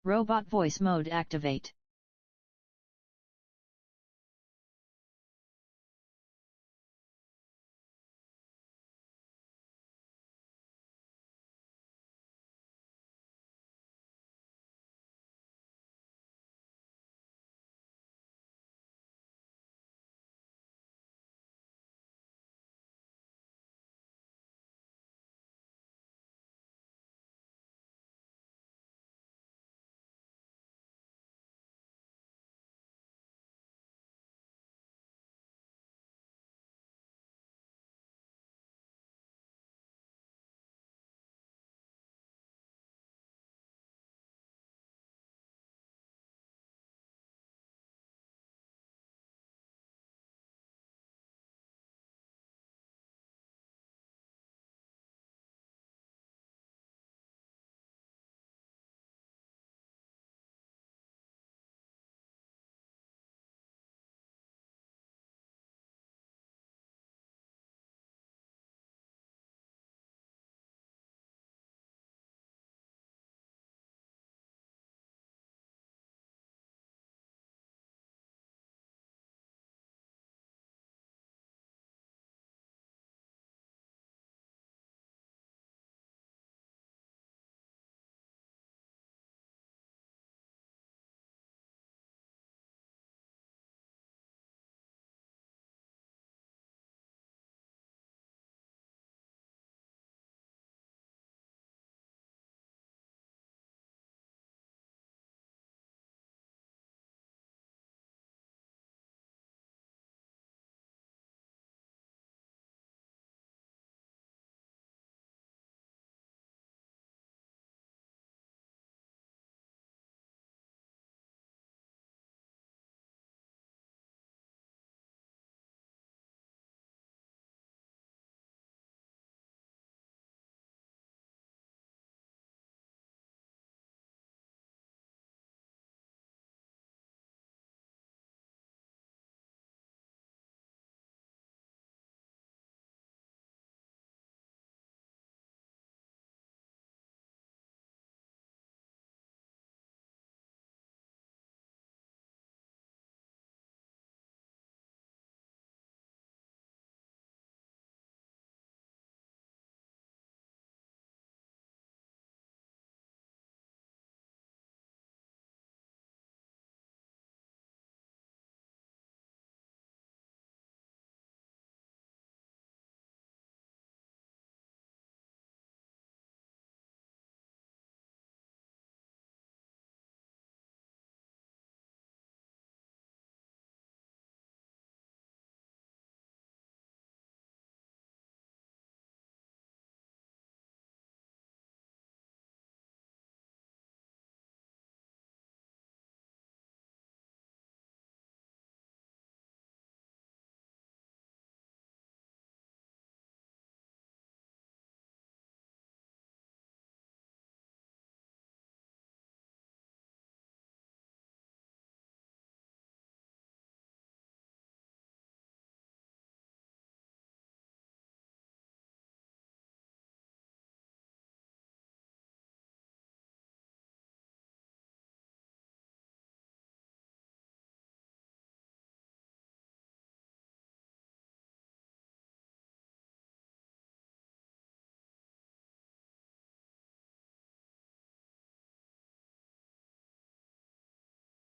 Robot voice mode activate.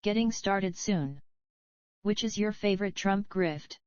Getting started soon. Which is your favorite Trump grift?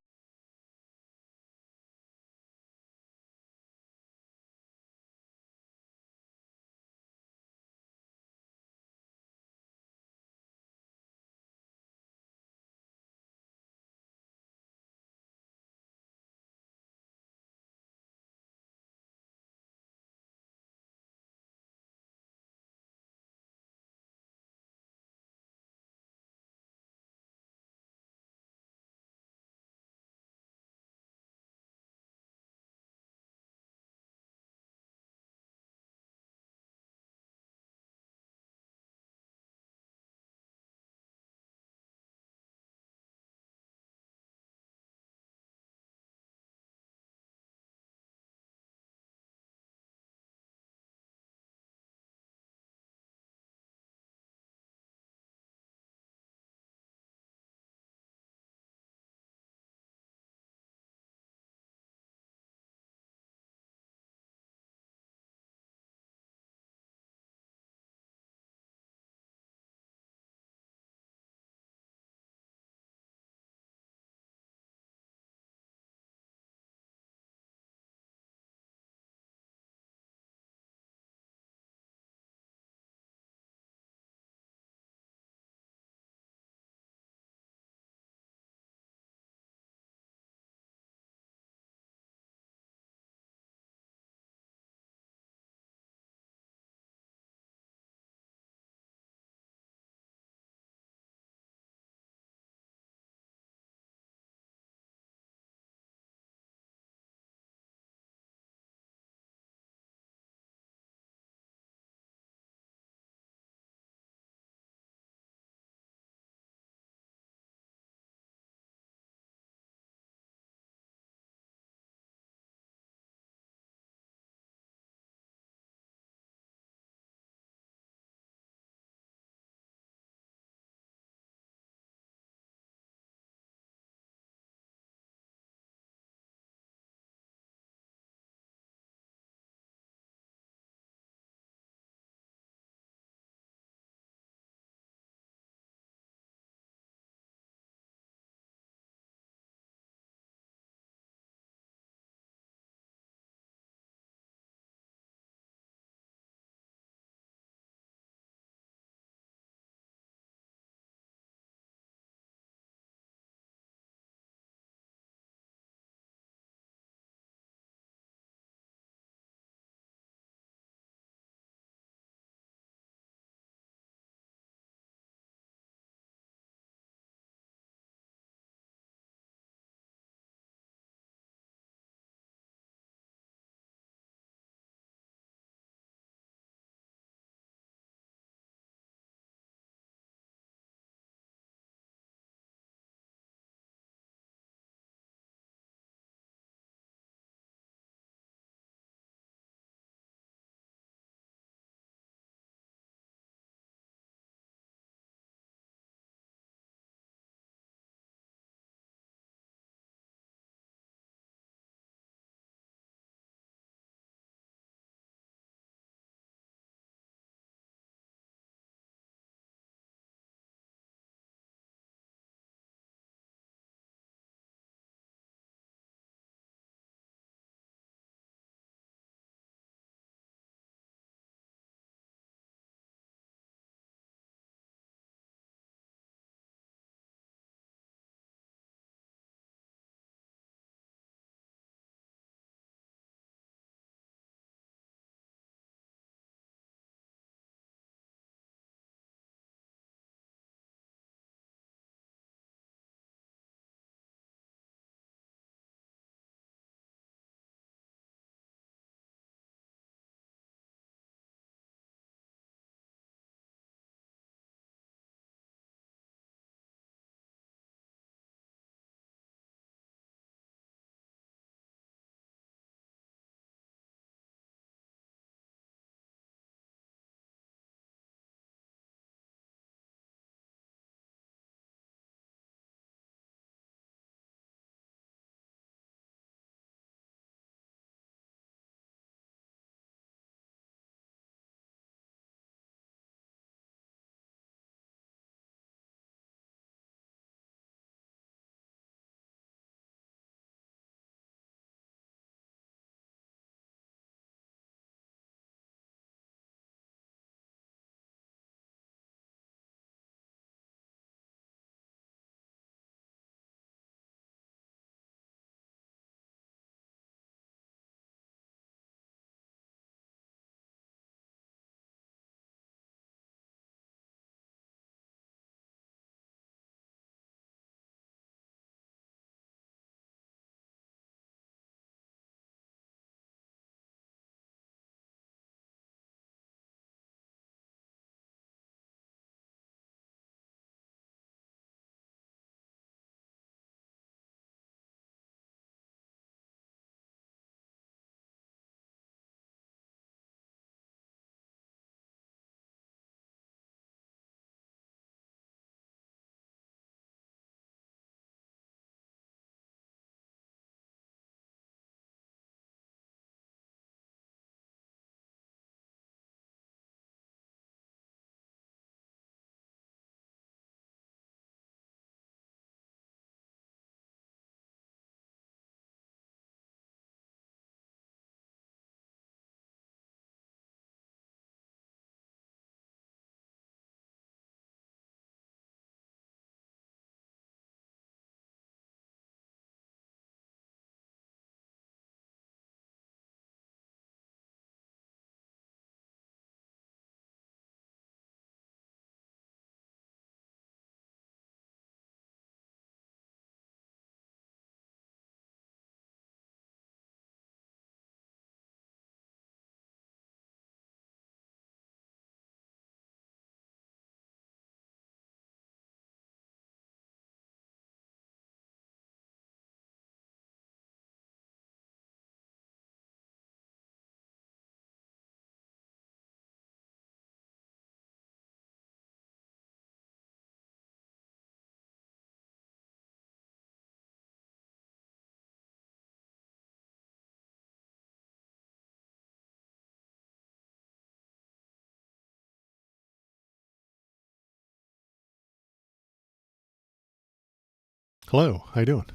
Hello, how you doing?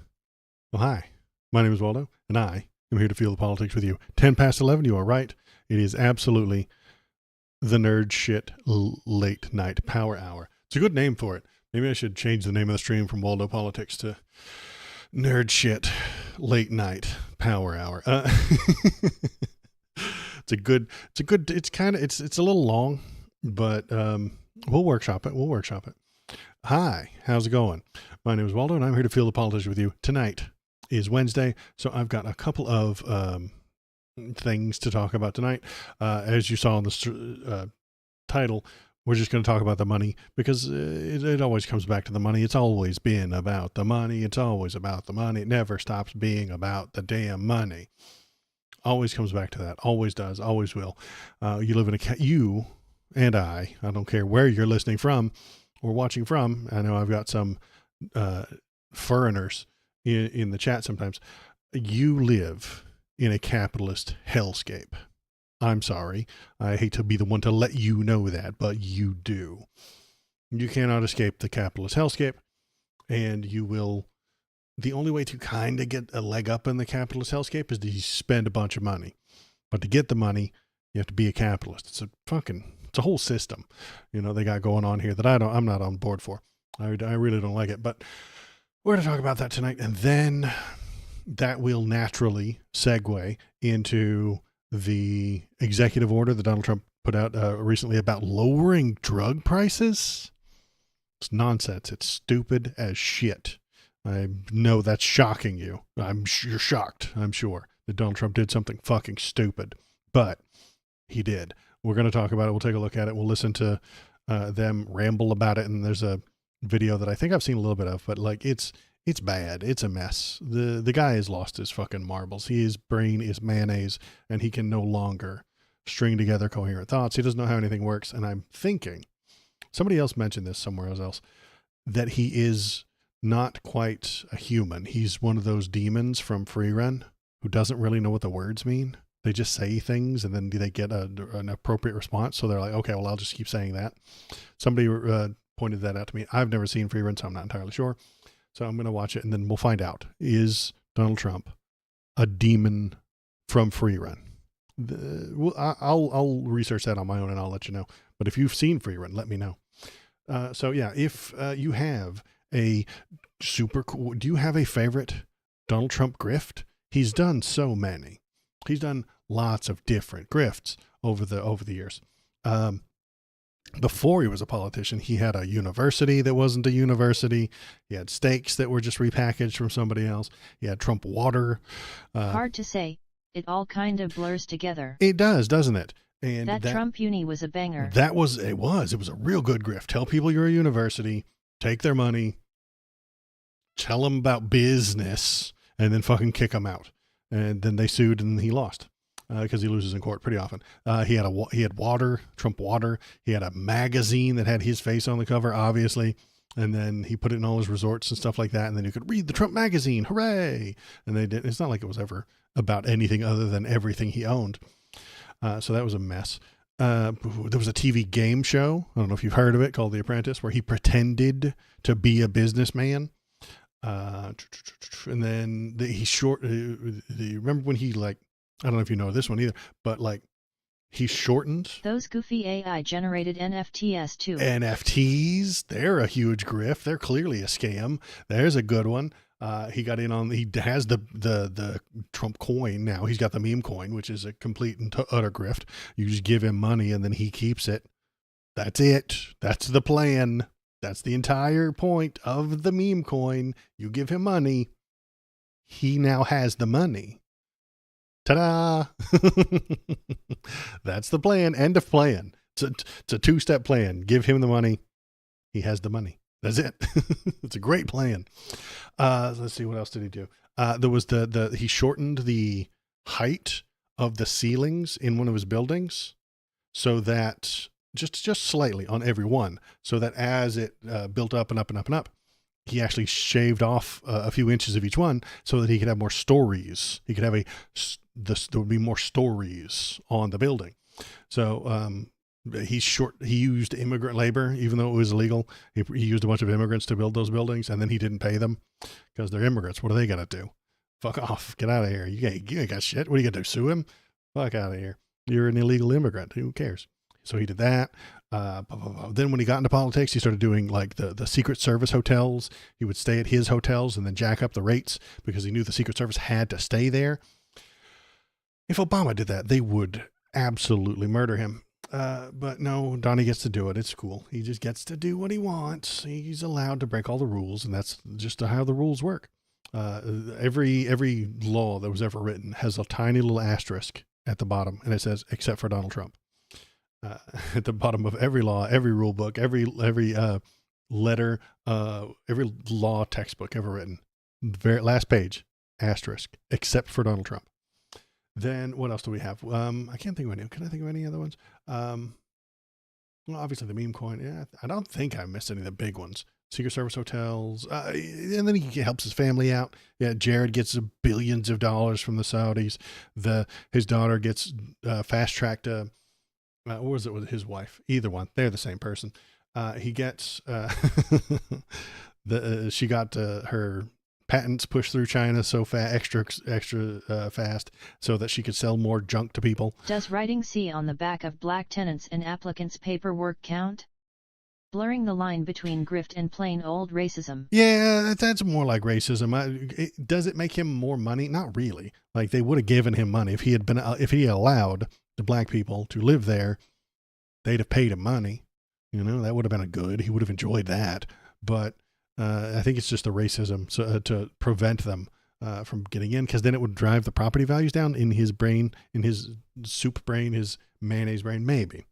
Well, hi. My name is Waldo, and I am here to feel the politics with you. 10 past 11, you are right. It is absolutely the nerd shit late night power hour. It's a good name for it. Maybe I should change the name of the stream from Waldo Politics to Nerd Shit Late Night Power Hour. It's a little long, but we'll workshop it. Hi, how's it going? My name is Waldo, and I'm here to feel the politics with you. Tonight is Wednesday, so I've got a couple of things to talk about tonight. As you saw in the title, we're just going to talk about the money because it always comes back to the money. It's always been about the money. It's always about the money. It never stops being about the damn money. Always comes back to that. Always does. Always will. You live in you and I don't care where you're listening from or watching from. I know I've got some foreigners in the chat sometimes. You live in a capitalist hellscape. I'm sorry. I hate to be the one to let you know that, but you do. You cannot escape the capitalist hellscape, and you will. The only way to kind of get a leg up in the capitalist hellscape is to spend a bunch of money. But to get the money, you have to be a capitalist. It's a whole system, they got going on here that I'm not on board for. I really don't like it, but we're going to talk about that tonight. And then that will naturally segue into the executive order that Donald Trump put out recently about lowering drug prices. It's nonsense. It's stupid as shit. I know that's shocking you. You're shocked, I'm sure, that Donald Trump did something fucking stupid, but he did. We're going to talk about it. We'll take a look at it. We'll listen to them ramble about it. And there's a video that I think I've seen a little bit of, but it's bad. It's a mess. The guy has lost his fucking marbles. His brain is mayonnaise, and he can no longer string together coherent thoughts. He doesn't know how anything works. And I'm thinking, somebody else mentioned this somewhere else, that he is not quite a human. He's one of those demons from Free Run who doesn't really know what the words mean. They just say things and then they get an appropriate response. So they're like, okay, well, I'll just keep saying that. Somebody pointed that out to me. I've never seen Free Run, so I'm not entirely sure. So I'm going to watch it and then we'll find out. Is Donald Trump a demon from Free Run? I'll research that on my own and I'll let you know. But if you've seen Free Run, let me know. So yeah, if you have a super cool, do you have a favorite Donald Trump grift? He's done so many. He's done lots of different grifts over the years. Before he was a politician, he had a university that wasn't a university. He had steaks that were just repackaged from somebody else. He had Trump water. Hard to say. It all kind of blurs together. It does, doesn't it? And that Trump uni was a banger. It was a real good grift. Tell people you're a university, take their money, tell them about business, and then fucking kick them out. And then they sued and he lost because he loses in court pretty often. He had water, Trump water. He had a magazine that had his face on the cover, obviously. And then he put it in all his resorts and stuff like that. And then you could read the Trump magazine. Hooray. And they did. It's not like it was ever about anything other than everything he owned. So that was a mess. There was a TV game show. I don't know if you've heard of it, called The Apprentice, where he pretended to be a businessman. And then remember when he I don't know if you know this one either, but he shortened those goofy AI generated NFTs too. NFTs, they're a huge grift. They're clearly a scam. There's a good one. He got in on, he has the Trump coin now. He's got the meme coin, which is a complete and utter grift. You just give him money and then he keeps it. That's it. That's the plan. That's the entire point of the meme coin. You give him money. He now has the money. Ta-da! That's the plan. End of plan. It's a two-step plan. Give him the money. He has the money. That's it. It's a great plan. Let's see. What else did he do? There was he shortened the height of the ceilings in one of his buildings so that just slightly on every one, so that as it built up and up and up and up, he actually shaved off a few inches of each one so that he could have more stories. He could have there would be more stories on the building. So He used immigrant labor, even though it was illegal. He used a bunch of immigrants to build those buildings, and then he didn't pay them because they're immigrants. What are they going to do? Fuck off. Get out of here. You ain't got shit. What are you going to do? Sue him? Fuck out of here. You're an illegal immigrant. Who cares? So he did that. Then when he got into politics, he started doing like the Secret Service hotels. He would stay at his hotels and then jack up the rates because he knew the Secret Service had to stay there. If Obama did that, they would absolutely murder him. But no, Donnie gets to do it. It's cool. He just gets to do what he wants. He's allowed to break all the rules, and that's just how the rules work. Every law that was ever written has a tiny little asterisk at the bottom, and it says, except for Donald Trump. At the bottom of every law, every rule book, every letter, every law textbook ever written, very last page, asterisk, except for Donald Trump. Then what else do we have? I can't think of any. Can I think of any other ones? Well, obviously the meme coin. Yeah, I don't think I missed any of the big ones. Secret Service hotels, and then he helps his family out. Yeah, Jared gets billions of dollars from the Saudis. His daughter gets fast tracked. What was it with his wife? Either one. They're the same person. He gets she got her patents pushed through China so fast, extra fast, so that she could sell more junk to people. Does writing C on the back of black tenants in applicants' paperwork count? Blurring the line between grift and plain old racism. Yeah, that's more like racism. Does it make him more money? Not really. Like, they would have given him money if he allowed the black people to live there. They'd have paid him money. That would have been a good. He would have enjoyed that. But I think it's just the racism to prevent them from getting in, because then it would drive the property values down in his brain, in his soup brain, his mayonnaise brain, maybe.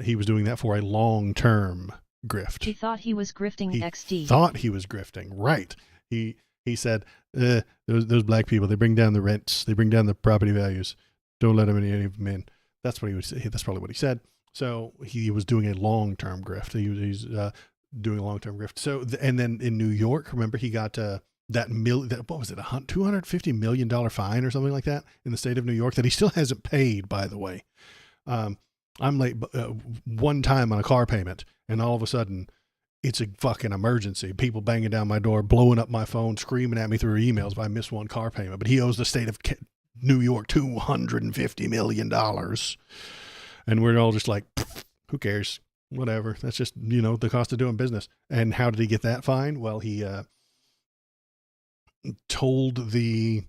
He was doing that for a long-term grift. He thought he was grifting XD. Thought he was grifting, right. He said, those black people, they bring down the rents, they bring down the property values. Don't let any of them in. That's what he would say. That's probably what he said. So he was doing a long-term grift. He's doing a long-term grift. So, and then in New York, remember, he got what was it, $250 million fine or something like that in the state of New York that he still hasn't paid, by the way. I'm late one time on a car payment, and all of a sudden it's a fucking emergency. People banging down my door, blowing up my phone, screaming at me through emails if I miss one car payment. But he owes the state of New York $250 million. And we're all just like, who cares? Whatever. That's just, the cost of doing business. And how did he get that fine? Well, he told the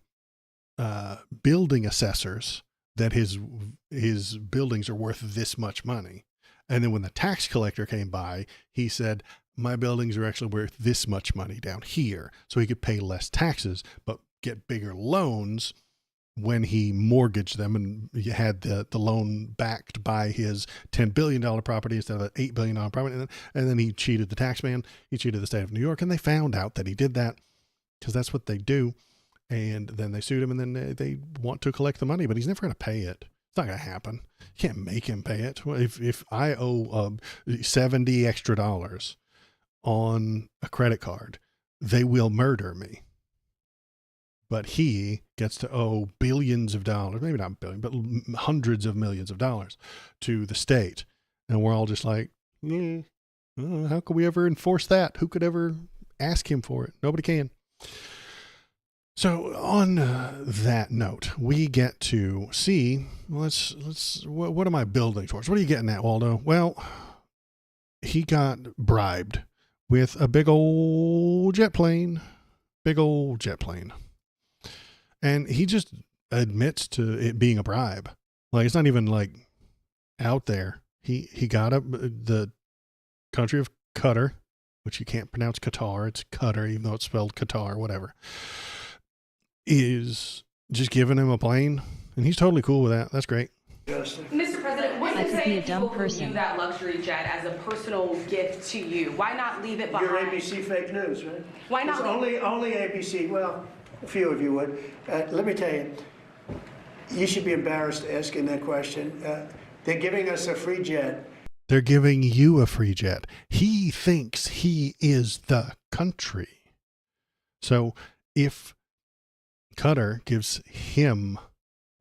building assessors that his buildings are worth this much money. And then when the tax collector came by, he said, my buildings are actually worth this much money down here. So he could pay less taxes, but get bigger loans when he mortgaged them, and he had the loan backed by his $10 billion property instead of an $8 billion property. And then he cheated the tax man. He cheated the state of New York, and they found out that he did that because that's what they do. And then they sued him, and then they want to collect the money, but he's never going to pay it. It's not going to happen. You can't make him pay it. If I owe $70 extra on a credit card, they will murder me. But he gets to owe billions of dollars, maybe not billion, but hundreds of millions of dollars to the state. And we're all just like, how could we ever enforce that? Who could ever ask him for it? Nobody can. So on that note, we get to see, what am I building towards? What are you getting at, Waldo? Well, he got bribed with a big old jet plane. And he just admits to it being a bribe. Like, it's not even like out there. He got the country of Qatar, which you can't pronounce Qatar. It's Qatar, even though it's spelled Qatar, whatever, is just giving him a plane. And he's totally cool with that. That's great. Mr. President, what do you say if people who view that luxury jet as a personal gift to you? Why not leave it behind? You're ABC fake news, right? Why not? It's only ABC. Well, a few of you would. Let me tell you, you should be embarrassed asking that question. They're giving us a free jet. They're giving you a free jet. He thinks he is the country. So if Qatar gives him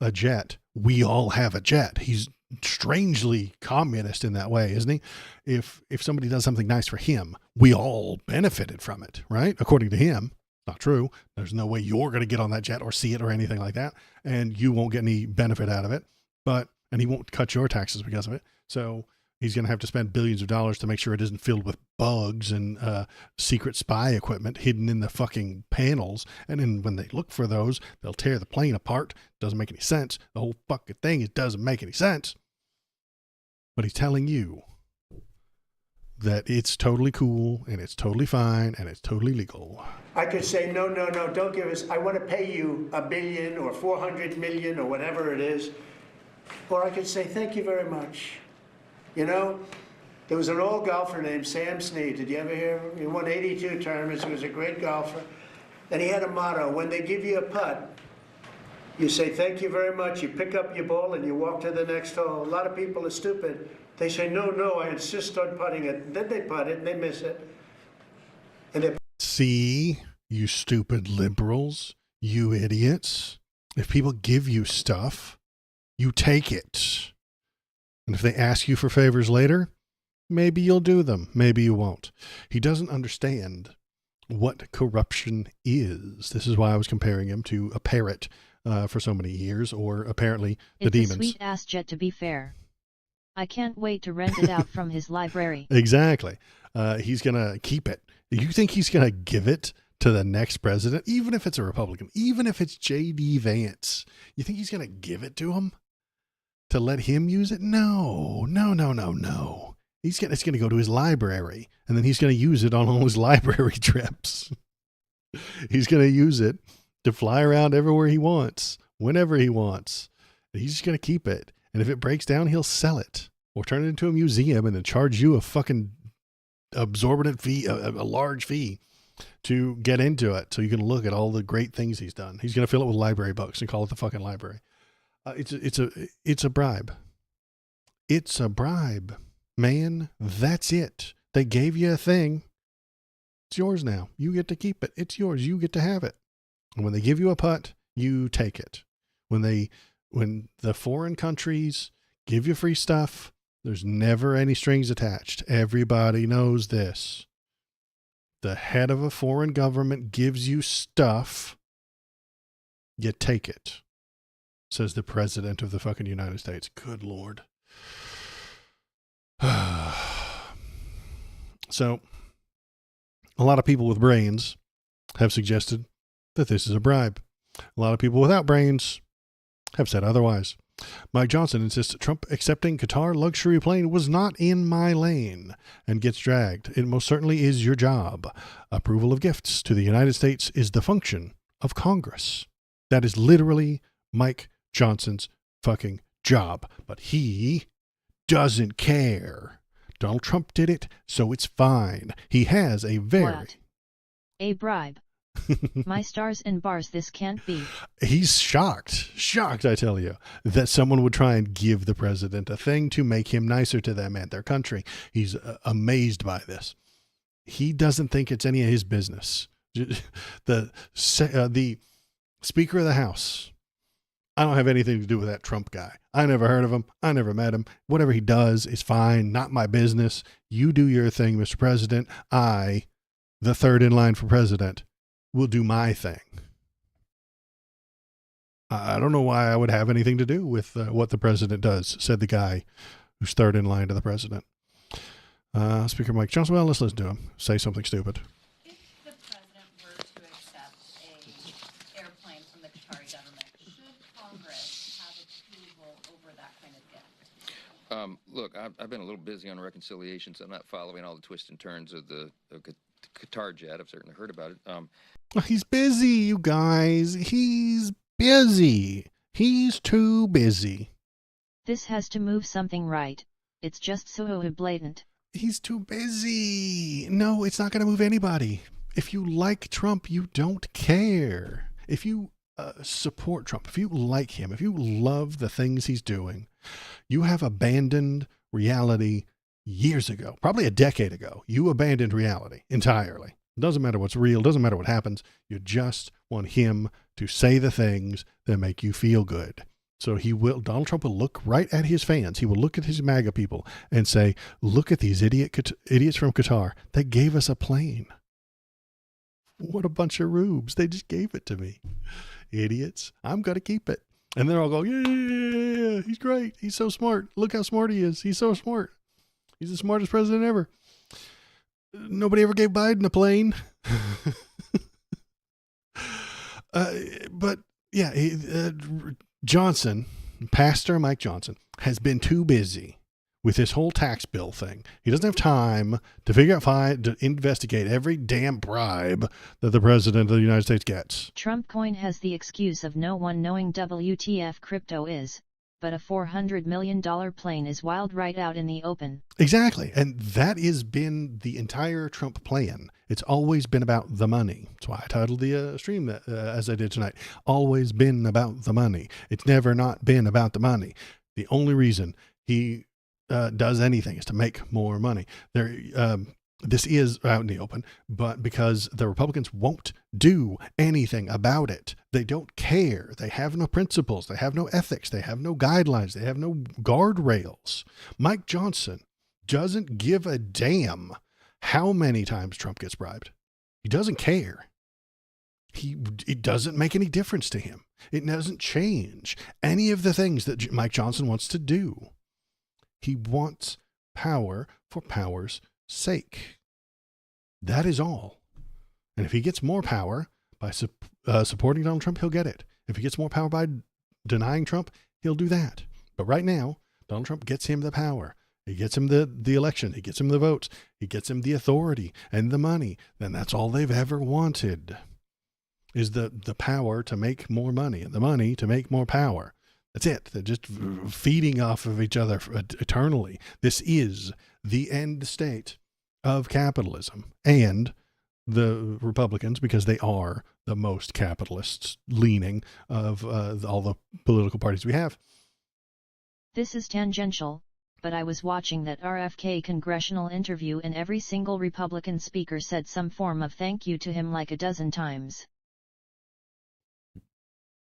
a jet, we all have a jet. He's strangely communist in that way, isn't he? If somebody does something nice for him, we all benefited from it, right? According to him. Not true. There's no way you're going to get on that jet or see it or anything like that, and you won't get any benefit out of it. And he won't cut your taxes because of it. So he's going to have to spend billions of dollars to make sure it isn't filled with bugs and secret spy equipment hidden in the fucking panels. And then when they look for those, they'll tear the plane apart. Doesn't make any sense. The whole fucking thing, it doesn't make any sense. But he's telling you that it's totally cool and it's totally fine and it's totally legal. I could say, no, don't give us, I want to pay you $1 billion or 400 million or whatever it is. Or I could say, thank you very much. You know, there was an old golfer named Sam Snead. Did you ever hear him? He won 82 tournaments. He was a great golfer. And he had a motto: when they give you a putt, you say, thank you very much. You pick up your ball and you walk to the next hole. A lot of people are stupid. They say, no, I insist on putting it. Then they putt it and they miss it. And they See, you stupid liberals, you idiots. If people give you stuff, you take it. And if they ask you for favors later, maybe you'll do them. Maybe you won't. He doesn't understand what corruption is. This is why I was comparing him to a parrot for so many years, or apparently the demons. It's a sweet-ass jet, to be fair. I can't wait to rent it out from his library. Exactly. He's going to keep it. You think he's going to give it to the next president, even if it's a Republican, even if it's J.D. Vance? You think he's going to give it to him to let him use it? No. It's going to go to his library, and then he's going to use it on all his library trips. He's going to use it to fly around everywhere he wants, whenever he wants. He's just going to keep it. And if it breaks down, he'll sell it or turn it into a museum and then charge you a fucking absorbent fee, a large fee to get into it. So you can look at all the great things he's done. He's going to fill it with library books and call it the fucking library. It's a bribe. It's a bribe, man. That's it. They gave you a thing. It's yours now. You get to keep it. It's yours. You get to have it. And when they give you a putt, you take it. When the foreign countries give you free stuff, there's never any strings attached. Everybody knows this. The head of a foreign government gives you stuff, you take it, says the president of the fucking United States. Good Lord. So, a lot of people with brains have suggested that this is a bribe. A lot of people without brains have said otherwise. Mike Johnson insists Trump accepting Qatar luxury plane was not in my lane and gets dragged. It most certainly is your job. Approval of gifts to the United States is the function of Congress. That is literally Mike Johnson's fucking job. But he doesn't care. Donald Trump did it, so it's fine. He has a very... What? A bribe? My stars and bars, this can't be. He's shocked, I tell you, that someone would try and give the president a thing to make him nicer to them and their country. He's amazed by this. He doesn't think it's any of his business. The Speaker of the House, I don't have anything to do with that Trump guy. I never heard of him. I never met him. Whatever he does is fine. Not my business. You do your thing, Mr. President. I, the third in line for president, will do my thing. I don't know why I would have anything to do with what the president does, said the guy who's third in line to the president. Speaker Mike Johnson, well, let's listen to him say something stupid. If the president were to accept an airplane from the Qatari government, should Congress have approval over that kind of gift? Look, I've been a little busy on reconciliation, so I'm not following all the twists and turns of the Qatar jet. I've certainly heard about it. He's busy, you guys. He's busy. He's too busy. This has to move something right. It's just so blatant. He's too busy. No, it's not going to move anybody. If you like Trump, you don't care. If you support Trump, if you like him, if you love the things he's doing, you have abandoned reality years ago, probably a decade ago. You abandoned reality entirely. Doesn't matter what's real, doesn't matter what happens. You just want him to say the things that make you feel good. So Donald Trump will look right at his fans. He will look at his MAGA people and say, look at these idiots from Qatar. They gave us a plane. What a bunch of rubes. They just gave it to me. Idiots. I'm going to keep it. And then I'll go, yeah, he's great. He's so smart. Look how smart he is. He's so smart. He's the smartest president ever. Nobody ever gave Biden a plane. But yeah, Johnson, Pastor Mike Johnson, has been too busy with this whole tax bill thing. He doesn't have time to to investigate every damn bribe that the president of the United States gets. Trump coin has the excuse of no one knowing WTF crypto is, but a $400 million plane is wild right out in the open. Exactly. And that has been the entire Trump plan. It's always been about the money. That's why I titled the stream that, as I did tonight. Always been about the money. It's never not been about the money. The only reason he does anything is to make more money. This is out in the open, but because the Republicans won't do anything about it. They don't care. They have no principles. They have no ethics. They have no guidelines. They have no guardrails. Mike Johnson doesn't give a damn how many times Trump gets bribed. He doesn't care. It doesn't make any difference to him. It doesn't change any of the things that Mike Johnson wants to do. He wants power for power's sake. That is all. And if he gets more power by supporting Donald Trump, he'll get it. If he gets more power by denying Trump, he'll do that. But right now, Donald Trump gets him the power. He gets him the election. He gets him the votes. He gets him the authority and the money. Then that's all they've ever wanted, is the power to make more money and the money to make more power. That's it. They're just feeding off of each other eternally. This is the end state of capitalism and the Republicans, because they are the most capitalist leaning of all the political parties we have. This is tangential, but I was watching that RFK congressional interview and every single Republican speaker said some form of thank you to him like a dozen times.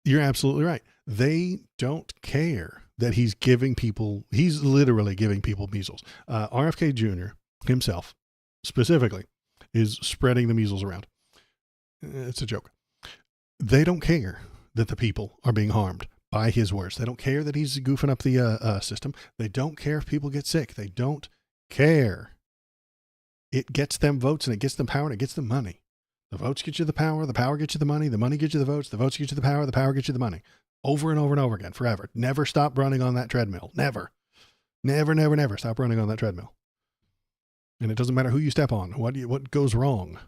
You're absolutely right. They don't care that he's literally giving people measles. RFK Jr. himself, specifically, is spreading the measles around. It's a joke. They don't care that the people are being harmed by his words. They don't care that he's goofing up the system. They don't care if people get sick. They don't care. It gets them votes and it gets them power and it gets them money. The votes get you the power gets you the money gets you the votes get you the power gets you the money. Over and over and over again, forever. Never stop running on that treadmill. Never. Never, never, never stop running on that treadmill. And it doesn't matter who you step on. What goes wrong?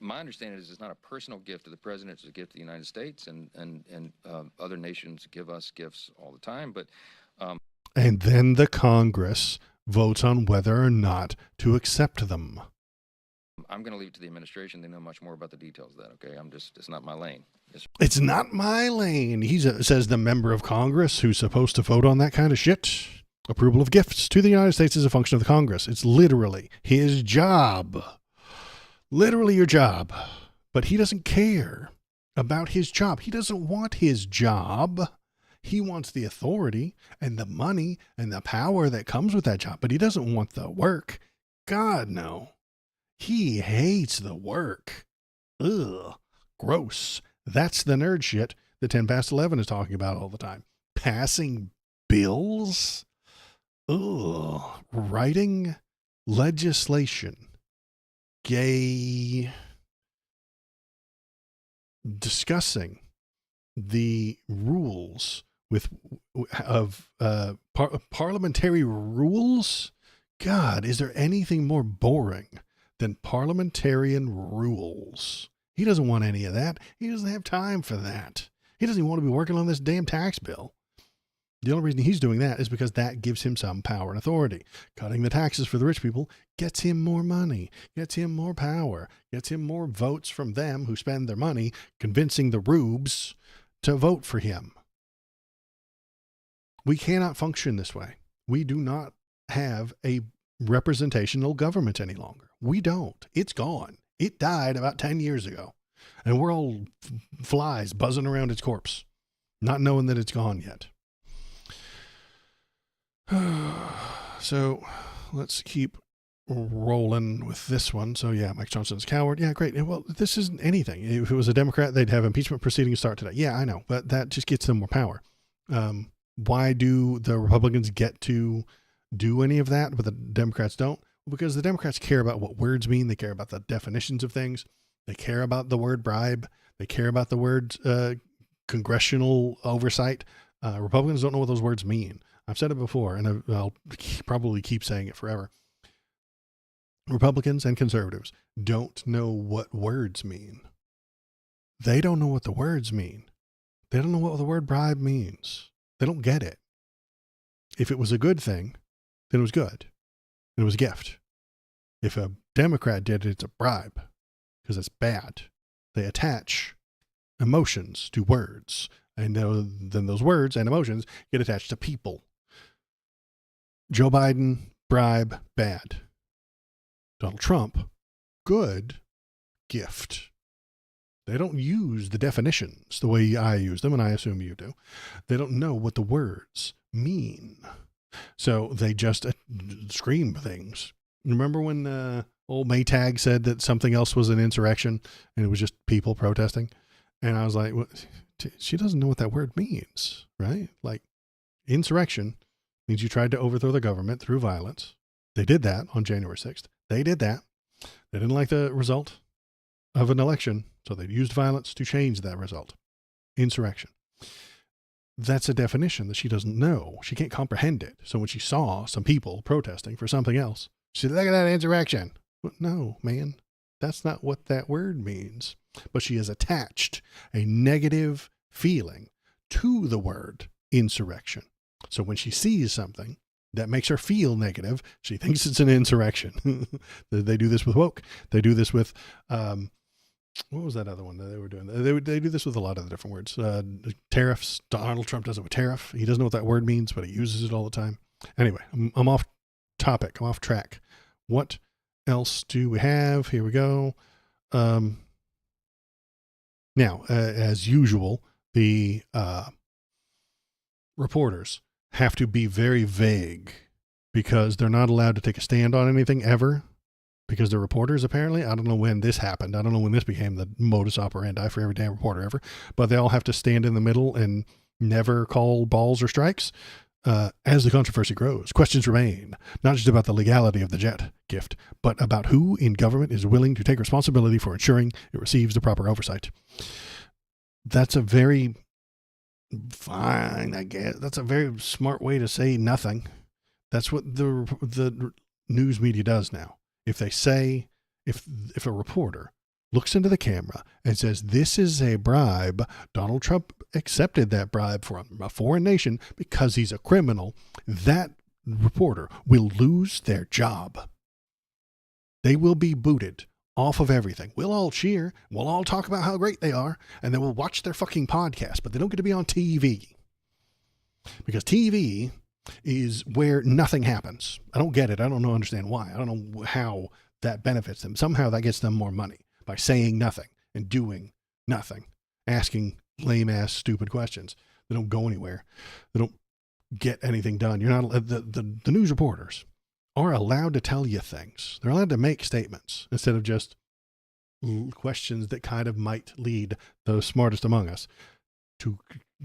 My understanding is it's not a personal gift to the president. It's a gift to the United States, and other nations give us gifts all the time. But and then the Congress votes on whether or not to accept them. I'm going to leave it to the administration. They know much more about the details of that, okay? It's not my lane. It's not my lane. Says the member of Congress who's supposed to vote on that kind of shit. Approval of gifts to the United States is a function of the Congress. It's literally his job. Literally your job. But he doesn't care about his job. He doesn't want his job. He wants the authority and the money and the power that comes with that job. But he doesn't want the work. God, no. He hates the work. Ugh. Gross. That's the nerd shit that 10 past 11 is talking about all the time. Passing bills? Ugh. Writing legislation. Gay. Discussing the rules of parliamentary rules. God, is there anything more boring than parliamentarian rules? He doesn't want any of that. He doesn't have time for that. He doesn't even want to be working on this damn tax bill. The only reason he's doing that is because that gives him some power and authority. Cutting the taxes for the rich people gets him more money, gets him more power, gets him more votes from them who spend their money convincing the rubes to vote for him. We cannot function this way. We do not have a representational government any longer. We don't. It's gone. It died about 10 years ago. And we're all flies buzzing around its corpse. not knowing that it's gone yet. So let's keep rolling with this one. So yeah, Mike Johnson's a coward. Yeah, great. Well, this isn't anything. If it was a Democrat, they'd have impeachment proceedings start today. Yeah, I know, but that just gets them more power. Why do the Republicans get to do any of that, but the Democrats don't? Because the Democrats care about what words mean. They care about the definitions of things. They care about the word bribe. They care about the word congressional oversight. Republicans don't know what those words mean. I've said it before, and I'll probably keep saying it forever. Republicans and conservatives don't know what words mean. They don't know what the words mean. They don't know what the word bribe means. They don't get it. If it was a good thing, then it was good. It was a gift. If a Democrat did it, it's a bribe because it's bad. They attach emotions to words, and then those words and emotions get attached to people. Joe Biden, bribe, bad. Donald Trump, good, gift. They don't use the definitions the way I use them, and I assume you do. They don't know what the words mean. So they just scream things. Remember when old Maytag said that something else was an insurrection and it was just people protesting? And I was like, well, she doesn't know what that word means, right? Like, insurrection means you tried to overthrow the government through violence. They did that on January 6th. They did that. They didn't like the result of an election, so they used violence to change that result. Insurrection. That's a definition that she doesn't know. She can't comprehend it. So when she saw some people protesting for something else, she said, look at that insurrection. Well, no, man, that's not what that word means. But she has attached a negative feeling to the word insurrection. So when she sees something that makes her feel negative, she thinks it's an insurrection. They do this with woke. They do this with, what was that other one that they were doing? They do this with a lot of the different words. Tariffs. Donald Trump does it with tariff. He doesn't know what that word means, but he uses it all the time. Anyway, I'm off topic. I'm off track. What else do we have? Here we go. Now, as usual, the reporters have to be very vague because they're not allowed to take a stand on anything ever because they're reporters, apparently. I don't know when this happened. I don't know when this became the modus operandi for every damn reporter ever, but they all have to stand in the middle and never call balls or strikes. As the controversy grows, questions remain, not just about the legality of the jet gift, but about who in government is willing to take responsibility for ensuring it receives the proper oversight. That's a very fine, I guess. That's a very smart way to say nothing. That's what the news media does now. If they say, if a reporter looks into the camera and says, this is a bribe, Donald Trump accepted that bribe from a foreign nation because he's a criminal, that reporter will lose their job. They will be booted off of everything. We'll all cheer. We'll all talk about how great they are, and then we'll watch their fucking podcast, but they don't get to be on TV. Because TV is where nothing happens. I don't get it. I don't understand why. I don't know how that benefits them. Somehow that gets them more money by saying nothing and doing nothing, asking lame-ass, stupid questions. They don't go anywhere. They don't get anything done. You're not the news reporters are allowed to tell you things. They're allowed to make statements instead of just questions that kind of might lead the smartest among us to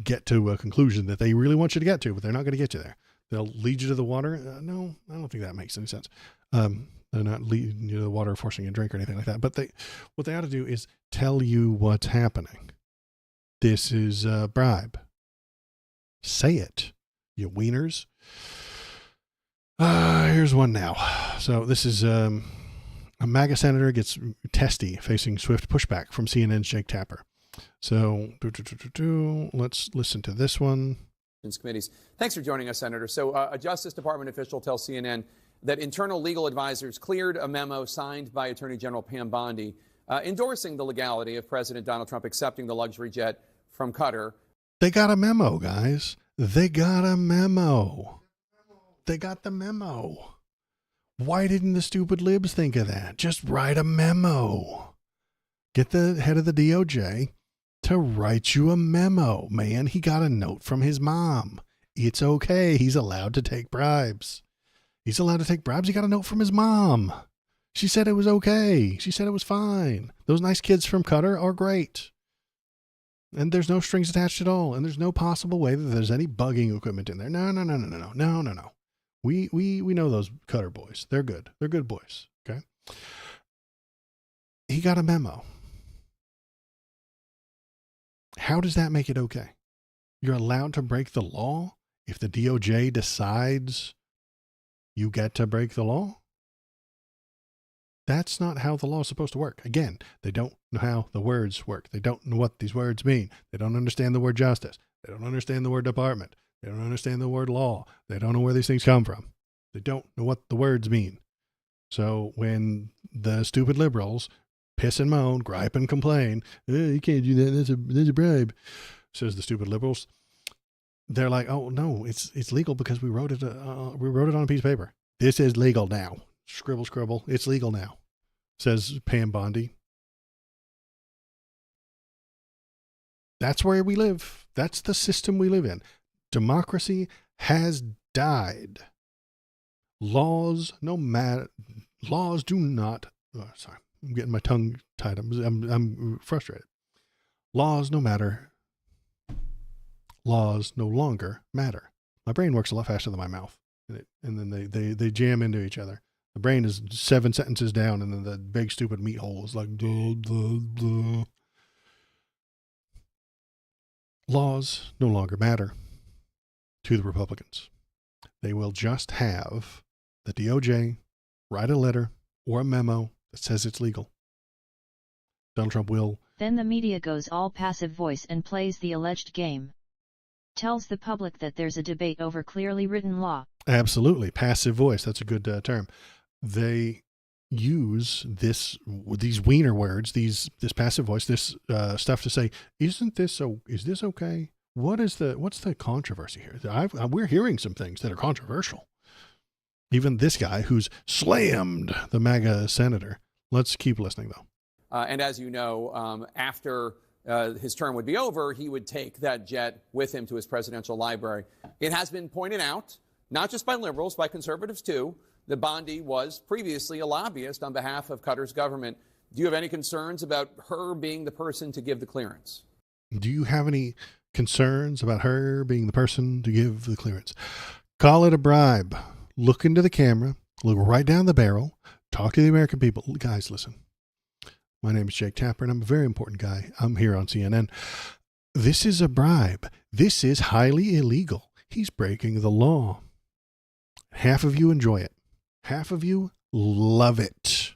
get to a conclusion that they really want you to get to, but they're not going to get you there. They'll lead you to the water. No, I don't think that makes any sense. They're not leading you to the water, forcing you to drink or anything like that. But what they ought to do is tell you what's happening. This is a bribe. Say it, you wieners. Here's one now. So this is a MAGA senator gets testy facing swift pushback from CNN's Jake Tapper. So let's listen to this one. Committees. Thanks for joining us, Senator. So a Justice Department official tells CNN that internal legal advisors cleared a memo signed by Attorney General Pam Bondi endorsing the legality of President Donald Trump accepting the luxury jet from Qatar. They got a memo, guys. They got a memo. They got the memo. Why didn't the stupid libs think of that? Just write a memo. Get the head of the DOJ to write you a memo, man. He got a note from his mom. It's okay. He's allowed to take bribes. He's allowed to take bribes. He got a note from his mom. She said it was okay. She said it was fine. Those nice kids from Qatar are great. And there's no strings attached at all. And there's no possible way that there's any bugging equipment in there. No. We know those Qatar boys. They're good. They're good boys. Okay. He got a memo. How does that make it okay? You're allowed to break the law if the DOJ decides you get to break the law? That's not how the law is supposed to work. Again, they don't know how the words work. They don't know what these words mean. They don't understand the word justice. They don't understand the word department. They don't understand the word law. They don't know where these things come from. They don't know what the words mean. So when the stupid liberals piss and moan, gripe and complain, you can't do that, that's a bribe, says the stupid liberals, they're like, oh no, it's legal because we wrote it on a piece of paper. This is legal now. Scribble, scribble. It's legal now, says Pam Bondi. That's where we live. That's the system we live in. Democracy has died. Laws do not. Oh, sorry, I'm getting my tongue tied. I'm frustrated. Laws no longer matter. My brain works a lot faster than my mouth, and then they jam into each other. The brain is 7 sentences down, and then the big stupid meat hole is like, duh, duh, duh. Laws no longer matter to the Republicans. They will just have the DOJ write a letter or a memo that says it's legal. Donald Trump will. Then the media goes all passive voice and plays the alleged game. Tells the public that there's a debate over clearly written law. Absolutely. Passive voice. That's a good term. They use these wiener words, this passive voice, this stuff to say, isn't this so? Is this okay? What's the controversy here? We're hearing some things that are controversial. Even this guy who's slammed the MAGA senator. Let's keep listening though. And as you know, after his term would be over, he would take that jet with him to his presidential library. It has been pointed out, not just by liberals, by conservatives too, that Bondi was previously a lobbyist on behalf of Qatar's government. Do you have any concerns about her being the person to give the clearance? Do you have any concerns about her being the person to give the clearance? Call it a bribe. Look into the camera, look right down the barrel, talk to the American people. Guys, listen. My name is Jake Tapper, and I'm a very important guy. I'm here on CNN. This is a bribe. This is highly illegal. He's breaking the law. Half of you enjoy it. Half of you love it.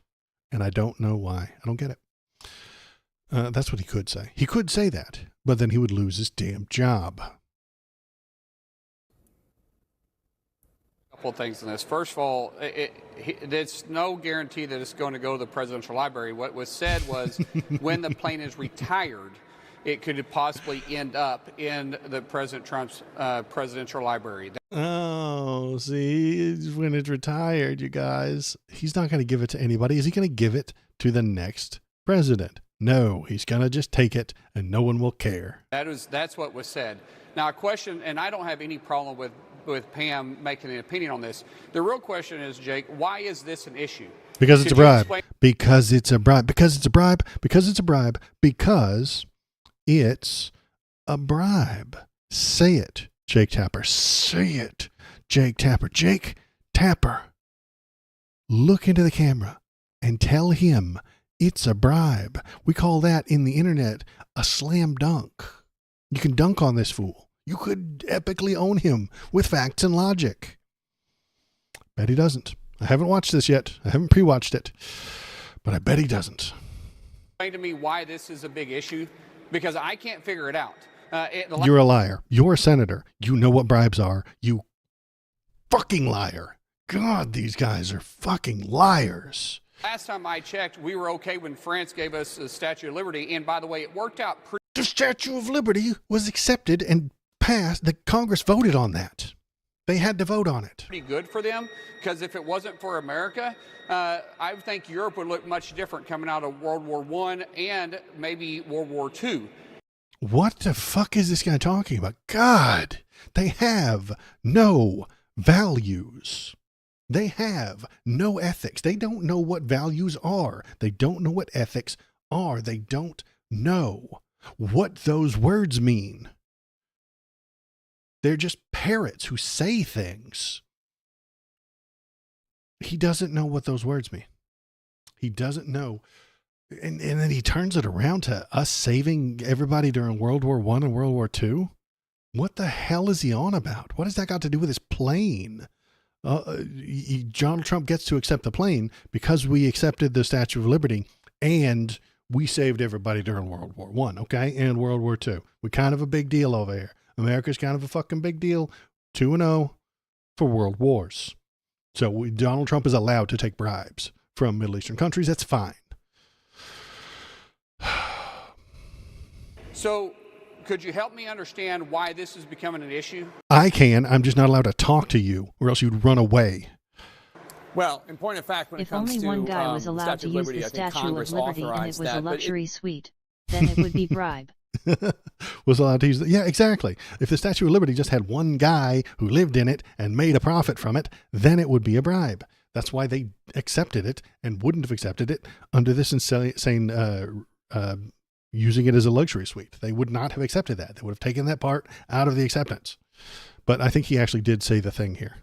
And I don't know why. I don't get it. That's what he could say. He could say that, but then he would lose his damn job. Couple of things in this. First of all, there's no guarantee that it's going to go to the presidential library. What was said was when the plane is retired, it could possibly end up in the President Trump's presidential library. Oh, see, when it's retired, you guys, he's not going to give it to anybody. Is he going to give it to the next president? No, he's going to just take it and no one will care. That's what was said. Now, a question, and I don't have any problem with Pam making an opinion on this. The real question is, Jake, why is this an issue? Because it's a bribe. Because it's a bribe. Because it's a bribe. Because it's a bribe. Because it's a bribe. Say it, Jake Tapper. Say it, Jake Tapper. Jake Tapper. Look into the camera and tell him it's a bribe. We call that in the internet a slam dunk. You can dunk on this fool. You could epically own him with facts and logic. Bet he doesn't. I haven't watched this yet. I haven't pre-watched it. But I bet he doesn't. Explain to me why this is a big issue, because I can't figure it out. You're a liar. You're a senator. You know what bribes are. You fucking liar. God, these guys are fucking liars. Last time I checked, we were okay when France gave us the Statue of Liberty. And by the way, it worked out pretty. The Statue of Liberty was accepted and passed. The Congress voted on that. They had to vote on it. Pretty good for them, because if it wasn't for America, I think Europe would look much different coming out of World War I and maybe World War II. What the fuck is this guy talking about? God, they have no values. They have no ethics. They don't know what values are. They don't know what ethics are. They don't know what those words mean. They're just parrots who say things. He doesn't know what those words mean. He doesn't know. And then he turns it around to us saving everybody during World War I and World War II. What the hell is he on about? What has that got to do with his plane? Donald Trump gets to accept the plane because we accepted the Statue of Liberty and we saved everybody during World War I, okay? And World War II. We're kind of a big deal over here. America's kind of a fucking big deal. 2-0 for world wars. So Donald Trump is allowed to take bribes from Middle Eastern countries. That's fine. So could you help me understand why this is becoming an issue? I can. I'm just not allowed to talk to you or else you'd run away. Well, in point of fact, when it comes to if only one guy was allowed to use the Statue of Liberty and it was a luxury suite, then it would be bribe. Was allowed to use it. Yeah, exactly. If the Statue of Liberty just had one guy who lived in it and made a profit from it, then it would be a bribe. That's why they accepted it and wouldn't have accepted it under this insane using it as a luxury suite. They would not have accepted that. They would have taken that part out of the acceptance. But I think he actually did say the thing here.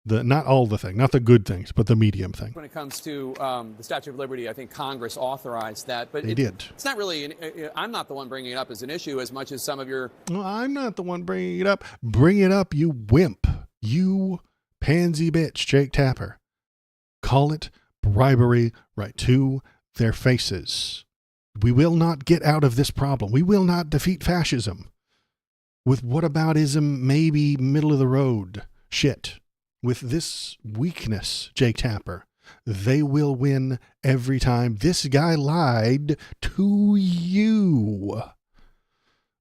Not all the thing, not the good things, but the medium thing. When it comes to the Statue of Liberty, I think Congress authorized that. But they did. It's not really, I'm not the one bringing it up as an issue as much as some of your... Well, I'm not the one bringing it up. Bring it up, you wimp. You pansy bitch, Jake Tapper. Call it bribery right to their faces. We will not get out of this problem. We will not defeat fascism with whataboutism, maybe middle of the road shit. With this weakness, Jake Tapper, they will win every time. This guy lied to you.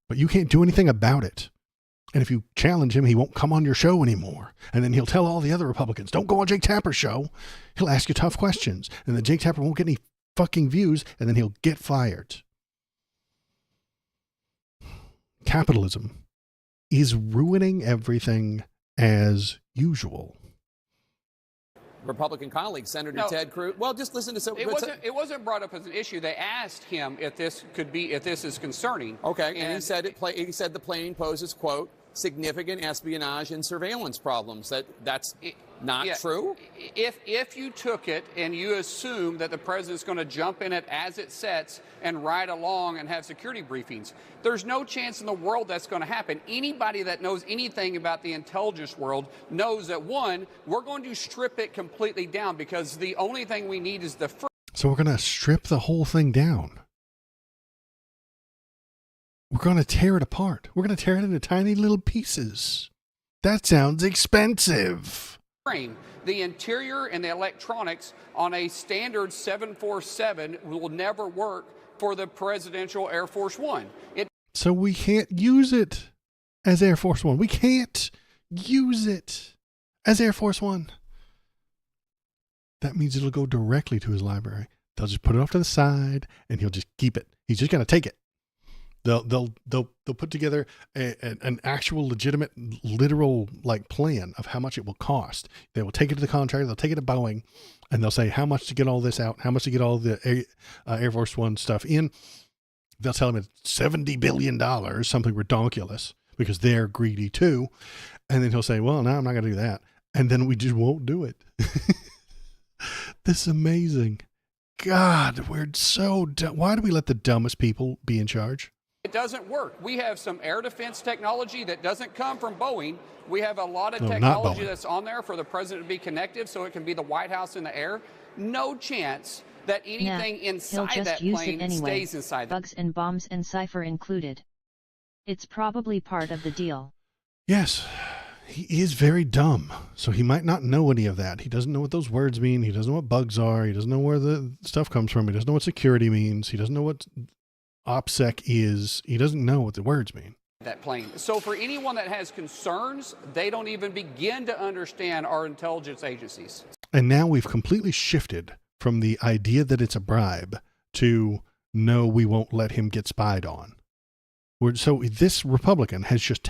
But you can't do anything about it. And if you challenge him, he won't come on your show anymore. And then he'll tell all the other Republicans, don't go on Jake Tapper's show. He'll ask you tough questions. And then Jake Tapper won't get any fucking views, and then he'll get fired. Capitalism is ruining everything as usual. Republican colleague, Senator Ted Cruz. Well, just listen to some. It wasn't brought up as an issue. They asked him if this is concerning. Okay, and he said he said the plane poses, quote, significant espionage and surveillance problems. That's not true? If you took it and you assume that the president's going to jump in it as it sets and ride along and have security briefings, there's no chance in the world that's going to happen. Anybody that knows anything about the intelligence world knows that, one, we're going to strip it completely down because the only thing we need is the first. So we're going to strip the whole thing down. We're going to tear it apart. We're going to tear it into tiny little pieces. That sounds expensive. The interior and the electronics on a standard 747 will never work for the presidential Air Force One. So we can't use it as Air Force One. We can't use it as Air Force One. That means it'll go directly to his library. They'll just put it off to the side and he'll just keep it. He's just going to take it. They'll put together an actual legitimate literal plan of how much it will cost. They will take it to the contractor, they'll take it to Boeing, and they'll say how much to get all this out, how much to get all the Air Force One stuff in. They'll tell him it's $70 billion, something ridiculous, because they're greedy too. And then he'll say, well, no, I'm not going to do that. And then we just won't do it. This is amazing. God, we're so dumb. Why do we let the dumbest people be in charge? It doesn't work. We have some air defense technology that doesn't come from Boeing. We have a lot of technology that's on there for the president to be connected so it can be the White House in the air. No chance that anything inside that plane stays inside. Bugs and bombs and cipher included. It's probably part of the deal. Yes, he is very dumb. So he might not know any of that. He doesn't know what those words mean. He doesn't know what bugs are. He doesn't know where the stuff comes from. He doesn't know what security means. He doesn't know what OPSEC is. He doesn't know what the words mean. That plane. So for anyone that has concerns, they don't even begin to understand our intelligence agencies. And now we've completely shifted from the idea that it's a bribe to no, we won't let him get spied on. So this Republican has just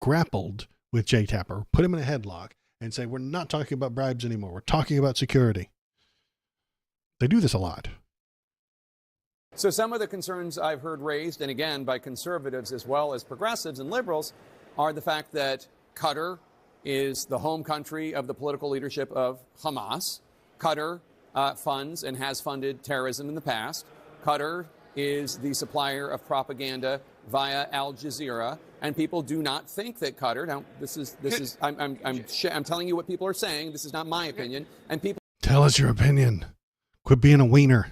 grappled with Jay Tapper, put him in a headlock, and say, we're not talking about bribes anymore. We're talking about security. They do this a lot. So some of the concerns I've heard raised, and again by conservatives as well as progressives and liberals, are the fact that Qatar is the home country of the political leadership of Hamas. Qatar funds and has funded terrorism in the past. Qatar is the supplier of propaganda via Al Jazeera, and people do not think that Qatar. Now, I'm telling you what people are saying. This is not my opinion, and people tell us your opinion. Quit being a wiener.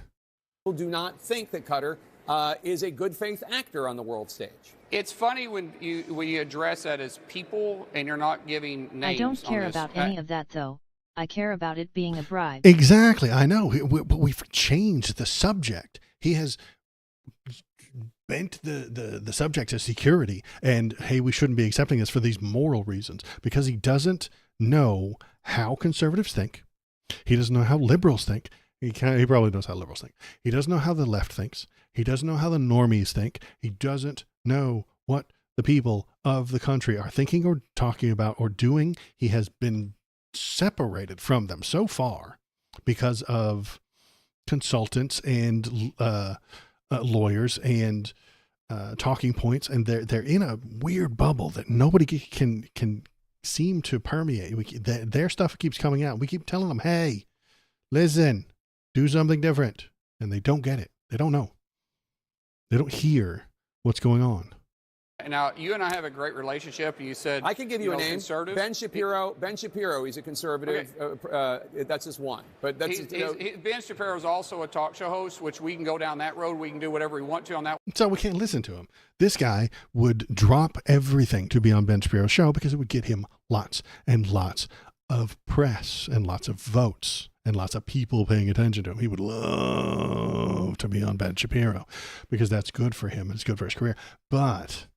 People do not think that Qatar is a good faith actor on the world stage. It's funny when you address that as people and you're not giving names. I don't care on this. about any of that, though. I care about it being a bribe. Exactly. I know. But we've changed the subject. He has bent the subject to security. And, hey, we shouldn't be accepting this for these moral reasons. Because he doesn't know how conservatives think. He doesn't know how liberals think. He probably knows how liberals think. He doesn't know how the left thinks. He doesn't know how the normies think. He doesn't know what the people of the country are thinking or talking about or doing. He has been separated from them so far because of consultants and lawyers and talking points, and they're in a weird bubble that nobody can seem to permeate. Their stuff keeps coming out. We keep telling them, hey, listen, do something different, and they don't get it. They don't know. They don't hear what's going on. Now, you and I have a great relationship. You said I can give you a name. Conservative. Ben Shapiro. He's a conservative. Okay. That's just one. But that's Ben Shapiro is also a talk show host, which we can go down that road. We can do whatever we want to on that. So we can't listen to him. This guy would drop everything to be on Ben Shapiro's show because it would get him lots and lots of press and lots of votes and lots of people paying attention to him. He would love to be on Ben Shapiro because that's good for him. It's good for his career. But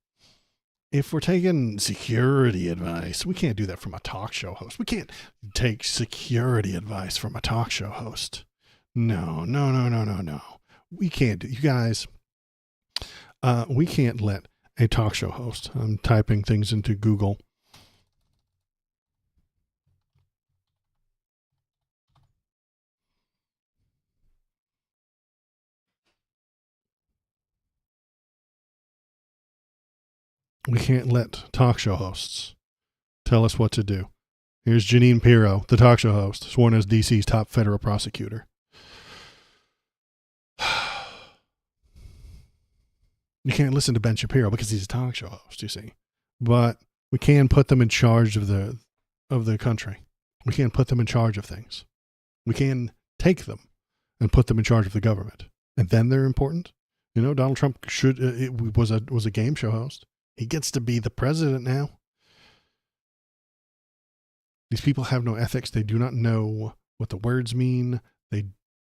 if we're taking security advice, we can't do that from a talk show host. We can't take security advice from a talk show host. No. We can't do, you guys, we can't let a talk show host, I'm typing things into Google. We can't let talk show hosts tell us what to do. Here's Jeanine Pirro, the talk show host, sworn as DC's top federal prosecutor. You can't listen to Ben Shapiro because he's a talk show host, you see. But we can put them in charge of the country. We can put them in charge of things. We can take them and put them in charge of the government. And then they're important. You know, Donald Trump was a game show host. He gets to be the president now. These people have no ethics. They do not know what the words mean. They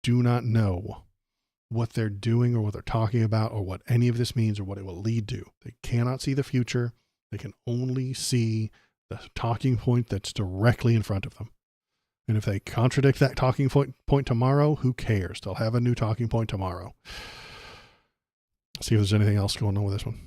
do not know what they're doing or what they're talking about or what any of this means or what it will lead to. They cannot see the future. They can only see the talking point that's directly in front of them. And if they contradict that talking point tomorrow, who cares? They'll have a new talking point tomorrow. See if there's anything else going on with this one.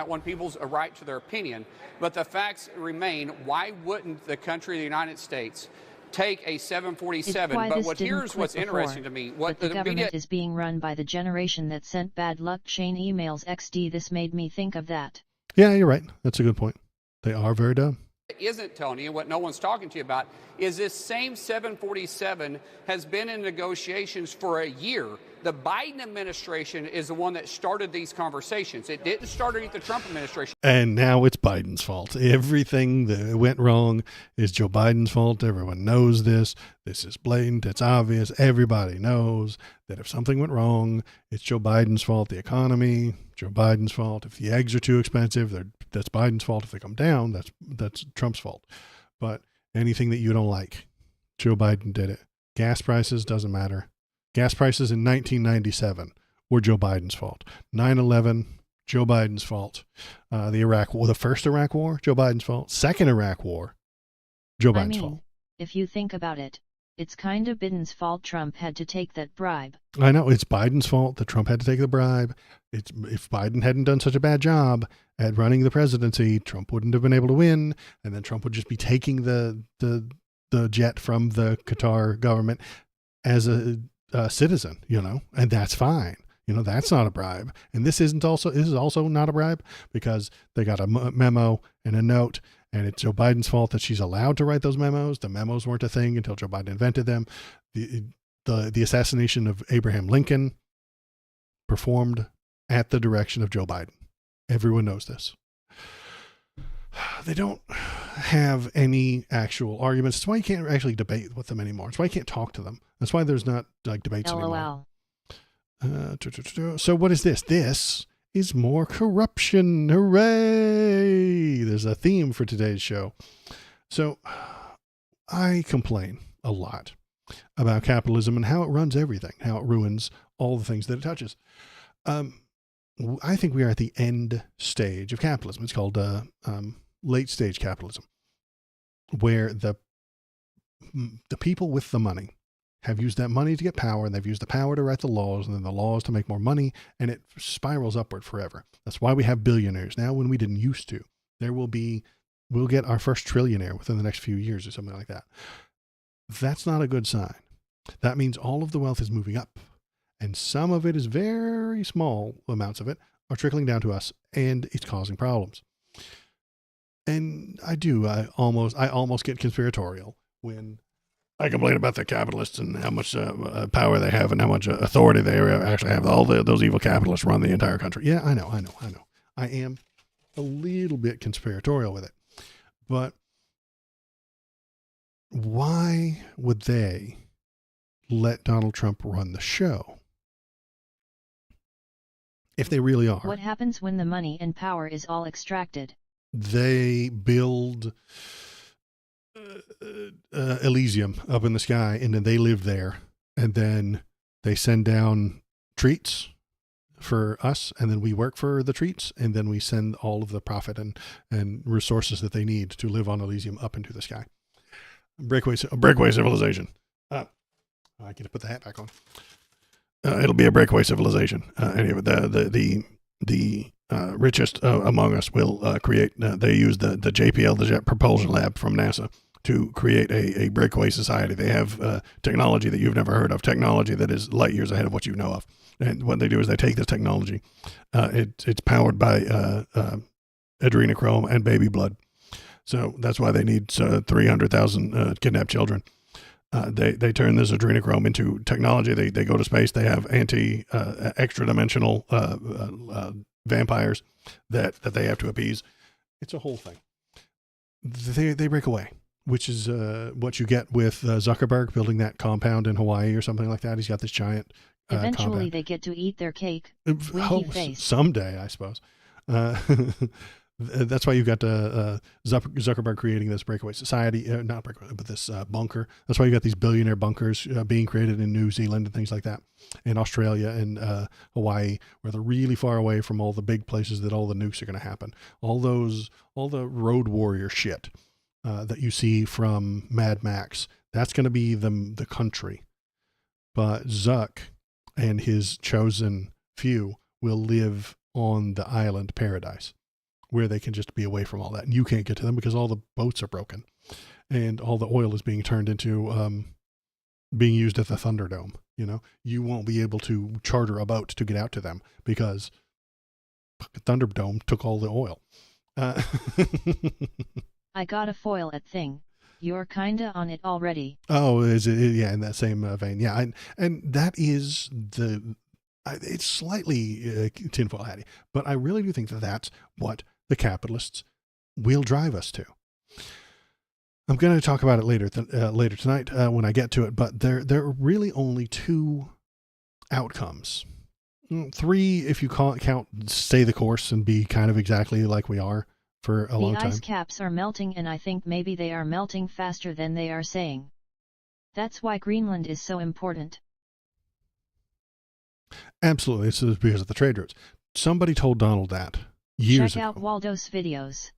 One people's a right to their opinion, but the facts remain. Why wouldn't the country of the United States take a 747? But here's what's interesting to me. What the government is being run by the generation that sent bad luck chain emails XD. This made me think of that. Yeah, you're right. That's a good point. They are very dumb. Isn't telling you what no one's talking to you about is this same 747 has been in negotiations for a year. The Biden administration is the one that started these conversations. It didn't start underneath the Trump administration. And now it's Biden's fault. Everything that went wrong is Joe Biden's fault. Everyone knows this. This is blatant. It's obvious. Everybody knows that if something went wrong, it's Joe Biden's fault. The economy, Joe Biden's fault. If the eggs are too expensive, that's Biden's fault. If they come down, that's Trump's fault. But anything that you don't like, Joe Biden did it. Gas prices, doesn't matter. Gas prices in 1997 were Joe Biden's fault. 9/11, Joe Biden's fault. The Iraq War, the first Iraq War, Joe Biden's fault. Second Iraq War, Joe Biden's fault. If you think about it, It's kinda Biden's fault Trump had to take that bribe. I know it's Biden's fault that Trump had to take the bribe. If Biden hadn't done such a bad job at running the presidency, Trump wouldn't have been able to win, and then Trump would just be taking the jet from the Qatar government as a citizen, and that's fine. That's not a bribe. And this is also not a bribe, because they got a memo and a note, and it's Joe Biden's fault that she's allowed to write those memos. The memos weren't a thing until Joe Biden invented them. The assassination of Abraham Lincoln performed at the direction of Joe Biden. Everyone knows this. They don't have any actual arguments. That's why you can't actually debate with them anymore. That's why you can't talk to them. That's why there's not debates anymore. So what is this? This is more corruption. Hooray! There's a theme for today's show. So I complain a lot about capitalism and how it runs everything, how it ruins all the things that it touches. I think we are at the end stage of capitalism. It's called late stage capitalism, where the people with the money have used that money to get power, and they've used the power to write the laws, and then the laws to make more money, and it spirals upward forever. That's why we have billionaires now when we didn't used to. We'll get our first trillionaire within the next few years or something like that. That's not a good sign. That means all of the wealth is moving up, and some of it is very small amounts of it are trickling down to us, and it's causing problems. And I almost get conspiratorial when I complain about the capitalists and how much power they have and how much authority they actually have. All those evil capitalists run the entire country. Yeah, I know. I am a little bit conspiratorial with it. But why would they let Donald Trump run the show if they really are? What happens when the money and power is all extracted? They build Elysium up in the sky, and then they live there, and then they send down treats for us, and then we work for the treats, and then we send all of the profit and resources that they need to live on Elysium up into the sky. Breakaway civilization. I get to put the hat back on. It'll be a breakaway civilization. Anyway, the richest among us will create. They use the JPL, the Jet Propulsion Lab from NASA, to create a breakaway society. They have technology that you've never heard of, technology that is light years ahead of what you know of. And what they do is they take this technology. It's powered by adrenochrome and baby blood. So that's why they need 300,000 kidnapped children. They turn this adrenochrome into technology. They go to space. They have extra dimensional vampires that they have to appease. It's a whole thing. They break away, which is what you get with Zuckerberg building that compound in Hawaii or something like that. He's got this giant Eventually compound. They get to eat their cake. Winky face. Someday, I suppose. That's why you've got Zuckerberg creating this breakaway society, not breakaway, but this bunker. That's why you got these billionaire bunkers being created in New Zealand and things like that, in Australia and Hawaii, where they're really far away from all the big places that all the nukes are going to happen. All the road warrior shit that you see from Mad Max, that's going to be the country. But Zuck and his chosen few will live on the island paradise, where they can just be away from all that. And you can't get to them because all the boats are broken and all the oil is being turned into being used at the Thunderdome. You won't be able to charter a boat to get out to them because Thunderdome took all the oil. I got a foil at thing. You're kinda on it already. Oh, is it? Yeah, in that same vein. Yeah, and that is it's slightly tinfoil hatty, but I really do think that that's what the capitalists will drive us to. I'm going to talk about it later tonight when I get to it, but there are really only two outcomes. Three, if you count stay the course and be kind of exactly like we are for a long time. The ice caps are melting, and I think maybe they are melting faster than they are saying. That's why Greenland is so important. Absolutely. It's because of the trade routes. Somebody told Donald that years ago. Check out Waldo's videos.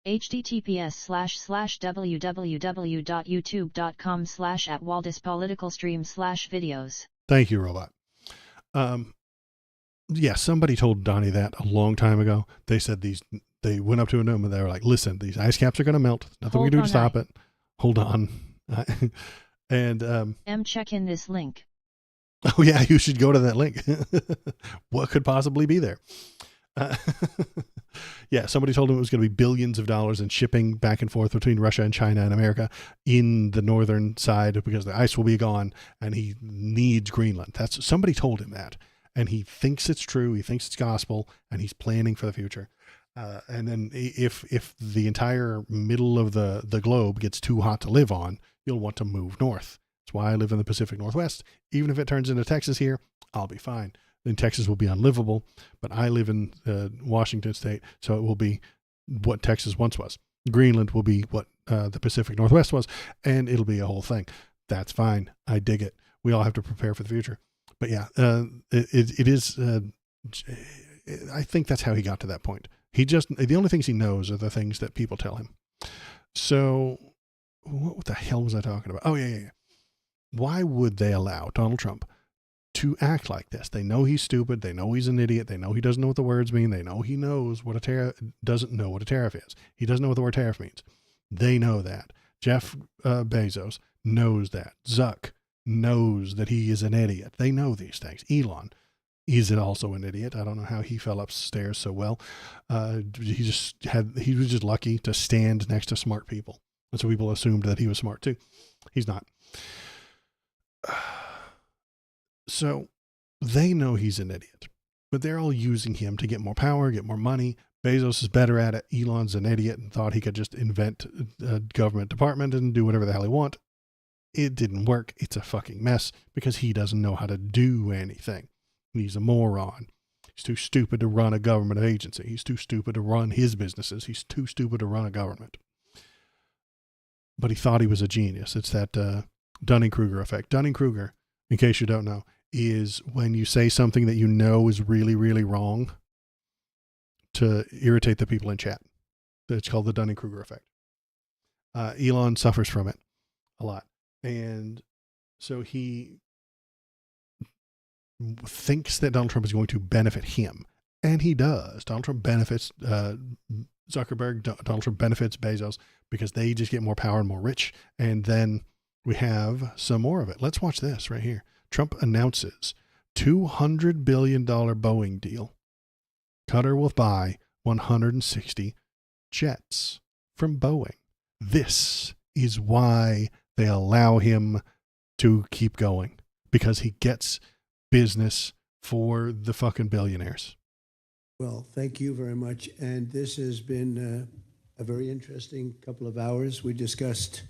https://www.youtube.com/@waldospoliticalstream/videos. Thank you, robot. Yeah, somebody told Donnie that a long time ago. They said they went up to him and they were like, listen, these ice caps are going to melt. Nothing we can do to stop it. Hold on. And check in this link. Oh yeah, you should go to that link. What could possibly be there? Yeah, somebody told him it was going to be billions of dollars in shipping back and forth between Russia and China and America in the northern side because the ice will be gone and he needs Greenland. Somebody told him that, and he thinks it's true. He thinks it's gospel, and he's planning for the future. And then if the entire middle of the globe gets too hot to live on, you'll want to move north. That's why I live in the Pacific Northwest. Even if it turns into Texas here, I'll be fine. Then Texas will be unlivable, but I live in Washington State, so it will be what Texas once was. Greenland will be what the Pacific Northwest was, and it'll be a whole thing. That's fine. I dig it. We all have to prepare for the future. But yeah, it is. I think that's how he got to that point. The only things he knows are the things that people tell him. So what the hell was I talking about? Oh, yeah. Why would they allow Donald Trump to act like this? They know he's stupid. They know he's an idiot. They know he doesn't know what the words mean. They know he knows what a tariff doesn't know what a tariff is. He doesn't know what the word tariff means. They know that. Jeff Bezos knows that. Zuck knows that he is an idiot. They know these things. Elon is also an idiot. I don't know how he fell upstairs so well. He was just lucky to stand next to smart people. And so people assumed that he was smart too. He's not. So they know he's an idiot, but they're all using him to get more power, get more money. Bezos is better at it. Elon's an idiot and thought he could just invent a government department and do whatever the hell he want. It didn't work. It's a fucking mess because he doesn't know how to do anything. He's a moron. He's too stupid to run a government agency. He's too stupid to run his businesses. He's too stupid to run a government. But he thought he was a genius. It's that Dunning-Kruger effect. Dunning-Kruger, in case you don't know, is when you say something that you know is really, really wrong to irritate the people in chat. It's called the Dunning-Kruger effect. Elon suffers from it a lot. And so he thinks that Donald Trump is going to benefit him. And he does. Donald Trump benefits Zuckerberg. Donald Trump benefits Bezos because they just get more power and more rich. And then we have some more of it. Let's watch this right here. Trump announces $200 billion Boeing deal. Qatar will buy 160 jets from Boeing. This is why they allow him to keep going, because he gets business for the fucking billionaires. Well, thank you very much. And this has been a very interesting couple of hours. We discussed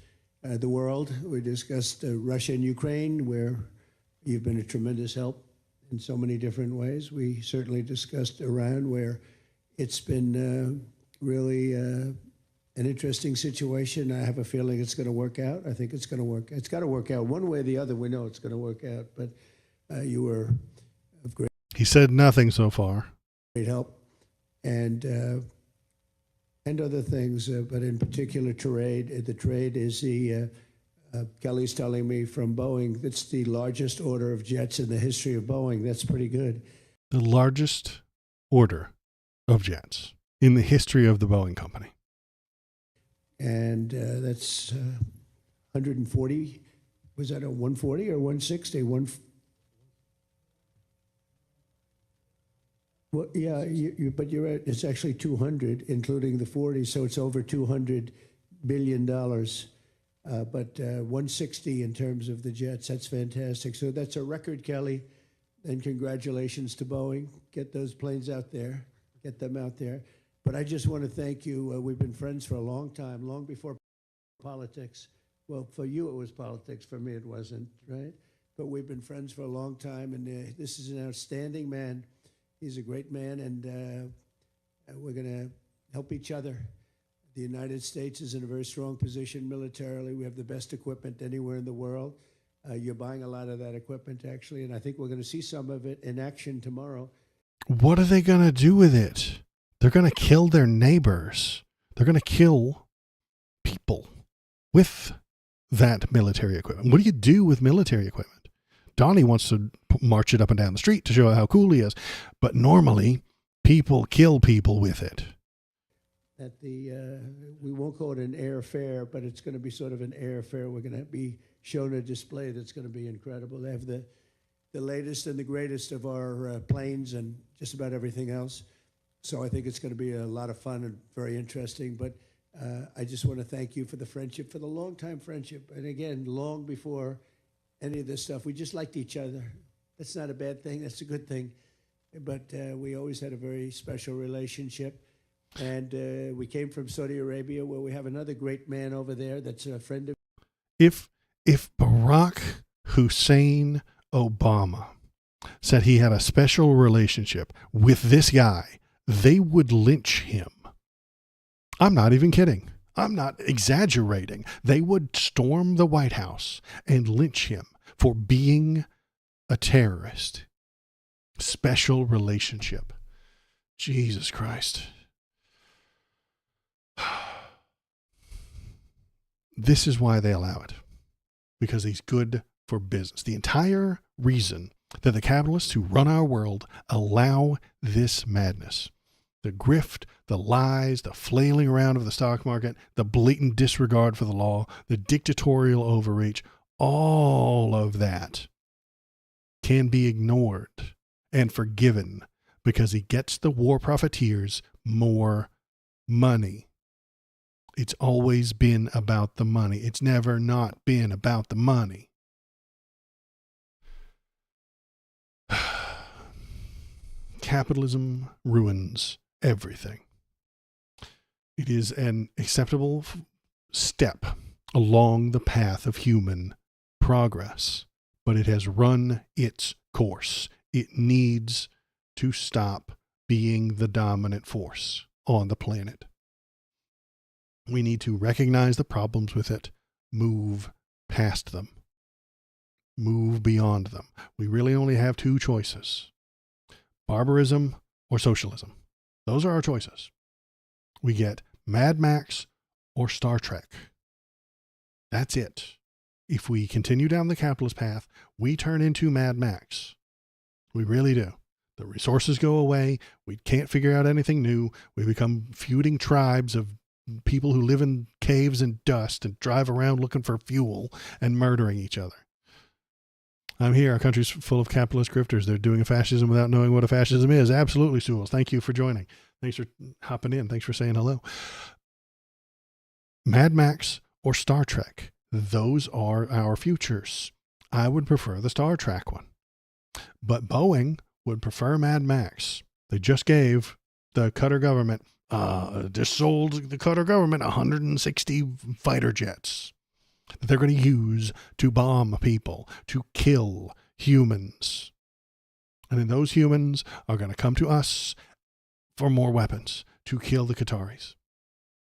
the world. We discussed Russia and Ukraine, where you've been a tremendous help in so many different ways. We certainly discussed Iran, where it's been really an interesting situation. I have a feeling it's going to work out. I think it's going to work. It's got to work out one way or the other. We know it's going to work out. But you were of great. He said nothing so far. Great help, and other things. But in particular, trade. The trade is the. Kelly's telling me from Boeing that's the largest order of jets in the history of Boeing. That's pretty good. The largest order of jets in the history of the Boeing company. And that's 140. Was that a 140 or 160? Well, yeah, but you're right. It's actually 200, including the 40. So it's over $200 billion. But 160 in terms of the jets. That's fantastic. So that's a record, Kelly. And congratulations to Boeing. Get those planes out there. Get them out there. But I just want to thank you. We've been friends for a long time, long before politics. Well, for you it was politics. For me it wasn't, right? But we've been friends for a long time, and this is an outstanding man. He's a great man, and we're going to help each other. The United States is in a very strong position militarily. We have the best equipment anywhere in the world. You're buying a lot of that equipment, actually, and I think we're going to see some of it in action tomorrow. What are they going to do with it? They're going to kill their neighbors. They're going to kill people with that military equipment. What do you do with military equipment? Donnie wants to march it up and down the street to show how cool he is. But normally, people kill people with it. That we won't call it an air fair, but it's going to be sort of an air fair. We're going to be shown a display that's going to be incredible. They have the latest and the greatest of our planes and just about everything else. So I think it's going to be a lot of fun and very interesting. But I just want to thank you for the friendship, for the long-time friendship. And again, long before any of this stuff, we just liked each other. That's not a bad thing. That's a good thing. But we always had a very special relationship. And we came from Saudi Arabia, where we have another great man over there that's a friend of... If Barack Hussein Obama said he had a special relationship with this guy, they would lynch him. I'm not even kidding. I'm not exaggerating. They would storm the White House and lynch him for being a terrorist. Special relationship. Jesus Christ. This is why they allow it. Because he's good for business. The entire reason that the capitalists who run our world allow this madness, the grift, the lies, the flailing around of the stock market, the blatant disregard for the law, the dictatorial overreach, all of that can be ignored and forgiven because he gets the war profiteers more money. It's always been about the money. It's never not been about the money. Capitalism ruins everything. It is an acceptable step along the path of human progress, but it has run its course. It needs to stop being the dominant force on the planet. We need to recognize the problems with it, move past them, move beyond them. We really only have two choices: barbarism or socialism. Those are our choices. We get Mad Max or Star Trek. That's it. If we continue down the capitalist path, we turn into Mad Max. We really do. The resources go away. We can't figure out anything new. We become feuding tribes of people who live in caves and dust and drive around looking for fuel and murdering each other. I'm here. Our country's full of capitalist grifters. They're doing a fascism without knowing what a fascism is. Absolutely, Sewells. Thank you for joining. Thanks for hopping in. Thanks for saying hello. Mad Max or Star Trek. Those are our futures. I would prefer the Star Trek one. But Boeing would prefer Mad Max. They just gave the Qatar government, just sold the Qatar government 160 fighter jets that they're going to use to bomb people, to kill humans. And then those humans are going to come to us for more weapons to kill the Qataris.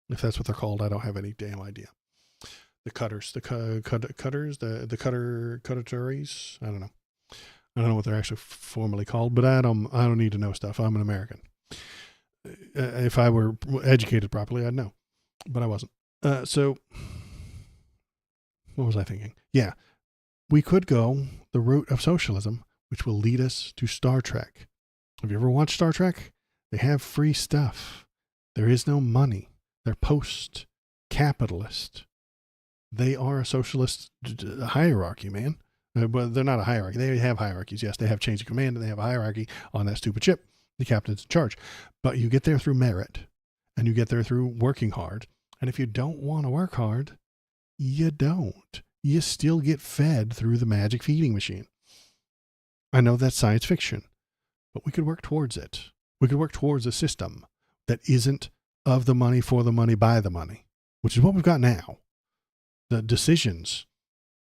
If that's what they're called, I don't have any damn idea. The Qataris, the Qataris, I don't know. I don't know what they're actually formally called, but I don't need to know stuff. I'm an American. If I were educated properly, I'd know, but I wasn't. So what was I thinking? Yeah, we could go the route of socialism, which will lead us to Star Trek. Have you ever watched Star Trek? They have free stuff. There is no money. They're post-capitalist. They are a socialist hierarchy, man. But they're not a hierarchy. They have hierarchies. Yes, they have chains of command, and they have a hierarchy on that stupid ship. The captain's in charge. But you get there through merit, and you get there through working hard. And if you don't want to work hard, you don't. You still get fed through the magic feeding machine. I know that's science fiction, but we could work towards it. We could work towards a system that isn't of the money, for the money, by the money, which is what we've got now. The decisions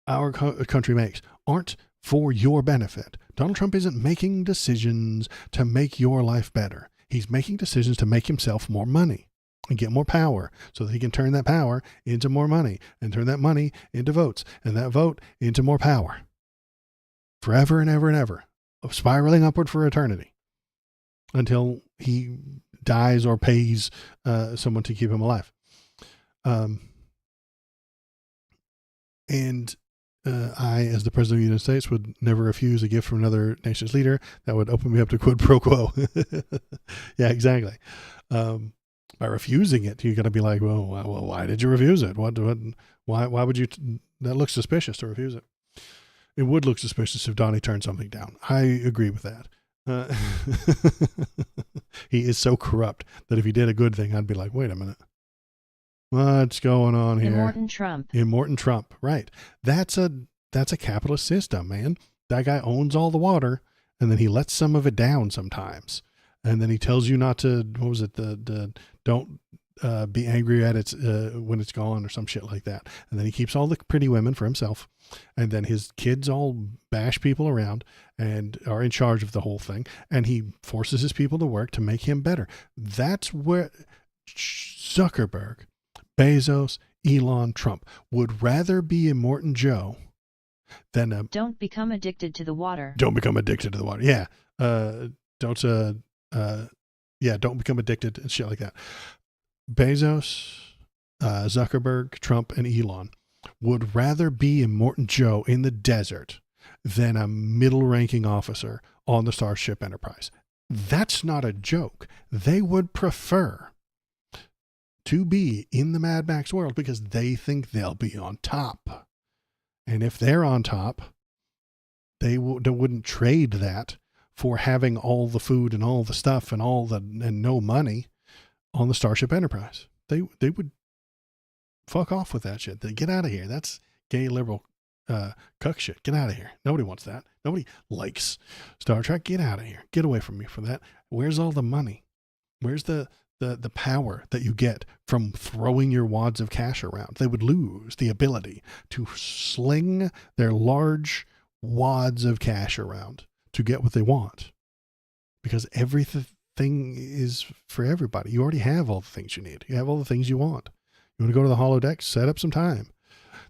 our country makes aren't for your benefit. Donald Trump isn't making decisions to make your life better. He's making decisions to make himself more money and get more power so that he can turn that power into more money and turn that money into votes and that vote into more power. Forever and ever and ever, spiraling upward for eternity until he dies or pays someone to keep him alive. And I, as the President of the United States, would never refuse a gift from another nation's leader. That would open me up to quid pro quo. Yeah, exactly. By refusing it, you got to be like, well, why did you refuse it? Why would you? That looks suspicious to refuse it. It would look suspicious if Donnie turned something down. I agree with that. He is so corrupt that if he did a good thing, I'd be like, wait a minute. What's going on here? Immortan Trump. Right. That's a capitalist system, man. That guy owns all the water, and then he lets some of it down sometimes. And then he tells you not to, what was it? Don't be angry at it when it's gone or some shit like that. And then he keeps all the pretty women for himself. And then his kids all bash people around and are in charge of the whole thing. And he forces his people to work to make him better. That's where Zuckerberg, Bezos, Elon, Trump would rather be Immortan Joe than don't become addicted to the water. Don't become addicted to the water. Yeah. Don't become addicted and shit like that. Bezos, Zuckerberg, Trump, and Elon would rather be Immortan Joe in the desert than a middle-ranking officer on the Starship Enterprise. That's not a joke. They would prefer to be in the Mad Max world because they think they'll be on top. And if they're on top, they wouldn't trade that for having all the food and all the stuff and and no money on the Starship Enterprise. They would fuck off with that shit. They get out of here. That's gay liberal cuck shit. Get out of here. Nobody wants that. Nobody likes Star Trek. Get out of here. Get away from me for that. Where's all the money? Where's the power that you get from throwing your wads of cash around? They would lose the ability to sling their large wads of cash around to get what they want, because everything is for everybody. You already have all the things you need. You have all the things you want. You want to go to the holodeck? Set up some time.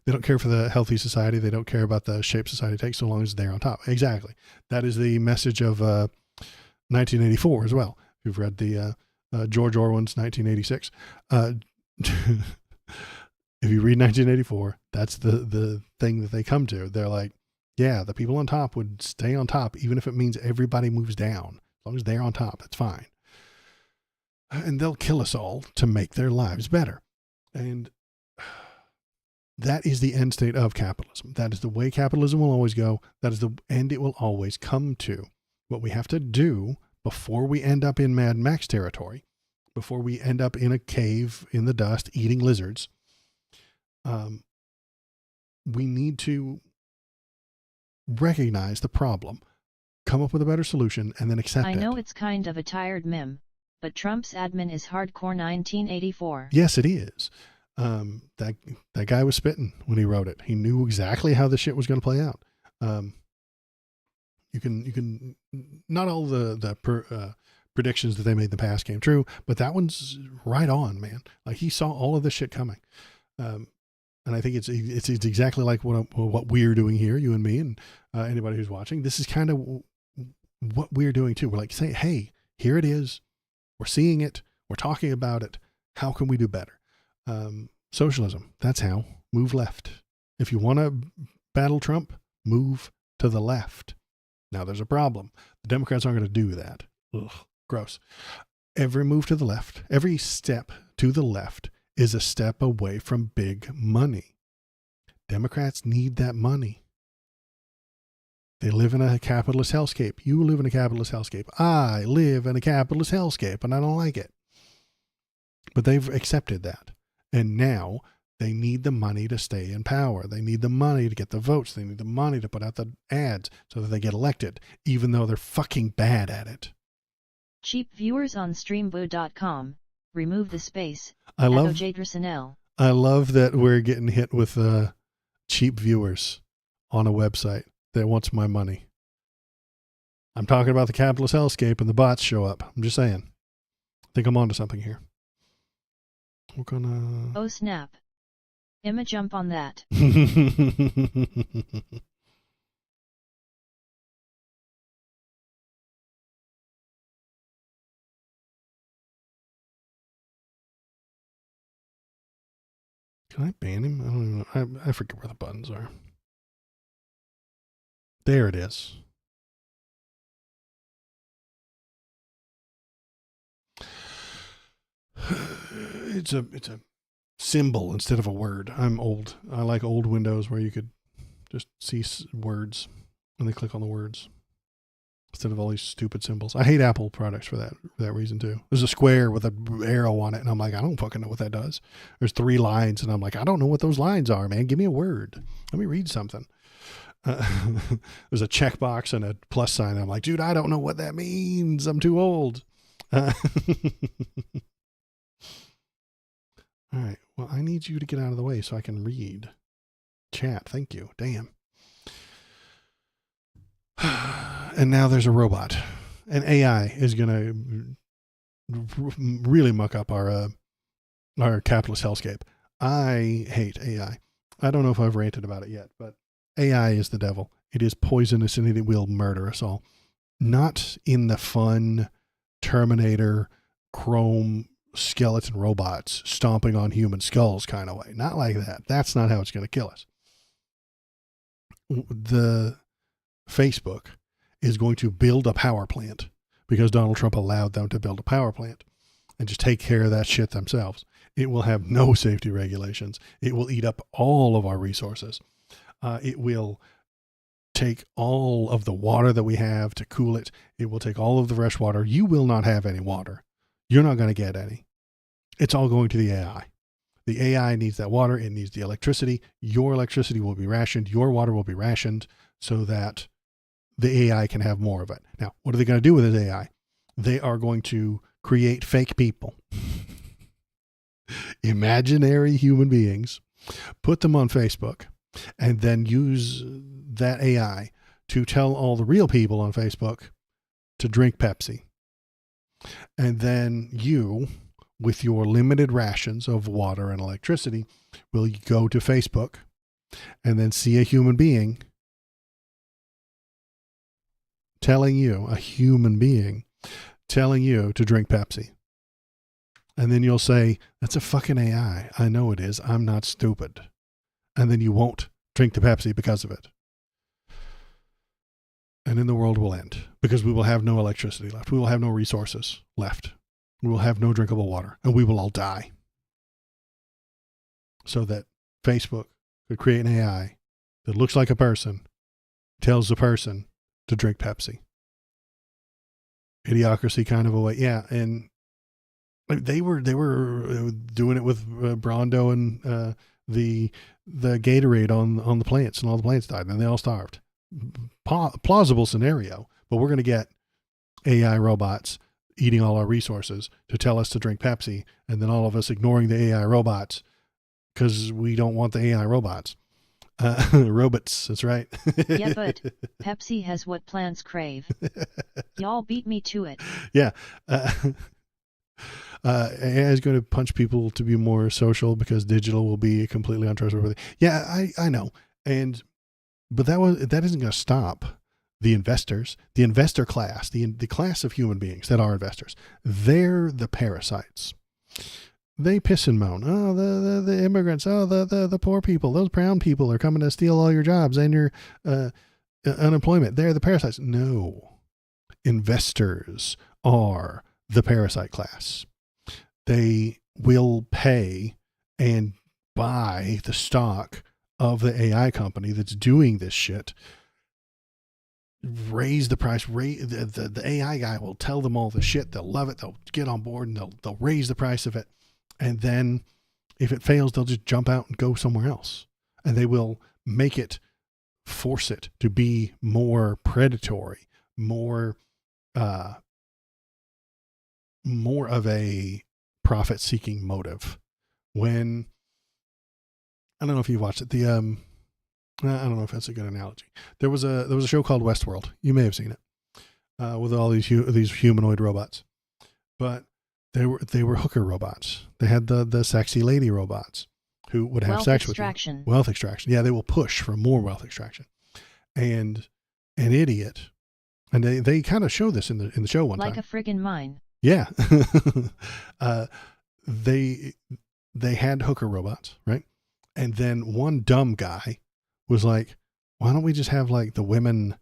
They don't care for the healthy society. They don't care about the shape society takes so long as they're on top. Exactly. That is the message of 1984 as well. If you've read the George Orwell's 1986. If you read 1984, that's the thing that they come to. They're like, yeah, the people on top would stay on top, even if it means everybody moves down. As long as they're on top, that's fine. And they'll kill us all to make their lives better. And that is the end state of capitalism. That is the way capitalism will always go. That is the end it will always come to. What we have to do before we end up in Mad Max territory, before we end up in a cave in the dust eating lizards, we need to recognize the problem, come up with a better solution, and then accept it. I know it's kind of a tired meme, but Trump's admin is hardcore 1984. Yes, it is. That guy was spitting when he wrote it. He knew exactly how the shit was going to play out. You can not all the predictions that they made in the past came true, but that one's right on, man. Like, he saw all of this shit coming. And I think it's exactly like what we're doing here, you and me, and anybody who's watching. This is kind of what we're doing too. We're like saying, hey, here it is. We're seeing it. We're talking about it. How can we do better? Socialism. That's how. Move left. If you want to battle Trump, move to the left. Now there's a problem. The Democrats aren't going to do that. Ugh, gross. Every move to the left, every step to the left is a step away from big money. Democrats need that money. They live in a capitalist hellscape. You live in a capitalist hellscape. I live in a capitalist hellscape, and I don't like it. But they've accepted that. And now they need the money to stay in power. They need the money to get the votes. They need the money to put out the ads so that they get elected, even though they're fucking bad at it. Cheap viewers on streamboo.com. Remove the space. I love that we're getting hit with cheap viewers on a website that wants my money. I'm talking about the capitalist hellscape and the bots show up. I'm just saying. I think I'm onto something here. We're gonna... Oh snap. Emma jump on that. Can I ban him? I don't even know. I forget where the buttons are. There it is. It's a symbol instead of a word. I'm old. I like old Windows where you could just see words and they click on the words instead of all these stupid symbols. I hate Apple products for that reason too. There's a square with an arrow on it and I'm like, I don't fucking know what that does. There's 3 lines and I'm like, I don't know what those lines are, man. Give me a word. Let me read something. There's a checkbox and a plus sign. I'm like, dude, I don't know what that means. I'm too old. All right. Well, I need you to get out of the way so I can read chat. Thank you. Damn. And now there's a robot. And AI is going to really muck up our capitalist hellscape. I hate AI. I don't know if I've ranted about it yet, but AI is the devil. It is poisonous and it will murder us all. Not in the fun Terminator, Chrome, skeleton robots stomping on human skulls kind of way. Not like that. That's not how it's going to kill us. The Facebook is going to build a power plant because Donald Trump allowed them to build a power plant and just take care of that shit themselves. It will have no safety regulations. It will eat up all of our resources. It will take all of the water that we have to cool it. It will take all of the fresh water. You will not have any water. You're not going to get any. It's all going to the AI. The AI needs that water. It needs the electricity. Your electricity will be rationed. Your water will be rationed so that the AI can have more of it. Now, what are they going to do with this AI? They are going to create fake people, imaginary human beings, put them on Facebook, and then use that AI to tell all the real people on Facebook to drink Pepsi. And then you, with your limited rations of water and electricity, will go to Facebook and then see a human being telling you to drink Pepsi. And then you'll say, that's a fucking AI. I know it is. I'm not stupid. And then you won't drink the Pepsi because of it. And then the world will end because we will have no electricity left. We will have no resources left. We will have no drinkable water and we will all die. So that Facebook could create an AI that looks like a person, tells the person to drink Pepsi. Idiocracy kind of a way. Yeah. And they were doing it with Brondo and the Gatorade on the plants, and all the plants died and they all starved. Plausible scenario, but we're going to get AI robots eating all our resources to tell us to drink Pepsi, and then all of us ignoring the AI robots because we don't want the AI robots. Robots, that's right. Yeah, but Pepsi has what plants crave. Y'all beat me to it. Yeah. AI is going to punch people to be more social because digital will be completely untrustworthy. Yeah, I know. But that isn't going to stop the investors, the investor class, the class of human beings that are investors. They're the parasites. They piss and moan. Oh, the immigrants. Oh, the poor people. Those brown people are coming to steal all your jobs and your unemployment. They're the parasites. No. Investors are the parasite class. They will pay and buy the stock of the AI company that's doing this shit. Raise the price. The AI guy will tell them all the shit. They'll love it. They'll get on board and they'll raise the price of it. And then if it fails, they'll just jump out and go somewhere else. And they will force it to be more predatory, more of a profit-seeking motive. When, I don't know if you watched it, I don't know if that's a good analogy. There was a show called Westworld. You may have seen it, with all these humanoid robots, but they were hooker robots. They had the sexy lady robots who would have sex with you. Wealth extraction. Yeah, they will push for more wealth extraction. And an idiot, and they kind of show this in the show one time. Like a friggin' mine. Yeah. They had hooker robots, right? And then one dumb guy was like, why don't we just have like the women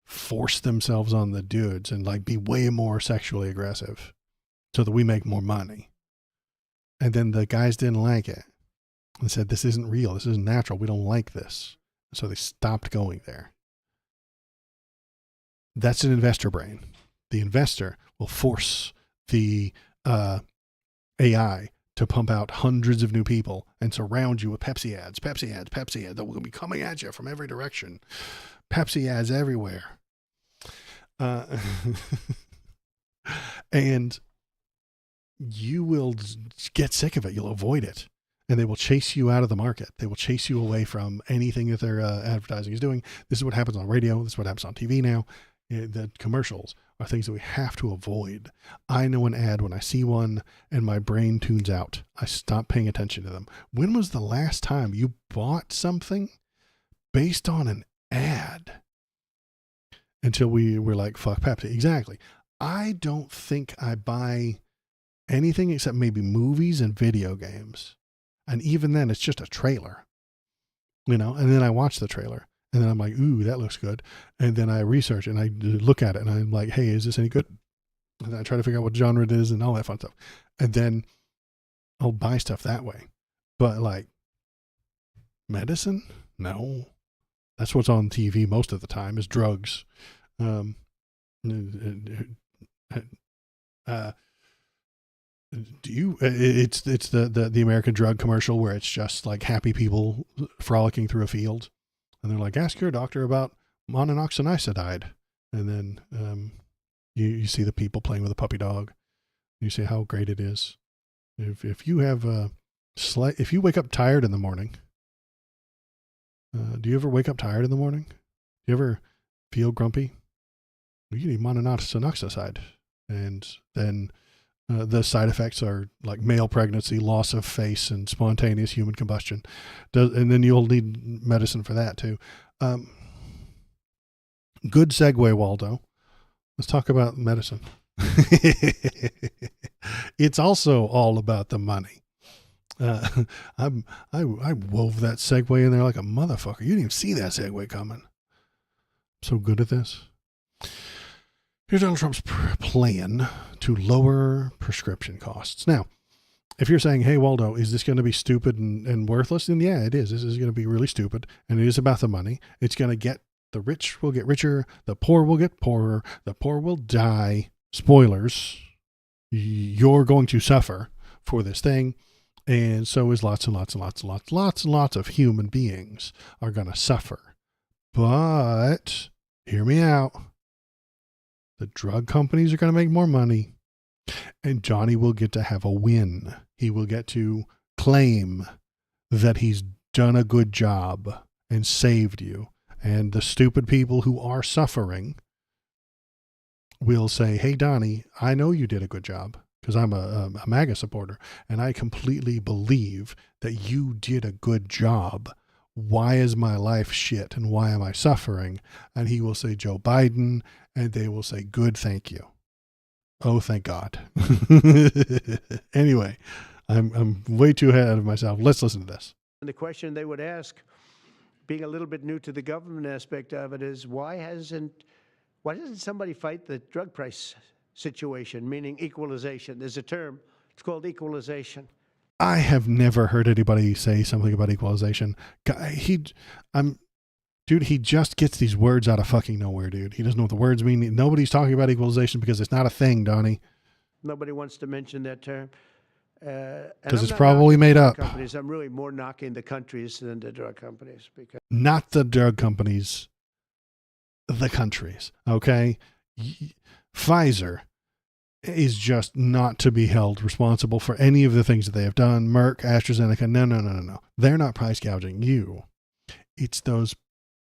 force themselves on the dudes and like be way more sexually aggressive so that we make more money? And then the guys didn't like it and said, this isn't real. This isn't natural. We don't like this. So they stopped going there. That's an investor brain. The investor will force the AI to pump out hundreds of new people and surround you with Pepsi ads that will be coming at you from every direction. Pepsi ads everywhere. And you will get sick of it. You'll avoid it. And they will chase you out of the market. They will chase you away from anything that their advertising is doing. This is what happens on radio. This is what happens on TV now. The commercials are things that we have to avoid. I know an ad when I see one and my brain tunes out. I stop paying attention to them. When was the last time you bought something based on an ad? Until we were like, fuck Pepsi. Exactly. I don't think I buy anything except maybe movies and video games. And even then, it's just a trailer, and then I watch the trailer and then I'm like, ooh, that looks good. And then I research and I look at it and I'm like, hey, is this any good? And then I try to figure out what genre it is and all that fun stuff. And then I'll buy stuff that way. But like medicine? No. That's what's on TV most of the time is drugs. It's the American drug commercial where it's just like happy people frolicking through a field and they're like, ask your doctor about monoxidil. And then you see the people playing with a puppy dog. You see how great it is. If you have if you wake up tired in the morning, do you ever wake up tired in the morning? Do you ever feel grumpy? You need monoxidil, and then the side effects are like male pregnancy, loss of face, and spontaneous human combustion. And then you'll need medicine for that too. Good segue, Waldo. Let's talk about medicine. It's also all about the money. I wove that segue in there like a motherfucker. You didn't even see that segue coming. I'm so good at this. Here's Donald Trump's plan to lower prescription costs. Now, if you're saying, hey, Waldo, is this going to be stupid and worthless? Then yeah, it is. This is going to be really stupid. And it is about the money. It's going to get the rich will get richer. The poor will get poorer. The poor will die. Spoilers. You're going to suffer for this thing. And so is lots and lots of human beings are going to suffer. But hear me out. The drug companies are going to make more money, and Johnny will get to have a win. He will get to claim that he's done a good job and saved you. And the stupid people who are suffering will say, hey, Donnie, I know you did a good job because I'm a MAGA supporter, and I completely believe that you did a good job. Why is my life shit and why am I suffering? And he will say Joe Biden, and they will say, good, thank you. Oh, thank God. Anyway, I'm way too ahead of myself. Let's listen to this. And the question they would ask, being a little bit new to the government aspect of it, is why doesn't somebody fight the drug price situation, meaning equalization? There's a term, it's called equalization. I have never heard anybody say something about equalization. He just gets these words out of fucking nowhere, dude. He doesn't know what the words mean. Nobody's talking about equalization because it's not a thing, Donnie. Nobody wants to mention that term. Because it's probably made up. Companies. I'm really more knocking the countries than the drug companies. Not the drug companies, the countries, okay? Pfizer is just not to be held responsible for any of the things that they have done. Merck, AstraZeneca, no. They're not price gouging you. It's those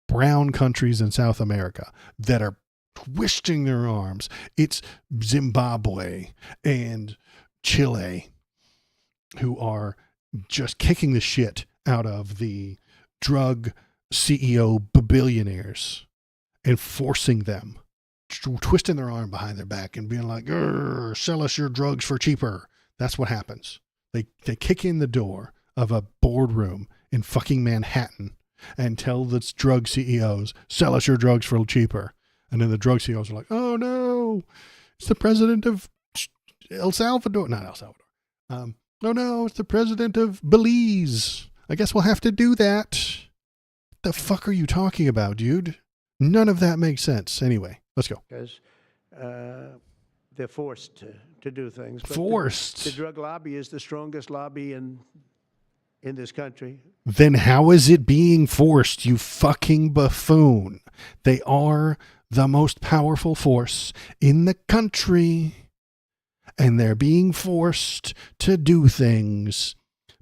brown countries in South America that are twisting their arms. It's Zimbabwe and Chile who are just kicking the shit out of the drug CEO billionaires and forcing them, twisting their arm behind their back and being like, sell us your drugs for cheaper. That's what happens. They kick in the door of a boardroom in fucking Manhattan and tell the drug CEOs, sell us your drugs for cheaper. And then the drug CEOs are like, oh no, it's the president of El Salvador. Not El Salvador. Oh no, it's the president of Belize. I guess we'll have to do that. The fuck are you talking about, dude? None of that makes sense. Anyway, let's go. Because they're forced to do things. But Forced. The drug lobby is the strongest lobby in this country. Then how is it being forced, you fucking buffoon? They are the most powerful force in the country. And they're being forced to do things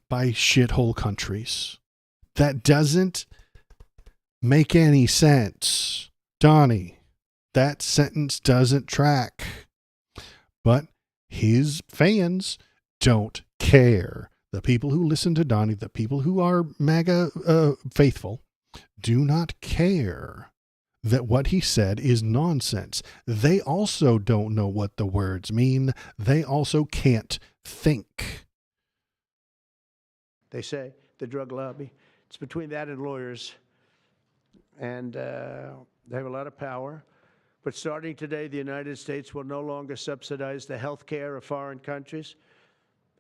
by shithole countries. That doesn't make any sense. Donnie, that sentence doesn't track. But his fans don't care. The people who listen to Donnie, the people who are MAGA faithful, do not care that what he said is nonsense. They also don't know what the words mean. They also can't think. They say, the drug lobby. It's between that and lawyers. And they have a lot of power. But starting today, the United States will no longer subsidize the health care of foreign countries,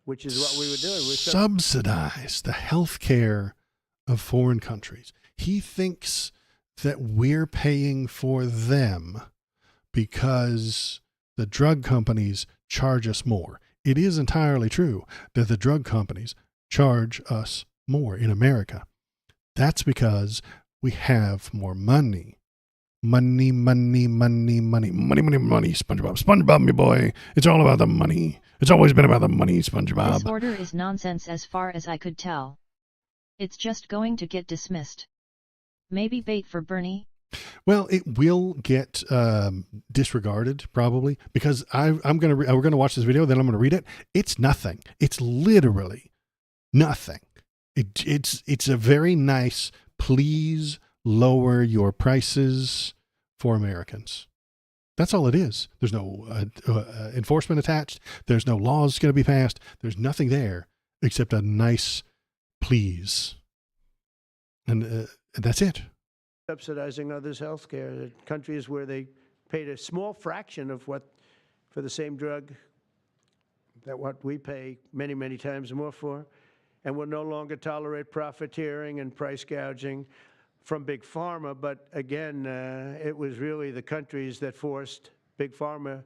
which is what we were doing. Subsidize the health care of foreign countries. He thinks that we're paying for them because the drug companies charge us more. It is entirely true that the drug companies charge us more in America. That's because we have more money. Money, money, money, money, money, money, money, SpongeBob. SpongeBob, me boy. It's all about the money. It's always been about the money, SpongeBob. This order is nonsense as far as I could tell. It's just going to get dismissed. Maybe bait for Bernie? Well, it will get disregarded probably because we're gonna watch this video, then I'm gonna read it. It's nothing. It's literally nothing. It's a very nice. Please lower your prices for Americans. That's all it is. There's no enforcement attached. There's no laws going to be passed. There's nothing there except a nice please. And that's it. Subsidizing others' health care. Countries where they paid a small fraction of what for the same drug that what we pay many, many times more for. And will no longer tolerate profiteering and price gouging from Big Pharma. But again, it was really the countries that forced Big Pharma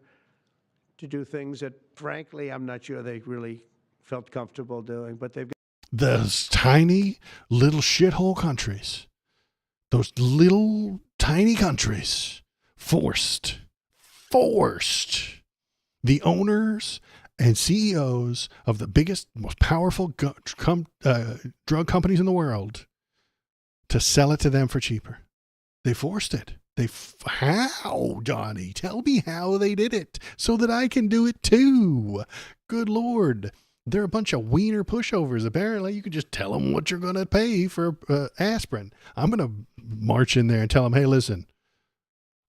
to do things that, frankly, I'm not sure they really felt comfortable doing. But they've got those tiny little shithole countries, those little tiny countries forced the owners and CEOs of the biggest, most powerful drug companies in the world to sell it to them for cheaper. They forced it. How, Johnny? Tell me how they did it so that I can do it too. Good Lord. They're a bunch of wiener pushovers. Apparently, you could just tell them what you're going to pay for aspirin. I'm going to march in there and tell them, hey, listen,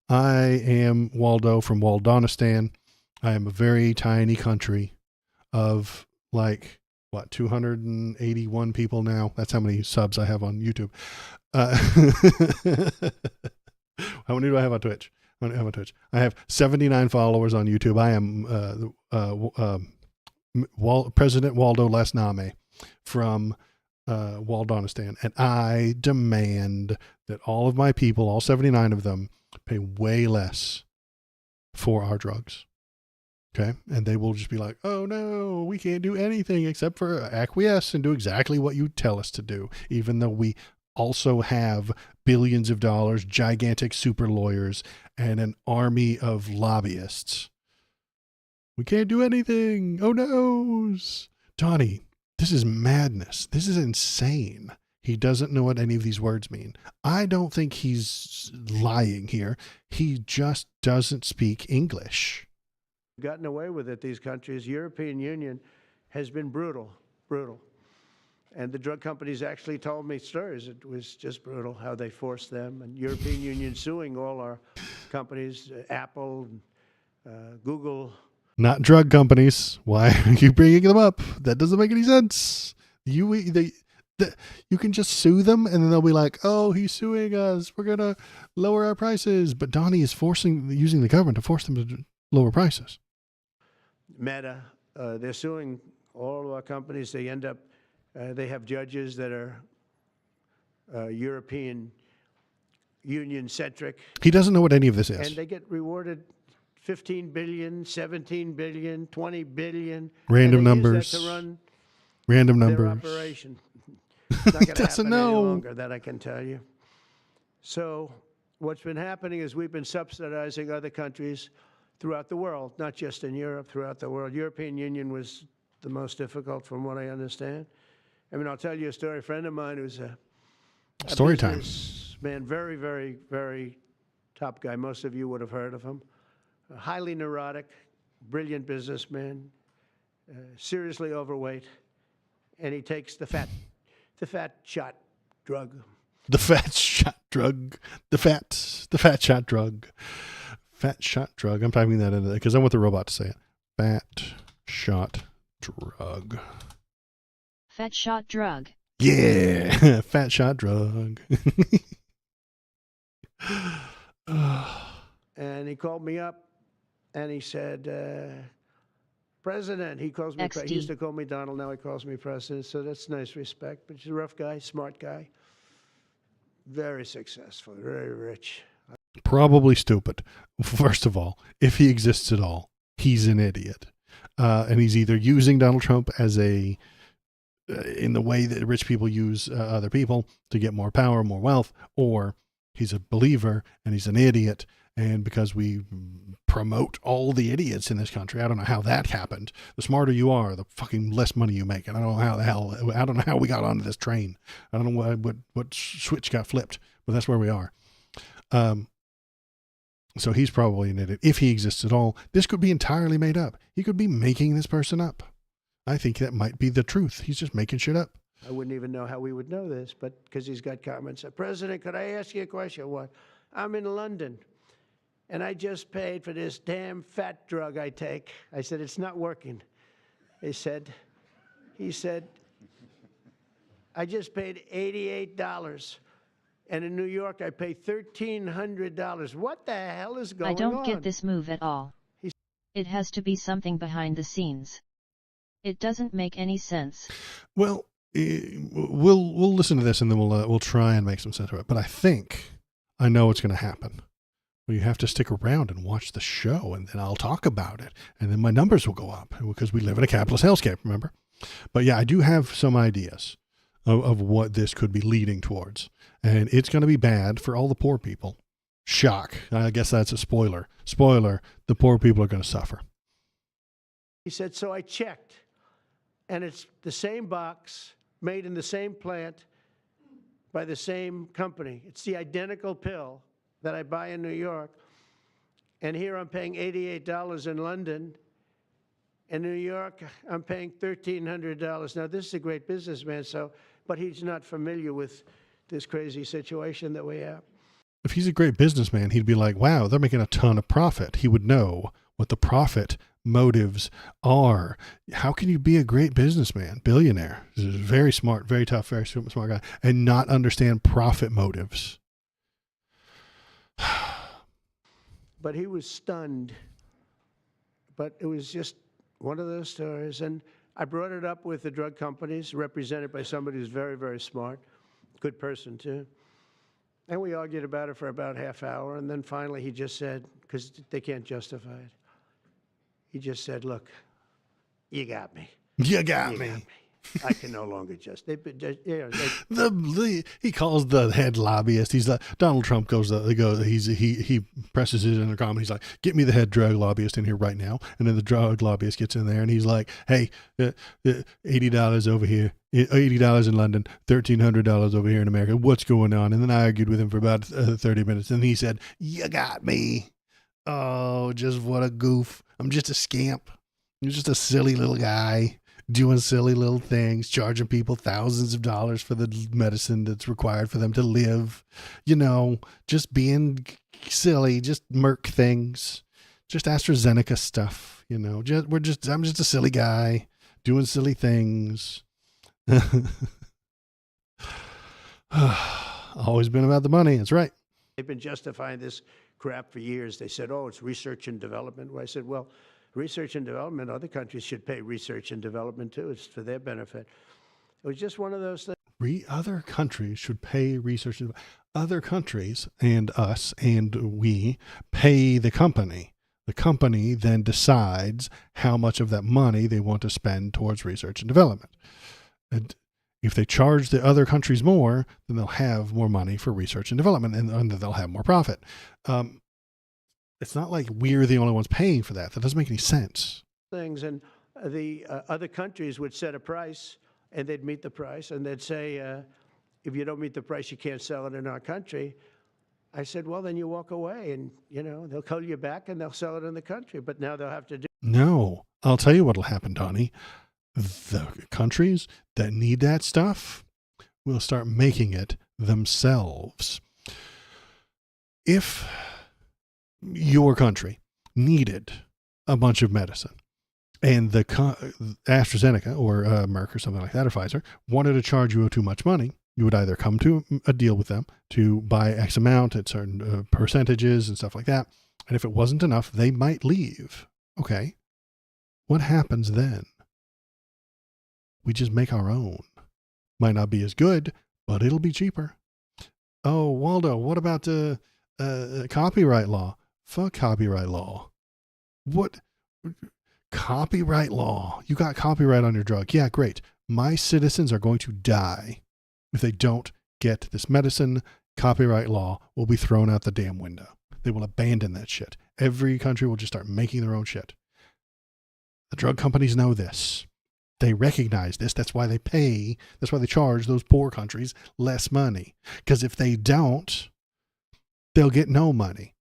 I am Waldo from Waldonistan. I am a very tiny country of 281 people now. That's how many subs I have on YouTube. How many do I have on Twitch? I have 79 followers on YouTube. I am President Waldo Lesname from Waldonistan, and I demand that all of my people, all 79 of them, pay way less for our drugs. Okay. And they will just be like, oh no, we can't do anything except for acquiesce and do exactly what you tell us to do. Even though we also have billions of dollars, gigantic super lawyers, and an army of lobbyists. We can't do anything. Oh no. Donnie, this is madness. This is insane. He doesn't know what any of these words mean. I don't think he's lying here. He just doesn't speak English. Gotten away with it, these countries. European Union has been brutal. And the drug companies actually told me stories. It was just brutal how they forced them. And European Union suing all our companies, Apple, Google. Not drug companies. Why are you bringing them up? That doesn't make any sense. You can just sue them, and then they'll be like, "Oh, he's suing us. We're gonna lower our prices." But Donnie is using the government to force them to lower prices. Meta, they're suing all of our companies. They end up, they have judges that are European Union-centric. He doesn't know what any of this is. And they get rewarded 15 billion, 17 billion, 20 billion. Random and they numbers. use that to run Random their numbers. operation. It's not going to doesn't happen know. any longer, that I can tell you. So what's been happening is we've been subsidizing other countries throughout the world, not just in Europe, throughout the world. European Union was the most difficult from what I understand. I mean, I'll tell you a story. A friend of mine who's a Story time. Man, very, very, very top guy. Most of you would have heard of him. A highly neurotic, brilliant businessman, seriously overweight, and he takes the fat shot drug. The fat shot drug. The fat shot drug. Fat shot drug. I'm typing that in because I want the robot to say it. Fat shot drug. Fat shot drug. Yeah. Fat shot drug. And he called me up and he said, President, he calls me, he used to call me Donald, now he calls me President, so that's nice respect. But he's a rough guy, smart guy, very successful, very rich. Probably stupid. First of all, if he exists at all, he's an idiot. And he's either using Donald Trump as in the way that rich people use other people to get more power, more wealth, or he's a believer and he's an idiot. And because we promote all the idiots in this country, I don't know how that happened. The smarter you are, the fucking less money you make. And I don't know how we got onto this train. I don't know what switch got flipped, but that's where we are. So he's probably an idiot. If he exists at all, this could be entirely made up. He could be making this person up. I think that might be the truth. He's just making shit up. I wouldn't even know how we would know this, but because he's got comments. President, could I ask you a question? What? I'm in London, and I just paid for this damn fat drug I take. I said, it's not working. He said, I just paid $88. And in New York, I pay $1,300. What the hell is going on? I don't get this move at all. It has to be something behind the scenes. It doesn't make any sense. Well, we'll listen to this and then we'll try and make some sense of it. But I think I know what's going to happen. Well, you have to stick around and watch the show, and then I'll talk about it, and then my numbers will go up because we live in a capitalist hellscape. Remember? But yeah, I do have some ideas of what this could be leading towards. And it's going to be bad for all the poor people. Shock. I guess that's a spoiler. Spoiler, the poor people are going to suffer. He said, so I checked, and it's the same box, made in the same plant, by the same company. It's the identical pill that I buy in New York. And here I'm paying $88 in London. In New York, I'm paying $1,300. Now, this is a great businessman, but he's not familiar with this crazy situation that we have. If he's a great businessman, he'd be like, wow, they're making a ton of profit. He would know what the profit motives are. How can you be a great businessman, billionaire? This is very smart, very tough, very smart guy, and not understand profit motives? But he was stunned. But it was just one of those stories. And I brought it up with the drug companies, represented by somebody who's very, very smart. Good person, too. And we argued about it for about half hour. And then finally he just said, because they can't justify it, he just said, look, you got me. You got me. I can no longer he calls the head lobbyist. He's like, Donald Trump he presses his intercom and he's like, get me the head drug lobbyist in here right now. And then the drug lobbyist gets in there and he's like, hey, $80 over here, $80 in London, $1,300 over here in America. What's going on? And then I argued with him for about 30 minutes. And he said, you got me. Oh, just what a goof. I'm just a scamp. I'm just a silly little guy doing silly little things, charging people thousands of dollars for the medicine that's required for them to live, just being silly, just Merck things, just AstraZeneca stuff, I'm just a silly guy doing silly things. Always been about the money. That's right. They've been justifying this crap for years. They said, oh, it's research and development. Well, I said, well, research and development, other countries should pay research and development too. It's for their benefit. It was just one of those things. Other countries should pay research. Other countries and us and we pay the company. The company then decides how much of that money they want to spend towards research and development. And if they charge the other countries more, then they'll have more money for research and development, and they'll have more profit. It's not like we're the only ones paying for that. That doesn't make any sense. Things, and the other countries would set a price, and they'd meet the price, and they'd say, if you don't meet the price, you can't sell it in our country. I said, well, then you walk away, and, they'll call you back, and they'll sell it in the country. But now they'll have to do. No, I'll tell you what'll happen, Donnie. The countries that need that stuff will start making it themselves. If your country needed a bunch of medicine and the AstraZeneca or Merck or something like that, or Pfizer, wanted to charge you too much money, you would either come to a deal with them to buy X amount at certain percentages and stuff like that. And if it wasn't enough, they might leave. Okay. What happens then? We just make our own. Might not be as good, but it'll be cheaper. Oh, Waldo, what about the copyright law? Fuck copyright law. What? Copyright law. You got copyright on your drug. Yeah, great. My citizens are going to die if they don't get this medicine. Copyright law will be thrown out the damn window. They will abandon that shit. Every country will just start making their own shit. The drug companies know this. They recognize this. That's why they pay. That's why they charge those poor countries less money. Because if they don't, they'll get no money.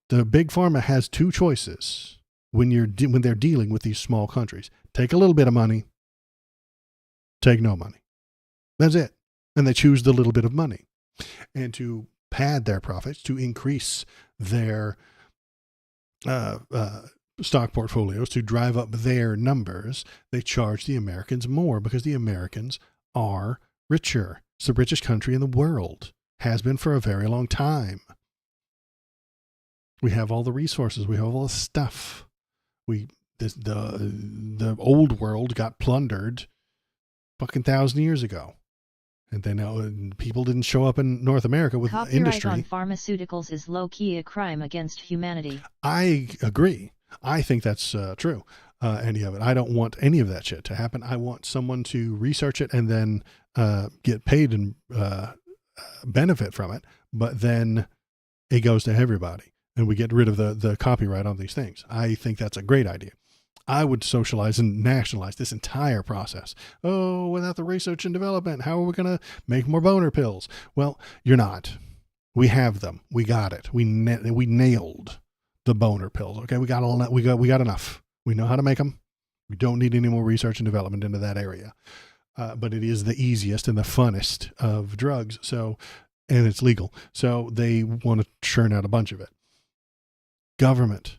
The big pharma has two choices when they're dealing with these small countries. Take a little bit of money. Take no money. That's it. And they choose the little bit of money. And to pad their profits, to increase their stock portfolios, to drive up their numbers, they charge the Americans more because the Americans are richer. It's the richest country in the world. Has been for a very long time. We have all the resources. We have all the stuff. The old world got plundered fucking 1,000 years ago. And then people didn't show up in North America with industry. Copyright on pharmaceuticals is low-key a crime against humanity. I agree. I think that's true. Any of it. I don't want any of that shit to happen. I want someone to research it and then get paid and benefit from it. But then it goes to everybody, and we get rid of the copyright on these things. I think that's a great idea. I would socialize and nationalize this entire process. Oh, without the research and development, how are we going to make more boner pills? Well, you're not. We have them. We got it. We nailed the boner pills. Okay, we got enough. We know how to make them. We don't need any more research and development into that area. But it is the easiest and the funnest of drugs. And it's legal. So they want to churn out a bunch of it. Government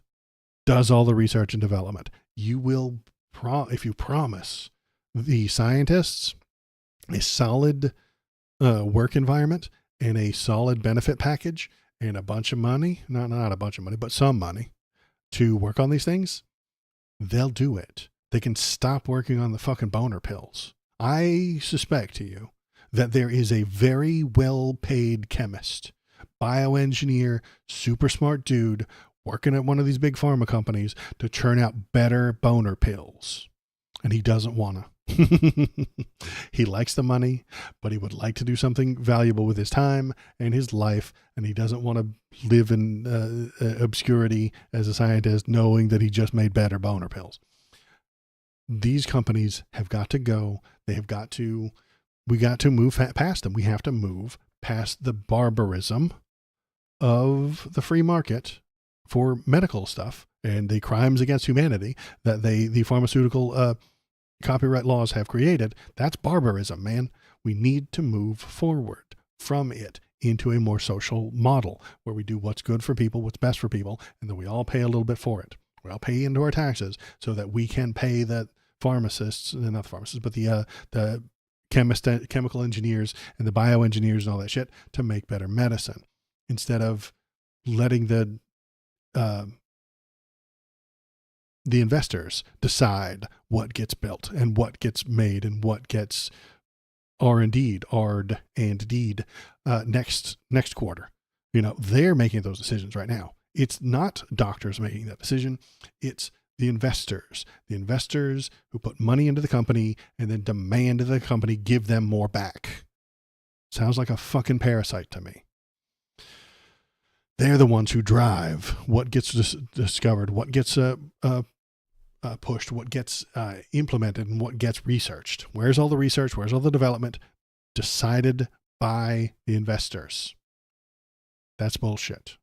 does all the research and development. You will, if you promise the scientists a solid work environment and a solid benefit package and a bunch of money, not a bunch of money, but some money to work on these things, they'll do it. They can stop working on the fucking boner pills. I suspect to you that there is a very well-paid chemist, bioengineer, super smart dude working at one of these big pharma companies to churn out better boner pills. And he doesn't want to. He likes the money, but he would like to do something valuable with his time and his life. And he doesn't want to live in obscurity as a scientist, knowing that he just made better boner pills. These companies have got to go. We got to move past them. We have to move past the barbarism of the free market for medical stuff and the crimes against humanity that the pharmaceutical copyright laws have created. That's barbarism, man. We need to move forward from it into a more social model where we do what's good for people, what's best for people, and then we all pay a little bit for it. We all pay into our taxes so that we can pay the pharmacists, not the pharmacists, but the chemical engineers and the bioengineers and all that shit to make better medicine, instead of letting the investors decide what gets built and what gets made and what gets R&D'd next quarter. You know, they're making those decisions right now. It's not doctors making that decision. It's the investors who put money into the company and then demand that the company give them more back. Sounds like a fucking parasite to me. They're the ones who drive what gets discovered, what gets pushed, what gets implemented, and what gets researched. Where's all the research? Where's all the development? Decided by the investors. That's bullshit.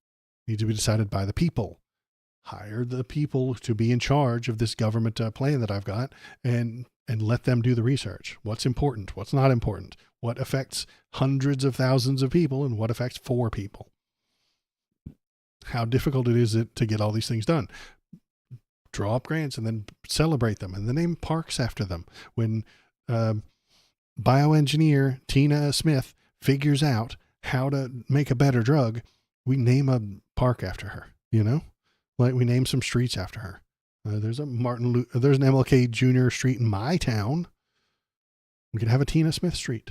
Needs to be decided by the people. Hire the people to be in charge of this government plan that I've got, and let them do the research. What's important? What's not important? What affects hundreds of thousands of people and what affects 4 people? How difficult it is to get all these things done. Draw up grants and then celebrate them and then name parks after them. When bioengineer Tina Smith figures out how to make a better drug, we name a park after her, you know? Like we name some streets after her. There's an MLK Jr. street in my town. We could have a Tina Smith Street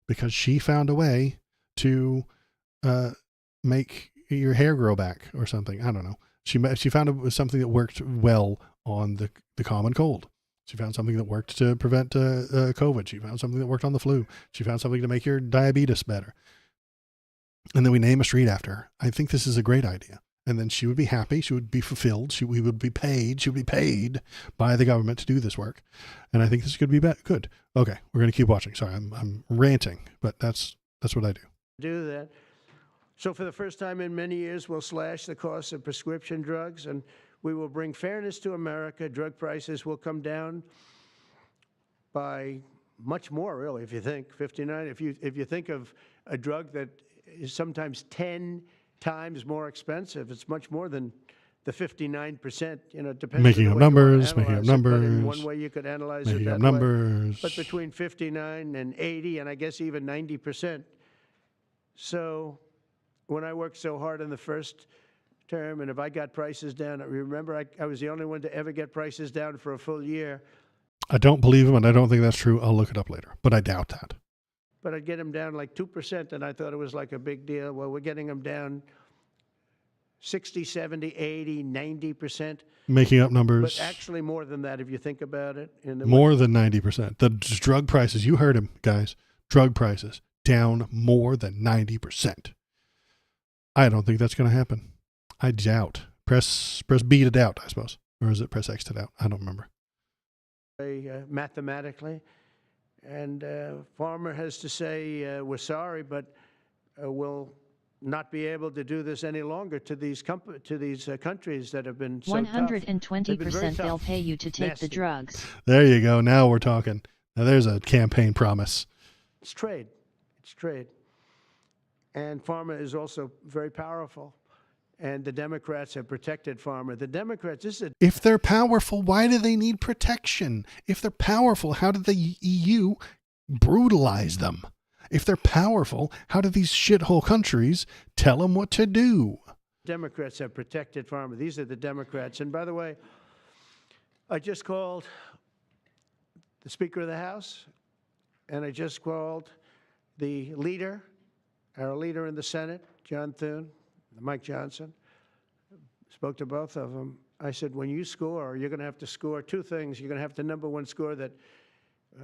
because she found a way to make your hair grow back or something. I don't know. She found something that worked well on the common cold. She found something that worked to prevent COVID. She found something that worked on the flu. She found something to make your diabetes better. And then we name a street after her. I think this is a great idea. And then she would be happy. She would be fulfilled. She would be paid by the government to do this work. And I think this could be good. Okay, we're going to keep watching. Sorry, I'm ranting, but that's what I do. Do that. So for the first time in many years, we'll slash the cost of prescription drugs, and we will bring fairness to America. Drug prices will come down by much more, really, if you think 59. If you think of a drug that is sometimes 10 times more expensive, it's much more than the 59%. You know, it depends. Making up numbers. In one way, you could analyze it that way. But between 59 and 80, and I guess even 90%. So when I worked so hard in the first term, and if I got prices down, remember I was the only one to ever get prices down for a full year. I don't believe him, and I don't think that's true. I'll look it up later, but I doubt that. But I'd get them down like 2%, and I thought it was like a big deal. Well, we're getting them down 60, 70, 80, 90%. Making up numbers. But actually more than that if you think about it. More than 90%. The drug prices, you heard him, guys. Drug prices down more than 90%. I don't think that's going to happen. I doubt. Press beat it out, I suppose. Or is it press X it out? I don't remember. Mathematically. And Farmer has to say, we're sorry, but we'll not be able to do this any longer to these countries that have been so 120% they'll pay you to take nasty. The drugs. There you go. Now we're talking. Now there's a campaign promise. It's trade. It's trade. And Pharma is also very powerful. And the Democrats have protected Pharma. The Democrats, if they're powerful, why do they need protection? If they're powerful, how did the EU brutalize them? If they're powerful, how do these shithole countries tell them what to do? Democrats have protected Pharma. These are the Democrats. And by the way, I just called the Speaker of the House, and I just called the leader, our leader in the Senate, John Thune, Mike Johnson. Spoke to both of them. I said, when you score, you're going to have to score 2 things. You're going to have to, number one, score that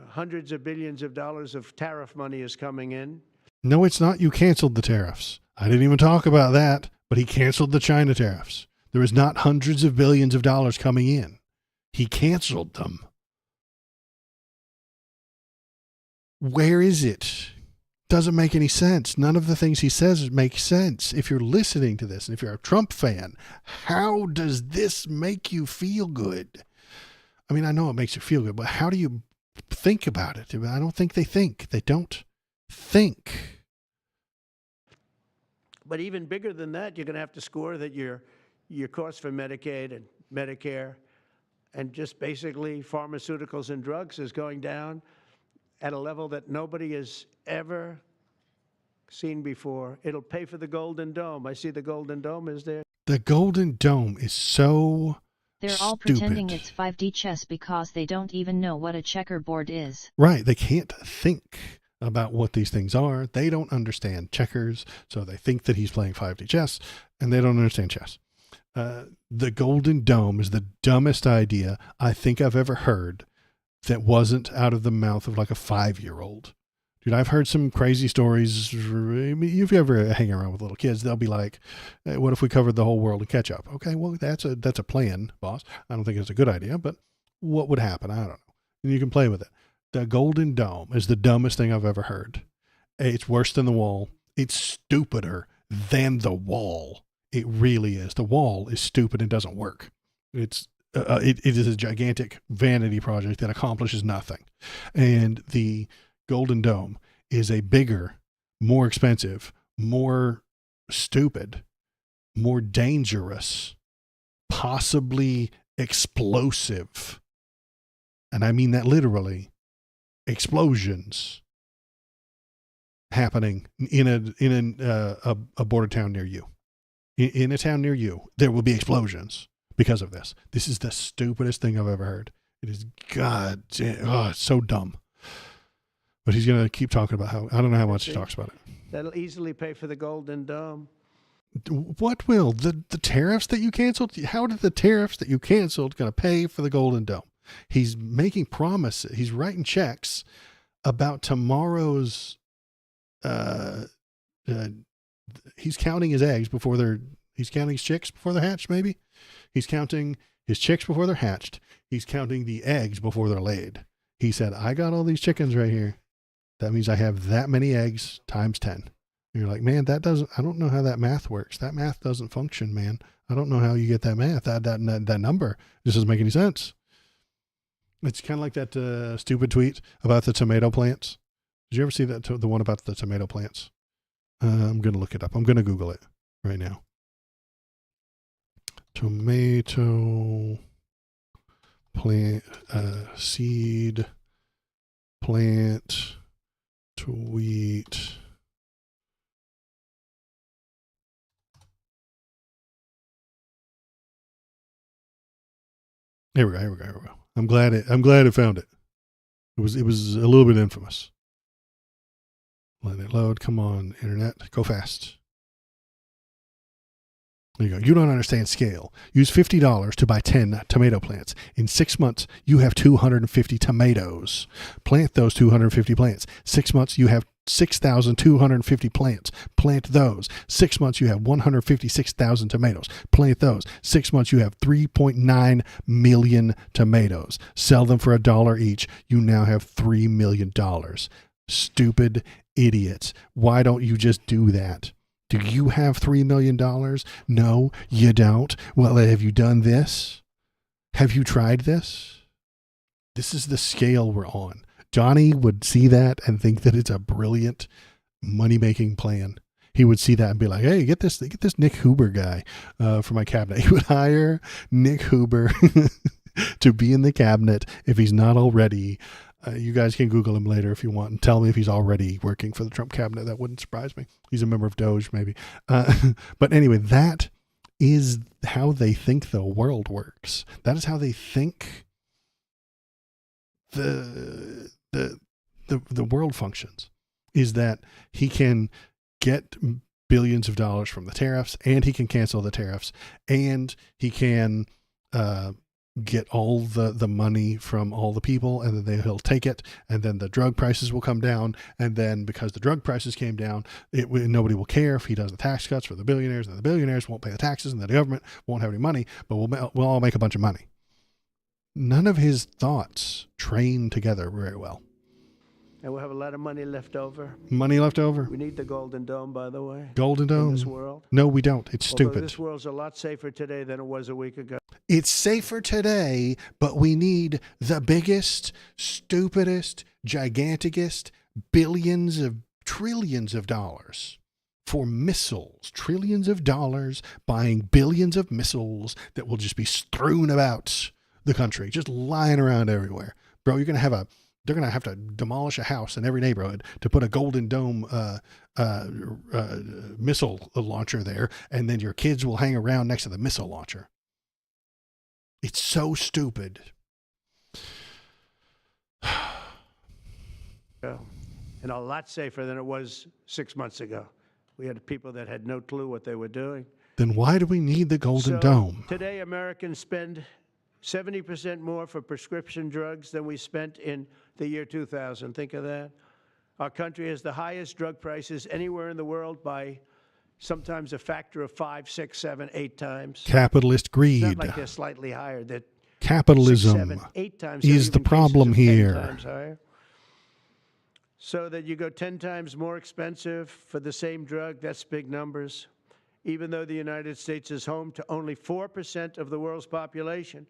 hundreds of billions of dollars of tariff money is coming in. No, it's not. You canceled the tariffs. I didn't even talk about that, but he canceled the China tariffs. There is not hundreds of billions of dollars coming in. He canceled them. Where is it? Doesn't make any sense. None of the things he says make sense. If you're listening to this, and if you're a Trump fan, how does this make you feel good? I mean, I know it makes you feel good, but how do you think about it? I don't think they think. They don't think. But even bigger than that, you're going to have to score that your cost for Medicaid and Medicare and just basically pharmaceuticals and drugs is going down. at a level that nobody has ever seen before. It'll pay for the Golden Dome. I see the Golden Dome is there. The Golden Dome is so They're all pretending it's 5D chess because they don't even know what a checkerboard is. Right. They can't think about what these things are. They don't understand checkers, so they think that he's playing 5D chess, and they don't understand chess. The Golden Dome is the dumbest idea I think I've ever heard that wasn't out of the mouth of like a 5-year-old. Dude, I've heard some crazy stories. If you ever hang around with little kids, they'll be like, hey, what if we covered the whole world in ketchup? Okay, well, that's a plan, boss. I don't think it's a good idea, but what would happen? I don't know. And you can play with it. The Golden Dome is the dumbest thing I've ever heard. It's worse than the wall. It's stupider than the wall. It really is. The wall is stupid and doesn't work. It is a gigantic vanity project that accomplishes nothing. And the Golden Dome is a bigger, more expensive, more stupid, more dangerous, possibly explosive, and I mean that literally, explosions happening in a border town near you. In a town near you, there will be explosions because of this. This is the stupidest thing I've ever heard. It is it's so dumb. But he's going to keep talking about how, I don't know how much he talks about it. That'll easily pay for the Golden Dome. What will? The tariffs that you canceled? How did the tariffs that you canceled going to pay for the Golden Dome? He's making promises. He's writing checks about tomorrow's, he's counting his eggs before he's counting his chicks before they're hatched, maybe? He's counting his chicks before they're hatched. He's counting the eggs before they're laid. He said, I got all these chickens right here. That means I have that many eggs times 10. And you're like, man, I don't know how that math works. That math doesn't function, man. I don't know how you get that math. That number just doesn't make any sense. It's kind of like that stupid tweet about the tomato plants. Did you ever see that? The one about the tomato plants? I'm going to look it up. I'm going to Google it right now. Tomato plant, seed, plant, tweet. Here we go. I'm glad it found it. It was a little bit infamous. Let it load. Come on, internet. Go fast. There you go. You don't understand scale. Use $50 to buy 10 tomato plants. In 6 months, you have 250 tomatoes. Plant those 250 plants. 6 months, you have 6,250 plants. Plant those. 6 months, you have 156,000 tomatoes. Plant those. 6 months, you have 3.9 million tomatoes. Sell them for $1 each. You now have $3 million. Stupid idiots. Why don't you just do that? Do you have $3 million? No, you don't. Well, have you done this? Have you tried this? This is the scale we're on. Johnny would see that and think that it's a brilliant money-making plan. He would see that and be like, hey, get this Nick Huber guy for my cabinet. He would hire Nick Huber to be in the cabinet if he's not already. You guys can Google him later if you want and tell me if he's already working for the Trump cabinet. That wouldn't surprise me. He's a member of Doge, maybe. But anyway, that is how they think the world works. That is how they think the world functions, is that he can get billions of dollars from the tariffs, and he can cancel the tariffs, and he can get all the money from all the people, and then he'll take it, and then the drug prices will come down, and then because the drug prices came down, nobody will care if he does the tax cuts for the billionaires, and the billionaires won't pay the taxes, and the government won't have any money, but we'll all make a bunch of money. None of his thoughts train together very well. And we'll have a lot of money left over. Money left over? We need the Golden Dome, by the way. Golden Dome? In this world. No, we don't. It's stupid. This world's a lot safer today than it was a week ago. It's safer today, but we need the biggest, stupidest, giganticest, billions of trillions of dollars for missiles. Trillions of dollars buying billions of missiles that will just be strewn about the country, just lying around everywhere. Bro, you're going to have a They're going to have to demolish a house in every neighborhood to put a Golden Dome missile launcher there, and then your kids will hang around next to the missile launcher. It's so stupid. And a lot safer than it was 6 months ago. We had people that had no clue what they were doing. Then why do we need the Golden Dome? Today, Americans spend 70% more for prescription drugs than we spent in the year 2000. Think of that. Our country has the highest drug prices anywhere in the world by sometimes a factor of 5, 6, 7, 8 times. Capitalist greed. It's not like they're slightly higher. They're Capitalism 6, 7, 8 times. is the problem here. 10 times higher. So that you go 10 times more expensive for the same drug, that's big numbers. Even though the United States is home to only 4% of the world's population,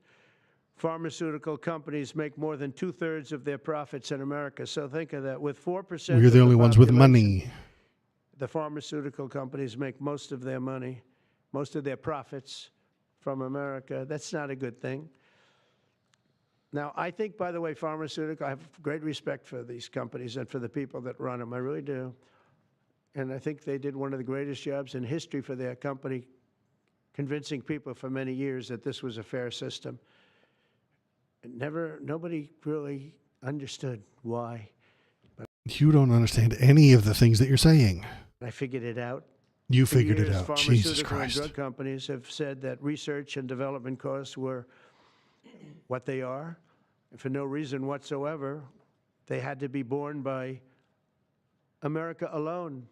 pharmaceutical companies make more than 2/3 of their profits in America. So think of that. With 4%, we're the only ones with money. The pharmaceutical companies make most of their money, most of their profits from America. That's not a good thing. Now, I think, by the way, I have great respect for these companies and for the people that run them. I really do. And I think they did one of the greatest jobs in history for their company, convincing people for many years that this was a fair system. Nobody really understood why. You don't understand any of the things that you're saying. I figured it out. You figured it out. Pharmaceutical Jesus and Christ. drug companies have said that research and development costs were what they are, and for no reason whatsoever. They had to be borne by America alone.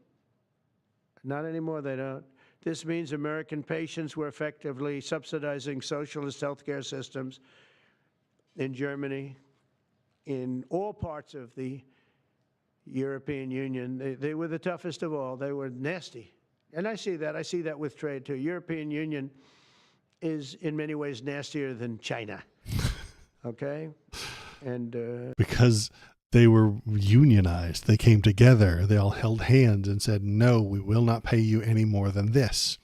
Not anymore, they don't. This means American patients were effectively subsidizing socialist healthcare systems in Germany, in all parts of the European Union. They were the toughest of all. They were nasty. And I see that. I see that with trade, too. European Union is in many ways nastier than China. Okay? And because they were unionized. They came together. They all held hands and said, no, we will not pay you any more than this.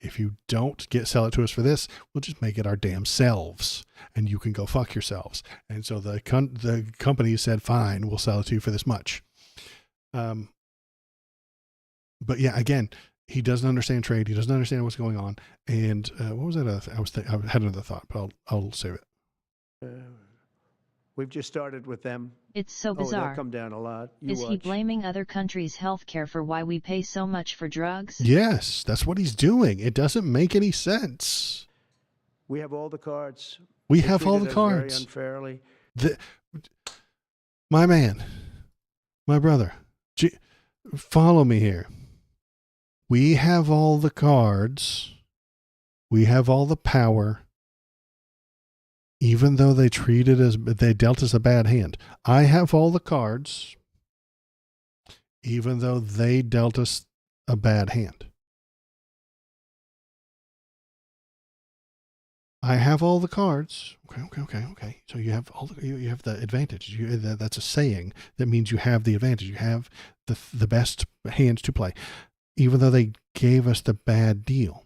If you don't sell it to us for this, we'll just make it our damn selves, and you can go fuck yourselves. And so the company said, fine, we'll sell it to you for this much. But yeah, again, he doesn't understand trade. He doesn't understand what's going on. And what was that? I had another thought, but I'll save it. We've just started with them. It's so bizarre. They'll come down a lot. Is he blaming other countries' healthcare for why we pay so much for drugs? Yes, that's what he's doing. It doesn't make any sense. We have all the cards. We have all the cards. Very unfairly. My man, my brother, follow me here. We have all the cards. We have all the power. Even though they dealt us a bad hand. I have all the cards, even though they dealt us a bad hand. I have all the cards. Okay. So you have you have the advantage. That's a saying that means you have the advantage. You have the best hands to play, even though they gave us the bad deal.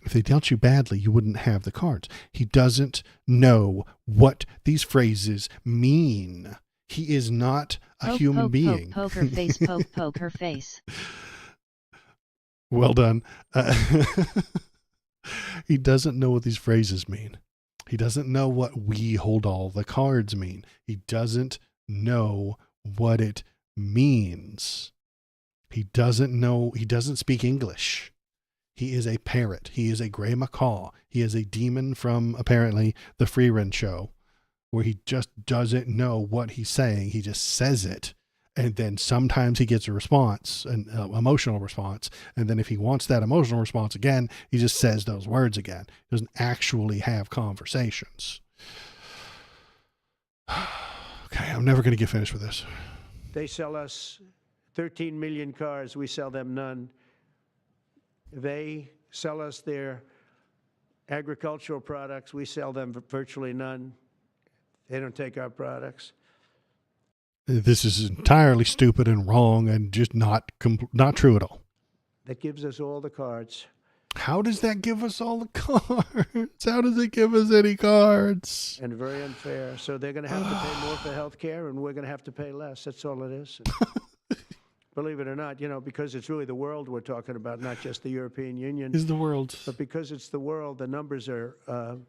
If they dealt you badly, you wouldn't have the cards. He doesn't know what these phrases mean. He is not a human being. Poke her face, poke her face. Well done. He doesn't know what these phrases mean. He doesn't know what we hold all the cards mean. He doesn't know what it means. He doesn't know. He doesn't speak English. He is a parrot. He is a gray macaw. He is a demon from, apparently, the Freerun show, where he just doesn't know what he's saying. He just says it. And then sometimes he gets a response, an emotional response. And then if he wants that emotional response again, he just says those words again. He doesn't actually have conversations. Okay, I'm never going to get finished with this. They sell us 13 million cars. We sell them none. They sell us their agricultural products. We sell them virtually none. They don't take our products. This is entirely stupid and wrong and just not true at all. That gives us all the cards. How does that give us all the cards? How does it give us any cards? And very unfair. So they're going to have to pay more for health care, and we're going to have to pay less. That's all it is. Believe it or not, because it's really the world we're talking about, not just the European Union. Is the world. But because it's the world, the numbers are for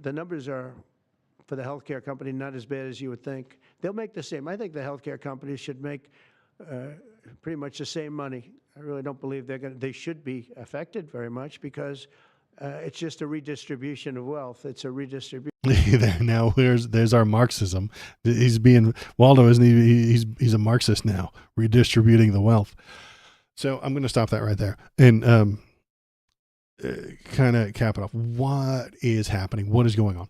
the healthcare company not as bad as you would think. They'll make the same. I think the healthcare companies should make pretty much the same money. I really don't believe they should be affected very much because it's just a redistribution of wealth. It's a redistribution. Now there's our Marxism. He's being Waldo, isn't he? He's a Marxist now, redistributing the wealth. So I'm going to stop that right there and kind of cap it off. What is happening? What is going on?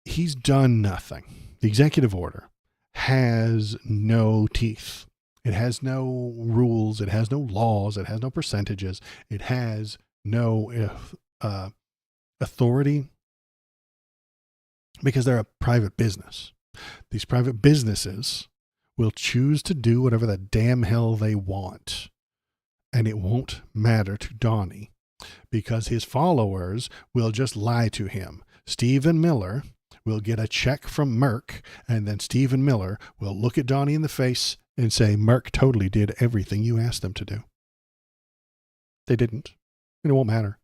He's done nothing. The executive order has no teeth. It has no rules. It has no laws. It has no percentages. It has no authority because they're a private business. These private businesses will choose to do whatever the damn hell they want. And it won't matter to Donnie because his followers will just lie to him. Stephen Miller will get a check from Merck, and then Stephen Miller will look at Donnie in the face and say, Merck totally did everything you asked them to do. They didn't. And it won't matter.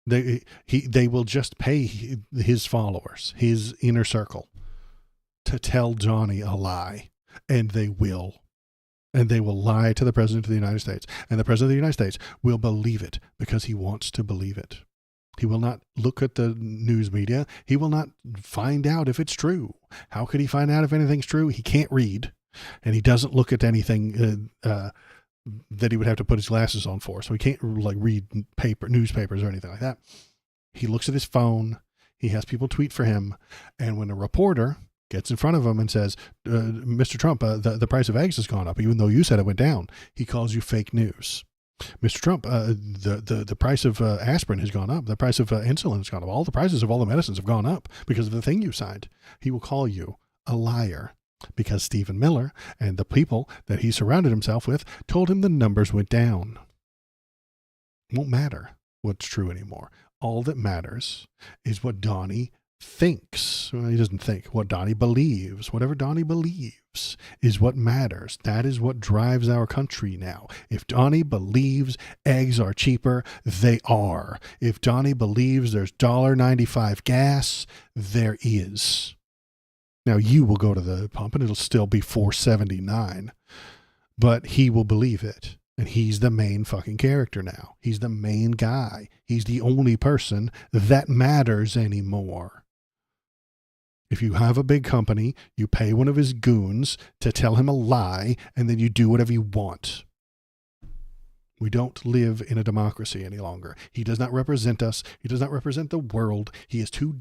They will just pay his followers, his inner circle, to tell Donnie a lie. And they will. And they will lie to the President of the United States. And the President of the United States will believe it because he wants to believe it. He will not look at the news media. He will not find out if it's true. How could he find out if anything's true? He can't read. And he doesn't look at anything that he would have to put his glasses on for. So he can't read newspapers or anything like that. He looks at his phone. He has people tweet for him. And when a reporter gets in front of him and says, Mr. Trump, the price of eggs has gone up, even though you said it went down, he calls you fake news. Mr. Trump, the price of aspirin has gone up. The price of insulin has gone up. All the prices of all the medicines have gone up because of the thing you signed. He will call you a liar because Stephen Miller and the people that he surrounded himself with told him the numbers went down. It won't matter what's true anymore. All that matters is what Donnie thinks. Well, he doesn't think. What Donnie believes. Whatever Donnie believes is what matters. That is what drives our country now. If Donnie believes eggs are cheaper, they are. If Donnie believes there's $1.95 gas, there is. Now you will go to the pump and it'll still be $4.79, but he will believe it. And he's the main fucking character now. He's the main guy. He's the only person that matters anymore. If you have a big company, you pay one of his goons to tell him a lie, and then you do whatever you want. We don't live in a democracy any longer. He does not represent us. He does not represent the world. He is too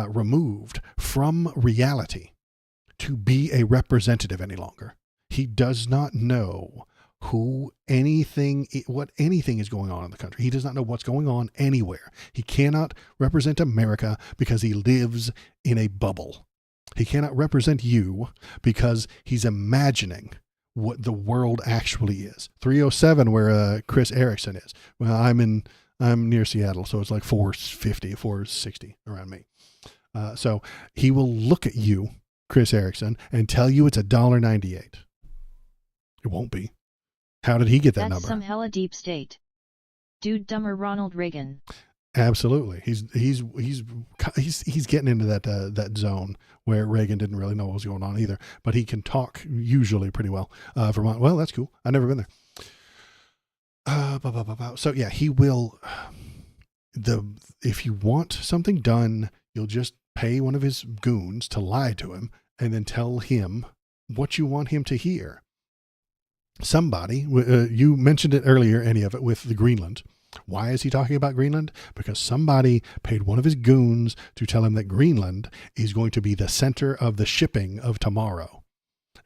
removed from reality to be a representative any longer. He does not know what anything is going on in the country. He does not know what's going on anywhere. He cannot represent America because he lives in a bubble. He cannot represent you because he's imagining what the world actually is. 307 where Chris Erickson is. Well, I'm near Seattle, so it's like 450, 460 around me. So he will look at you, Chris Erickson, and tell you it's $1.98. It won't be. How did he get that number? That's some hella deep state. Dude, dumber Ronald Reagan. Absolutely. He's getting into that zone where Reagan didn't really know what was going on either, but he can talk usually pretty well. Vermont. Well, that's cool. I've never been there. So yeah, he will. If you want something done, you'll just pay one of his goons to lie to him and then tell him what you want him to hear. Somebody, you mentioned it earlier, any of it with the Greenland. Why is he talking about Greenland? Because somebody paid one of his goons to tell him that Greenland is going to be the center of the shipping of tomorrow.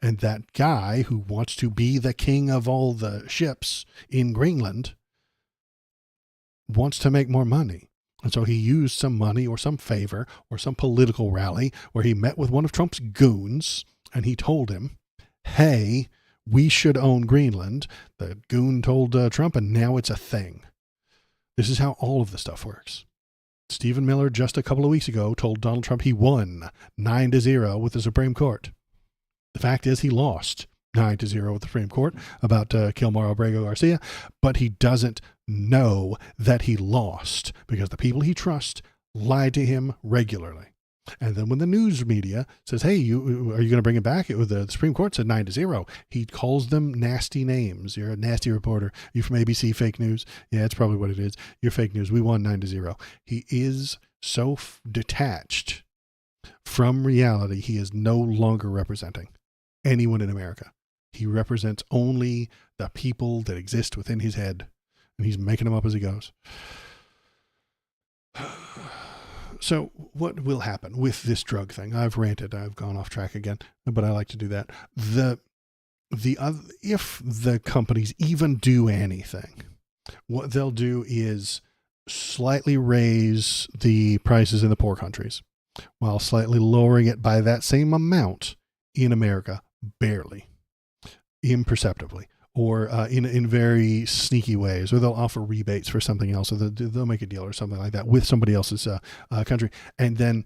And that guy who wants to be the king of all the ships in Greenland wants to make more money. And so he used some money or some favor or some political rally where he met with one of Trump's goons and he told him, hey, We should own Greenland. The goon told Trump, and now it's a thing. This is how all of the stuff works. Stephen Miller just a couple of weeks ago told Donald Trump he won 9-0 with the Supreme Court. The fact is he lost 9-0 with the Supreme Court about Kilmar Abrego Garcia, but he doesn't know that he lost because the people he trusts lied to him regularly. And then when the news media says, hey, are you going to bring it back? The Supreme Court said 9-0. He calls them nasty names. You're a nasty reporter. You from ABC Fake News? Yeah, that's probably what it is. You're fake news. We won 9-0. He is so detached from reality, he is no longer representing anyone in America. He represents only the people that exist within his head, and he's making them up as he goes. So what will happen with this drug thing? I've ranted. I've gone off track again, but I like to do that. If the companies even do anything, what they'll do is slightly raise the prices in the poor countries while slightly lowering it by that same amount in America, barely, imperceptibly, or in very sneaky ways, or they'll offer rebates for something else, or they'll make a deal or something like that with somebody else's country. And then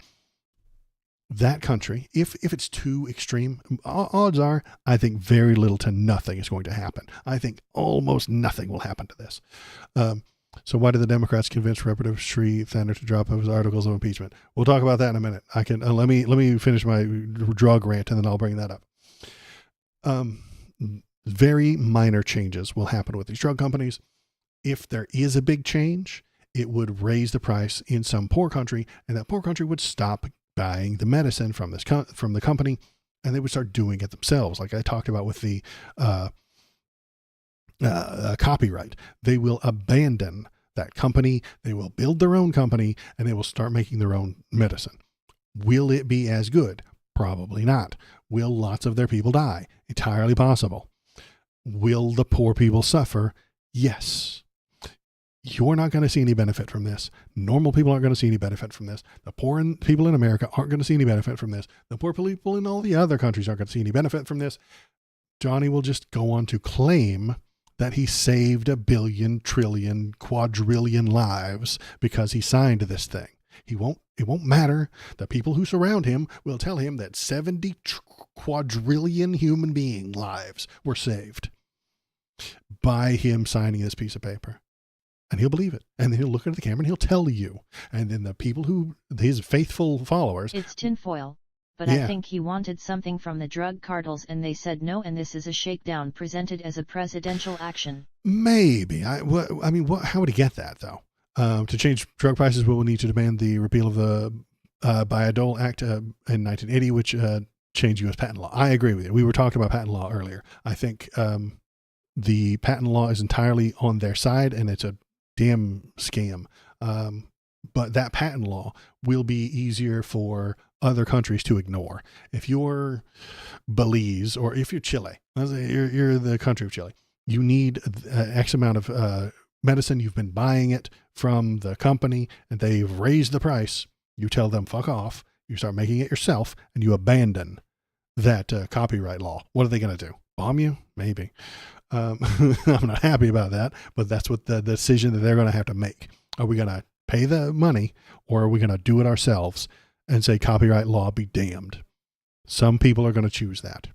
that country, if it's too extreme, odds are, I think very little to nothing is going to happen. I think almost nothing will happen to this. So why did the Democrats convince Representative Sri Thander to drop his articles of impeachment? We'll talk about that in a minute. I can let me finish my drug rant, and then I'll bring that up. Very minor changes will happen with these drug companies. If there is a big change, it would raise the price in some poor country, and that poor country would stop buying the medicine from the company, and they would start doing it themselves. Like I talked about with the copyright, they will abandon that company. They will build their own company, and they will start making their own medicine. Will it be as good? Probably not. Will lots of their people die? Entirely possible. Will the poor people suffer? Yes. You're not going to see any benefit from this. Normal people aren't going to see any benefit from this. The poor people in America aren't going to see any benefit from this. The poor people in all the other countries aren't going to see any benefit from this. Johnny will just go on to claim that he saved 1 billion, trillion, quadrillion lives because he signed this thing. It won't matter. The people who surround him will tell him that 70 quadrillion human being lives were saved by him signing this piece of paper. And he'll believe it. And then he'll look into the camera and he'll tell you. And then the people his faithful followers. It's tinfoil. But Yeah. I think he wanted something from the drug cartels and they said no, and this is a shakedown presented as a presidential action. Maybe. How would he get that, though? To change drug prices, we'll need to demand the repeal of the Bayh-Dole Act in 1980, which changed U.S. patent law. I agree with you. We were talking about patent law earlier. I think the patent law is entirely on their side, and it's a damn scam. But that patent law will be easier for other countries to ignore. If you're Belize or if you're Chile, let's say you're the country of Chile, you need X amount of medicine. You've been buying it from the company and they've raised the price. You tell them, fuck off. You start making it yourself and you abandon that copyright law. What are they going to do? Bomb you? Maybe. I'm not happy about that, but that's what the decision that they're going to have to make. Are we going to pay the money, or are we going to do it ourselves and say copyright law be damned? Some people are going to choose that.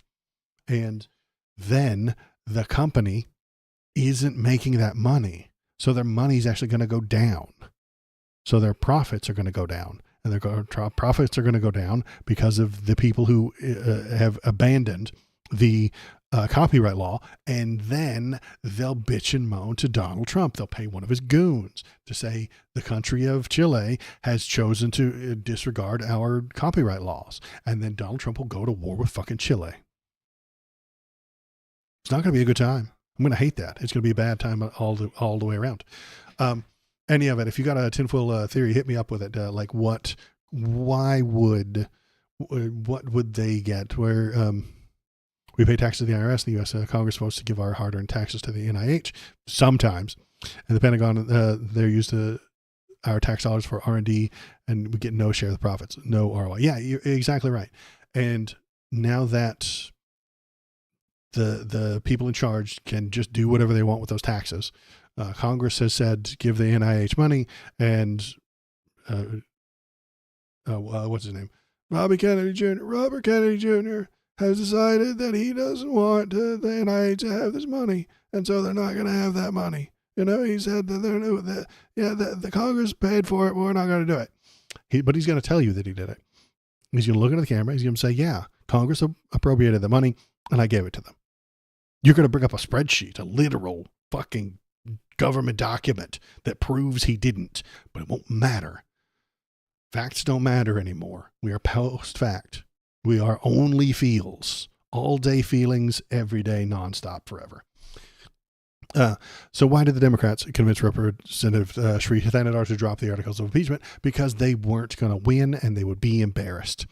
And then the company isn't making that money. So their money's actually going to go down. So their profits are going to go down. And their profits are going to go down because of the people who have abandoned the copyright law, and then they'll bitch and moan to Donald Trump. They'll pay one of his goons to say the country of Chile has chosen to disregard our copyright laws, and then Donald Trump will go to war with fucking Chile. It's not going to be a good time. I'm going to hate that. It's going to be a bad time all the way around. Any of it, if you got a tinfoil theory, hit me up with it. What would they get? Where we pay taxes to the IRS. The U.S. Congress is supposed to give our hard-earned taxes to the NIH sometimes, and the Pentagon they're used to our tax dollars for R&D, and we get no share of the profits, no ROI. Yeah, you're exactly right. And now that the people in charge can just do whatever they want with those taxes. Congress has said give the NIH money, and what's his name? Robert Kennedy Jr. has decided that he doesn't want the NIH to have this money, and so they're not going to have that money. He said that the Congress paid for it, but we're not going to do it. But he's going to tell you that he did it. He's going to look into the camera. He's going to say, yeah, Congress appropriated the money, and I gave it to them. You're going to bring up a spreadsheet, a literal fucking government document that proves he didn't, but it won't matter. Facts don't matter anymore. We are post-fact. We are only feels. All day feelings, every day, nonstop, forever. So why did the Democrats convince Representative Sri Thanadar to drop the articles of impeachment? Because they weren't going to win and they would be embarrassed.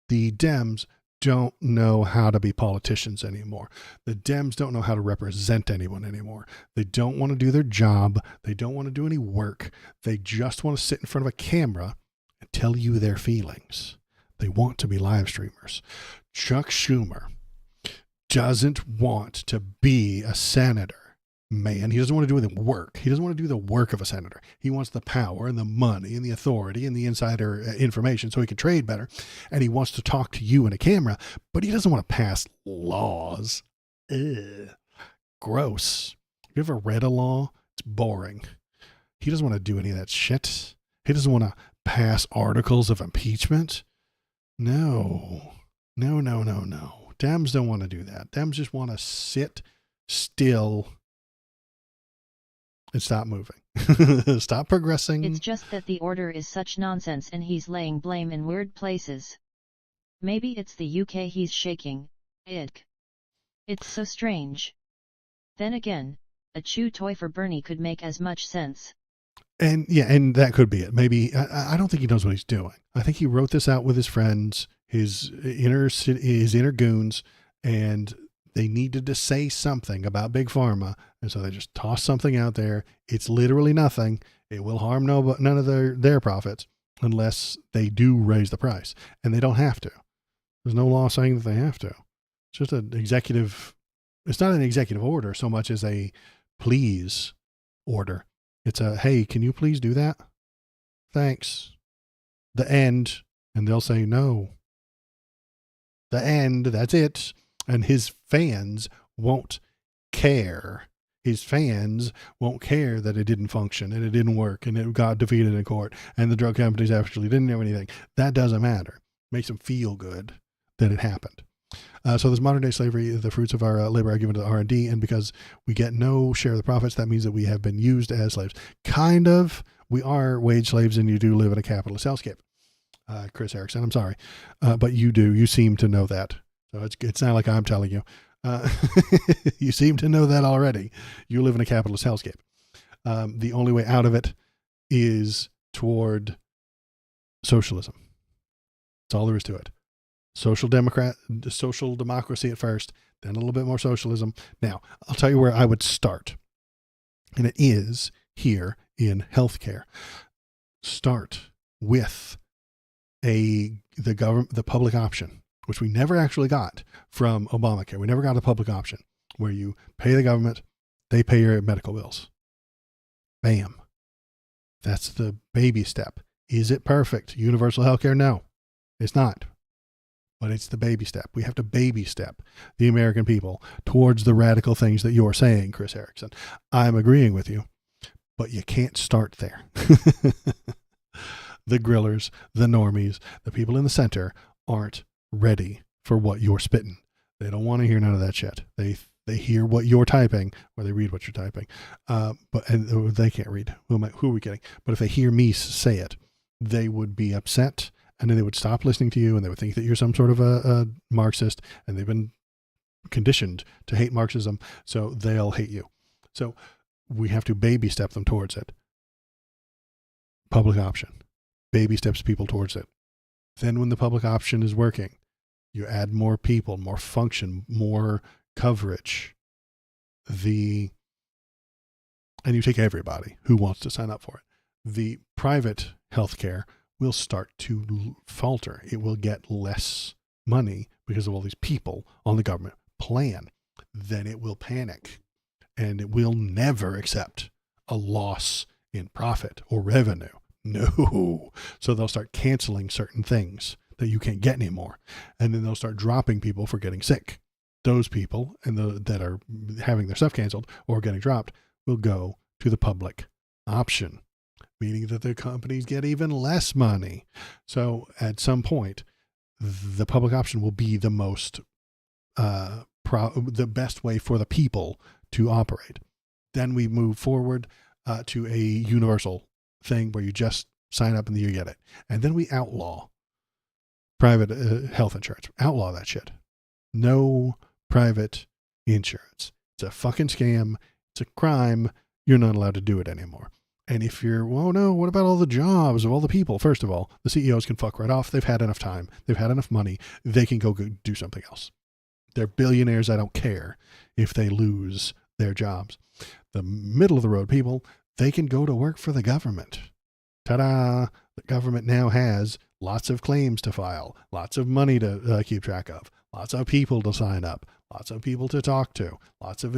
The Dems don't know how to be politicians anymore. The Dems don't know how to represent anyone anymore. They don't want to do their job. They don't want to do any work. They just want to sit in front of a camera and tell you their feelings. They want to be live streamers. Chuck Schumer doesn't want to be a senator. Man, he doesn't want to do the work. He doesn't want to do the work of a senator. He wants the power and the money and the authority and the insider information so he can trade better. And he wants to talk to you in a camera, but he doesn't want to pass laws. Ugh. Gross. Have you ever read a law? It's boring. He doesn't want to do any of that shit. He doesn't want to pass articles of impeachment. No. Dems don't want to do that. Dems just want to sit still and stop moving. Stop progressing. It's just that the order is such nonsense and he's laying blame in weird places. Maybe it's the UK he's shaking. It's so strange. Then again, a chew toy for Bernie could make as much sense. And that could be it. Maybe, I don't think he knows what he's doing. I think he wrote this out with his friends, his inner goons, and they needed to say something about Big Pharma, and so they just tossed something out there. It's literally nothing. It will harm none of their profits unless they do raise the price, and they don't have to. There's no law saying that they have to. It's just an executive. It's not an executive order so much as a please order. It's a, hey, can you please do that? Thanks. The end. And they'll say no. The end. That's it. And his fans won't care. His fans won't care that it didn't function and it didn't work and it got defeated in court and the drug companies actually didn't know anything. That doesn't matter. It makes them feel good that it happened. So this modern day slavery, the fruits of our labor are given to the R&D, and because we get no share of the profits, that means that we have been used as slaves. Kind of. We are wage slaves, and you do live in a capitalist hellscape. Chris Erickson, I'm sorry. But you do. You seem to know that. So it's not like I'm telling you. You seem to know that already. You live in a capitalist hellscape. The only way out of it is toward socialism. That's all there is to it. Social democracy at first, then a little bit more socialism. Now, I'll tell you where I would start. And it is here in healthcare. Start with the public option, which we never actually got from Obamacare. We never got a public option where you pay the government, they pay your medical bills. Bam. That's the baby step. Is it perfect? Universal healthcare? No, it's not. But it's the baby step. We have to baby step the American people towards the radical things that you're saying, Chris Erickson. I'm agreeing with you, but you can't start there. The grillers, the normies, the people in the center aren't ready for what you're spitting. They don't want to hear none of that shit. They hear what you're typing, or they read what you're typing. But they can't read. Who are we kidding? But if they hear me say it, they would be upset. And then they would stop listening to you, and they would think that you're some sort of a Marxist, and they've been conditioned to hate Marxism, so they'll hate you. So we have to baby step them towards it. Public option. Baby steps people towards it. Then when the public option is working, you add more people, more function, more coverage. And you take everybody who wants to sign up for it. The private healthcare will start to falter. It will get less money because of all these people on the government plan. then it will panic, and it will never accept a loss in profit or revenue. No. So they'll start canceling certain things that you can't get anymore. And then they'll start dropping people for getting sick. Those people that are having their stuff canceled or getting dropped will go to the public option, meaning that the companies get even less money. So at some point, the public option will be the most, the best way for the people to operate. Then we move forward to a universal thing where you just sign up and you get it. And then we outlaw private health insurance. Outlaw that shit. No private insurance. It's a fucking scam. It's a crime. You're not allowed to do it anymore. And if you're, well, no, what about all the jobs of all the people? First of all, the CEOs can fuck right off. They've had enough time. They've had enough money. They can go do something else. They're billionaires. I don't care if they lose their jobs. The middle of the road people, they can go to work for the government. Ta-da! The government now has lots of claims to file, lots of money to keep track of, lots of people to sign up, lots of people to talk to, lots of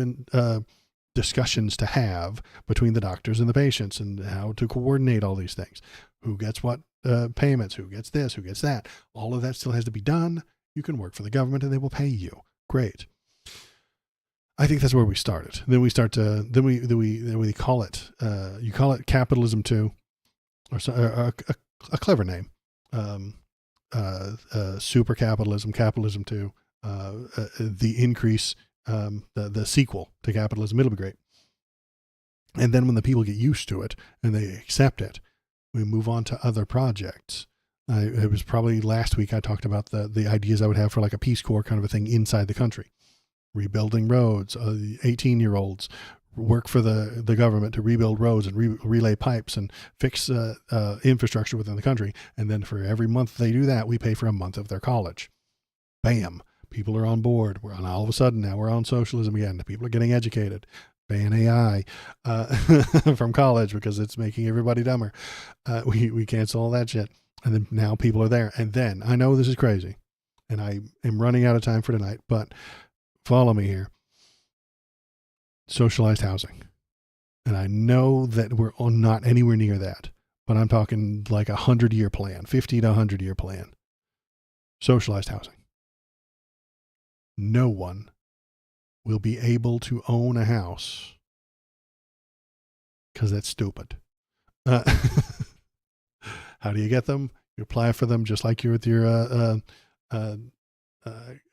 discussions to have between the doctors and the patients, and how to coordinate all these things. Who gets what payments, who gets this, who gets that. All of that still has to be done. You can work for the government and they will pay you. Great. I think that's where we started. Then we start to, then we call it, you call it capitalism too, or a clever name. Super capitalism, capitalism too, the increase, the sequel to capitalism. It'll be great. And then when the people get used to it and they accept it, we move on to other projects. It was probably last week I talked about the ideas I would have for like a Peace Corps kind of a thing inside the country. Rebuilding roads, 18-year-olds work for the government to rebuild roads and relay pipes and fix infrastructure within the country. And then for every month they do that, we pay for a month of their college. Bam. People are on board. All of a sudden now we're on socialism again. People are getting educated. Ban AI from college because it's making everybody dumber. We cancel all that shit. And then now people are there. And then I know this is crazy and I am running out of time for tonight, but follow me here. Socialized housing. And I know that we're not anywhere near that, but I'm talking like 100-year plan, 50 to 100-year plan. Socialized housing. No one will be able to own a house because that's stupid. How do you get them? You apply for them just like you're with your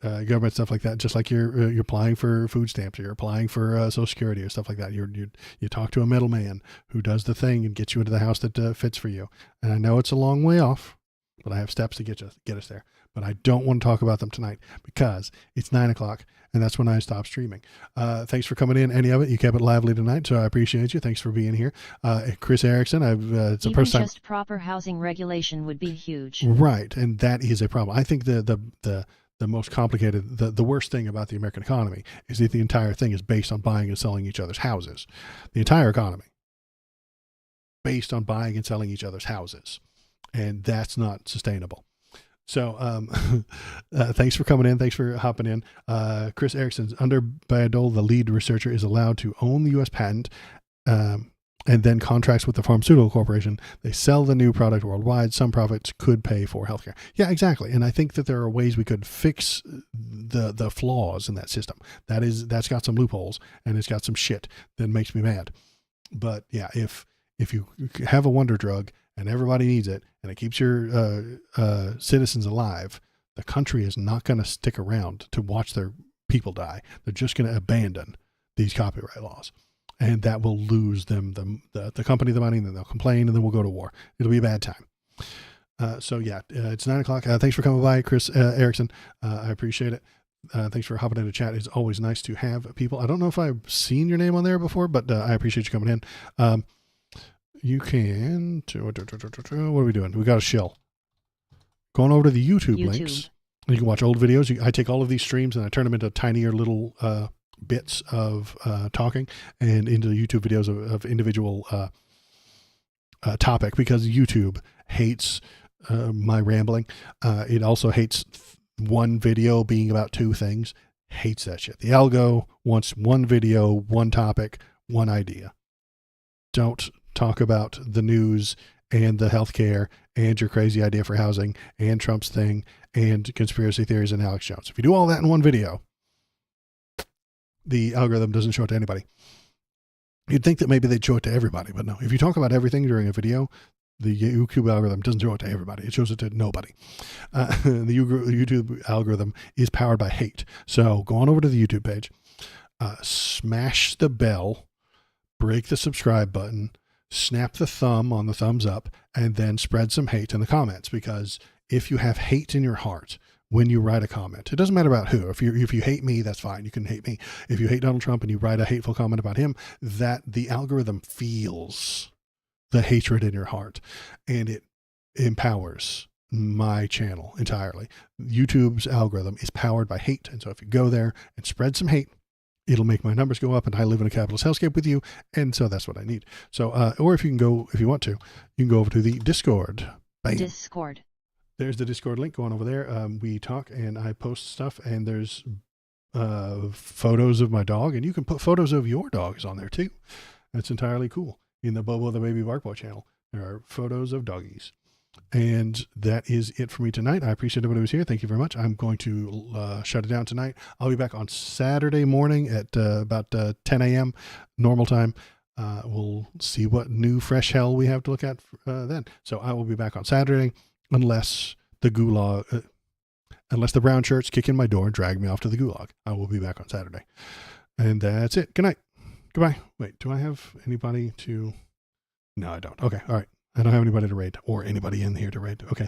government stuff like that, just like you're applying for food stamps or you're applying for Social Security or stuff like that. You talk to a middleman who does the thing and gets you into the house that fits for you. And I know it's a long way off, but I have steps to get us there. But I don't want to talk about them tonight because it's 9:00 and that's when I stop streaming. Thanks for coming in. Any of it, you kept it lively tonight, so I appreciate you. Thanks for being here. Chris Erickson, it's the first time. Just proper housing regulation would be huge. Right, and that is a problem. I think the most complicated, the worst thing about the American economy is that the entire thing is based on buying and selling each other's houses. The entire economy based on buying and selling each other's houses, and that's not sustainable. So thanks for coming in. Thanks for hopping in. Chris Erickson's under Bayh-Dole, the lead researcher, is allowed to own the U.S. patent and then contracts with the pharmaceutical corporation. They sell the new product worldwide. Some profits could pay for healthcare. Yeah, exactly. And I think that there are ways we could fix the flaws in that system. That's got some loopholes and it's got some shit that makes me mad. But yeah, if you have a wonder drug and everybody needs it, and it keeps your citizens alive, the country is not going to stick around to watch their people die. They're just going to abandon these copyright laws, and that will lose them the company the money, and then they'll complain, and then we'll go to war. It'll be a bad time. So yeah, it's 9:00. Thanks for coming by, Chris Erickson. I appreciate it. Thanks for hopping into chat. It's always nice to have people. I don't know if I've seen your name on there before, but I appreciate you coming in. You can, what are we doing? We got a shill. Going over to the YouTube links. You can watch old videos. I take all of these streams and I turn them into tinier little bits of talking and into YouTube videos of individual topic, because YouTube hates my rambling. It also hates one video being about two things. hates that shit. The algo wants one video, one topic, one idea. Don't talk about the news and the healthcare and your crazy idea for housing and Trump's thing and conspiracy theories and Alex Jones. If you do all that in one video, the algorithm doesn't show it to anybody. You'd think that maybe they'd show it to everybody, but no. If you talk about everything during a video, the YouTube algorithm doesn't show it to everybody. It shows it to nobody. The YouTube algorithm is powered by hate. So go on over to the YouTube page, smash the bell, break the subscribe button, snap the thumb on the thumbs up, and then spread some hate in the comments. Because if you have hate in your heart when you write a comment, it doesn't matter about who. If you hate me, that's fine. You can hate me. If you hate Donald Trump and you write a hateful comment about him, that the algorithm feels the hatred in your heart, and it empowers my channel entirely. YouTube's algorithm is powered by hate. And so if you go there and spread some hate, it'll make my numbers go up, and I live in a capitalist hellscape with you. And so that's what I need. So, or if you want to, you can go over to the Discord. Bam. Discord. There's the Discord link. Go on over there. We talk and I post stuff, and there's photos of my dog, and you can put photos of your dogs on there too. That's entirely cool. In the Bobo the Baby Bark Boy channel, there are photos of doggies. And that is it for me tonight. I appreciate everybody who was here. Thank you very much. I'm going to shut it down tonight. I'll be back on Saturday morning at about 10 a.m. normal time. We'll see what new fresh hell we have to look at then. So I will be back on Saturday, unless the gulag, unless the brown shirts kick in my door and drag me off to the gulag. I will be back on Saturday. And that's it. Good night. Goodbye. Wait, do I have anybody to... No, I don't. Okay. All right. I don't have anybody to raid or anybody in here to raid. Okay.